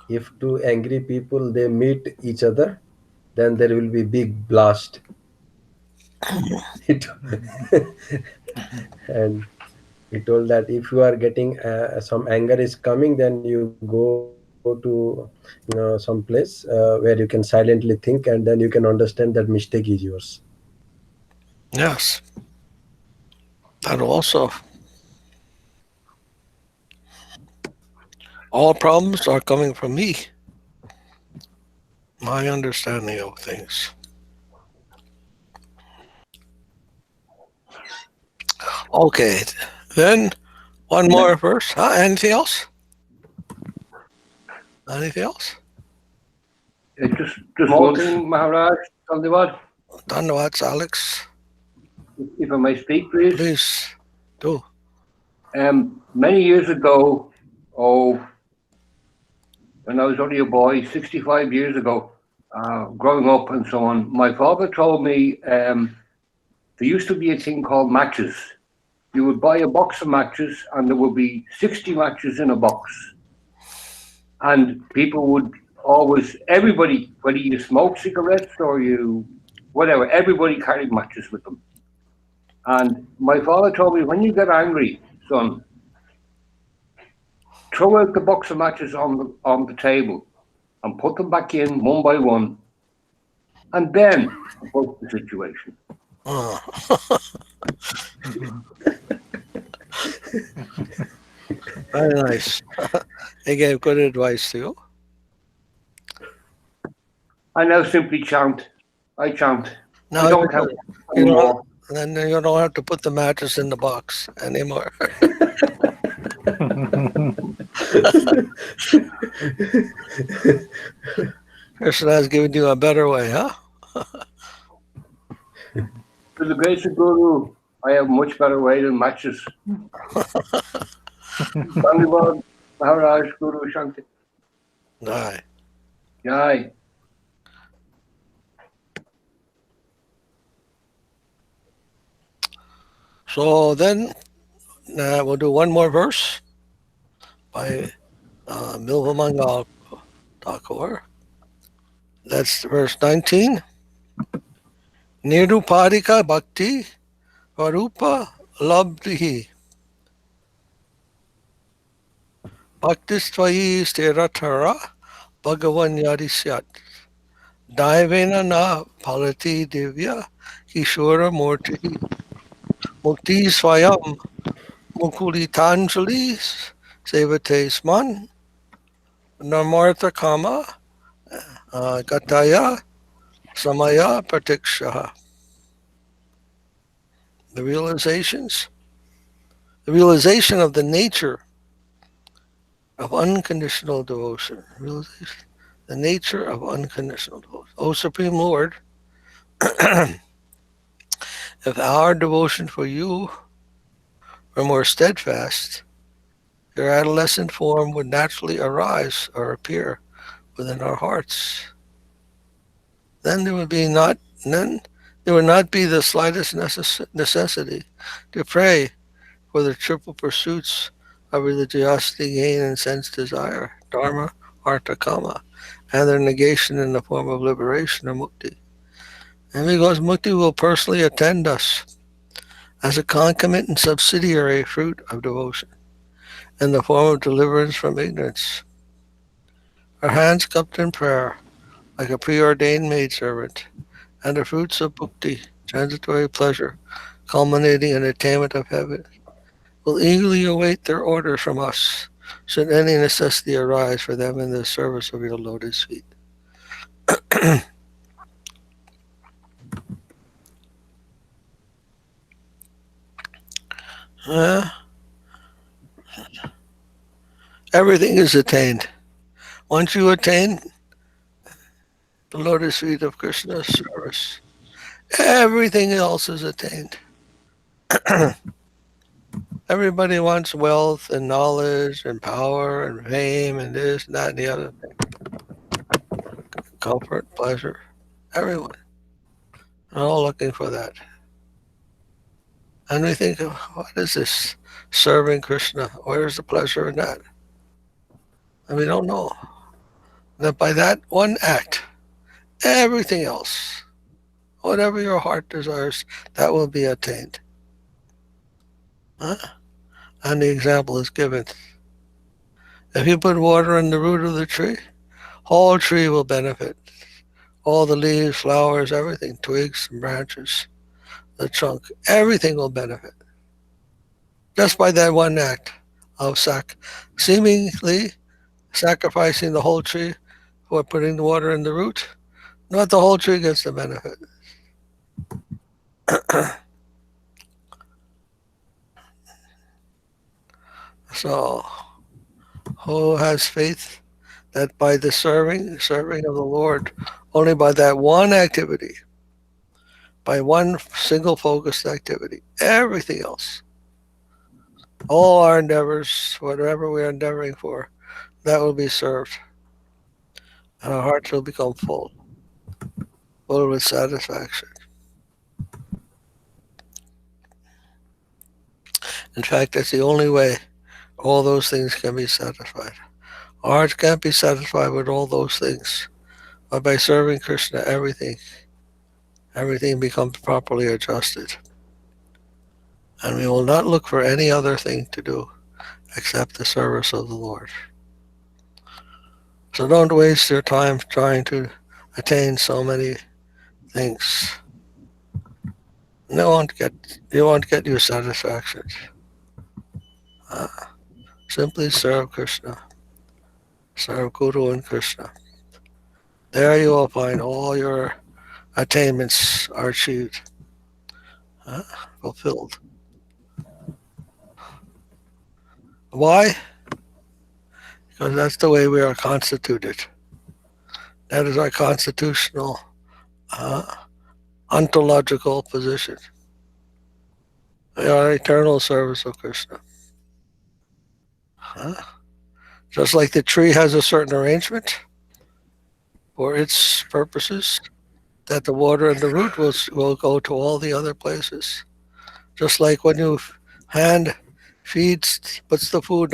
if two angry people they meet each other, then there will be big blast. And he told that if you are getting some anger is coming, then you go to some place where you can silently think, and then you can understand that mistake is yours. Yes. And also, all problems are coming from me. My understanding of things. Okay, then one more verse. Anything else? Anything else? Just one thing, Maharaj, Dandavad. Dandavad, Alex. If I may speak, please. Please, do. Many years ago, when I was only a boy, 65 years ago, growing up and so on, my father told me there used to be a thing called matches. You would buy a box of matches and there would be 60 matches in a box. And people would always, everybody, whether you smoke cigarettes or you, whatever, everybody carried matches with them. And my father told me, when you get angry, son, throw out the box of matches on the table and put them back in one by one, and then approach the situation. Very nice. He gave good advice to you. I now simply chant. I chant. Now I don't have anymore. Then you don't have to put the mattress in the box anymore. Krishna has given you a better way, huh? To the grace of Guru, I have a much better way than matches. Dandavad, Maharaj, Guru Shanti. Aye. Aye. So then we'll do one more verse by Milvamangal Thakur. That's verse 19. Nirupadika Bhakti Varupa Labdhihi Bhaktistvai Stiratara Bhagavan Yadisyat Daivena Na Palati Divya Kishora Murti Mukti Swayam Mukulitanjali Sevate Sman Namartha Kama Gataya Samaya Pratikshaha. The realization of the nature of unconditional devotion. The nature of unconditional devotion. O Supreme Lord, if our devotion for you were more steadfast, your adolescent form would naturally arise or appear within our hearts. Then there would not be the slightest necessity to pray for the triple pursuits of religiosity, gain, and sense desire, dharma, artha, kama, and their negation in the form of liberation or mukti. And because mukti will personally attend us as a concomitant and subsidiary fruit of devotion in the form of deliverance from ignorance. Our hands cupped in prayer, like a preordained maidservant, and the fruits of bhakti, transitory pleasure, culminating in attainment of heaven, will eagerly await their orders from us, should any necessity arise for them in the service of your lotus feet. Uh, Everything is attained. Once you attain the lotus feet of Krishna's service, everything else is attained. Everybody wants wealth and knowledge and power and fame and this and that and the other thing. Comfort, pleasure. Everyone. They're all looking for that. And we think, what is this? Serving Krishna. Where's the pleasure in that? And we don't know that by that one act, everything else, whatever your heart desires, that will be attained. Huh? And the example is given. If you put water in the root of the tree, whole tree will benefit. All the leaves, flowers, everything, twigs and branches, the trunk, everything will benefit. Just by that one act of seemingly sacrificing the whole tree for putting the water in the root, not the whole tree gets the benefit. So, who has faith that by the serving of the Lord, only by that one activity, by one single focused activity, everything else, all our endeavors, whatever we are endeavoring for, that will be served. And our hearts will become full with satisfaction. In fact, that's the only way all those things can be satisfied. Our hearts can't be satisfied with all those things. But by serving Krishna, everything becomes properly adjusted. And we will not look for any other thing to do except the service of the Lord. So don't waste your time trying to attain so many things. They won't get you satisfaction. Simply serve Krishna. Serve Guru and Krishna. There you will find all your attainments are achieved, fulfilled. Why? Because that's the way we are constituted. That is our constitutional, ontological position. We are eternal service of Krishna. Just like the tree has a certain arrangement for its purposes, that the water and the root will go to all the other places. Just like when you hand puts the food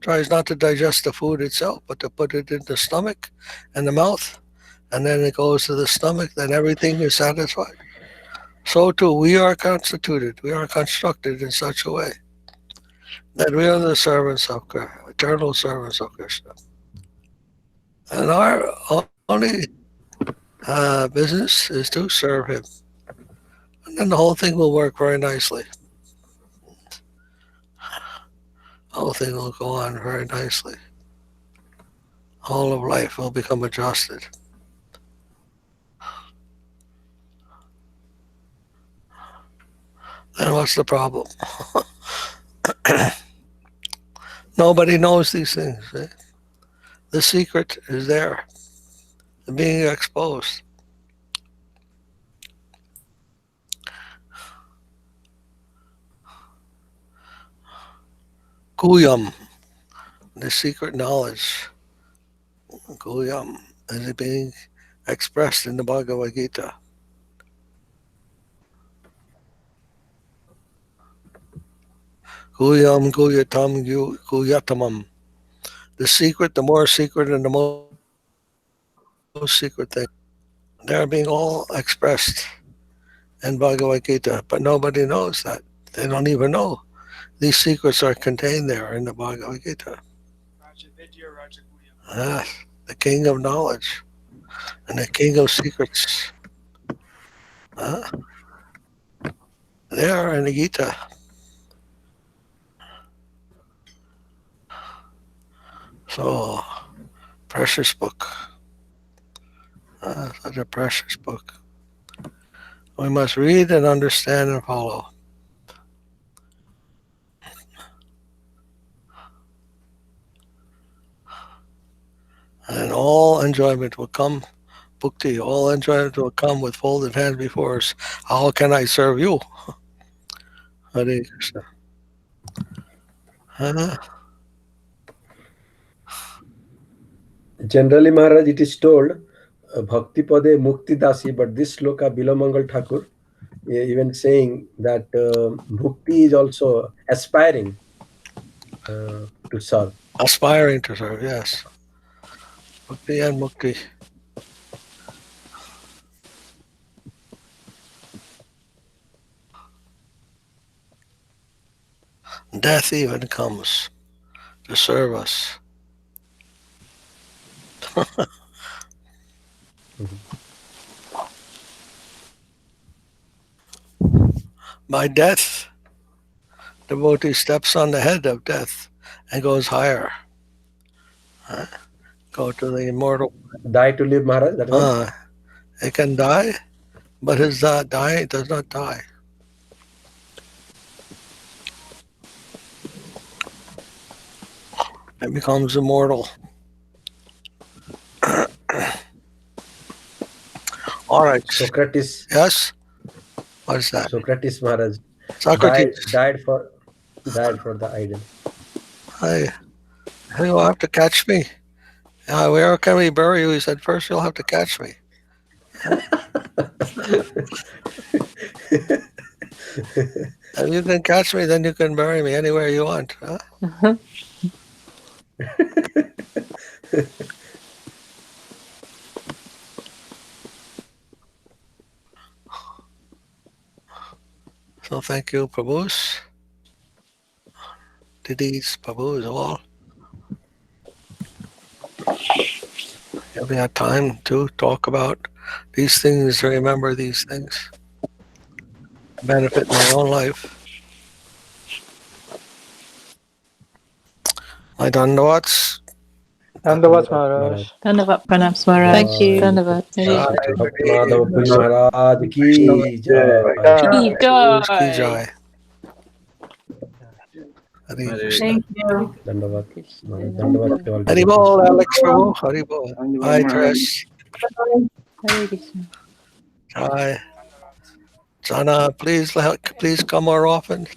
tries not to digest the food itself, but to put it in the stomach and the mouth, and then it goes to the stomach, then everything is satisfied. So too, we are constituted, we are constructed in such a way that we are the servants of Krishna, eternal servants of Krishna. And our only business is to serve him. And then the whole thing will work very nicely. The whole thing will go on very nicely. All of life will become adjusted. Then what's the problem? Nobody knows these things. Eh? The secret is there, being exposed. Guyam, the secret knowledge. Guyam is being expressed in the Bhagavad Gita. Guyam guyatam guyatamam. The secret, the more secret, and the most secret thing. They're being all expressed in Bhagavad Gita, but nobody knows that. They don't even know these secrets are contained there in the Bhagavad Gita. The king of knowledge and the king of secrets. There in the Gita. So, precious book. Such a precious book. We must read and understand and follow. And all enjoyment will come, Bhakti, all enjoyment will come with folded hands before us. How can I serve you? Hare Krishna. Generally, Maharaj, it is told Bhakti Pade Mukti Dasi, but this sloka Bilamangal Thakur even saying that Bhakti is also aspiring to serve. Aspiring to serve, yes. Bhakti and Mukti. Death even comes to serve us. By death, devotee steps on the head of death and goes higher. Go to the immortal. Die to live, Maharaj. That one. It can die, but his die does not die. It becomes immortal. All right. Socrates. Yes. What is that? Socrates Maharaj. Socrates died for the idol. You'll have to catch me. Where can we bury you? He said, first you'll have to catch me. If you can catch me, then you can bury me anywhere you want. Huh? So thank you, Prabhus. Didis, Prabhus, all. We had time to talk about these things, to remember these things. Benefit my own life. My dandavats. Dandavats, Maharaj. Dandavat Pranams Maharaj. Thank you. Dandavat. Madhava Puri Maharaj ki jai. Ki jai. Thank you. Dandavat. Dandavat. Hari bol, Alex Prabhu. Hari bol. Hi, Trish. Hare Krishna. Hi. Jana, please come more often.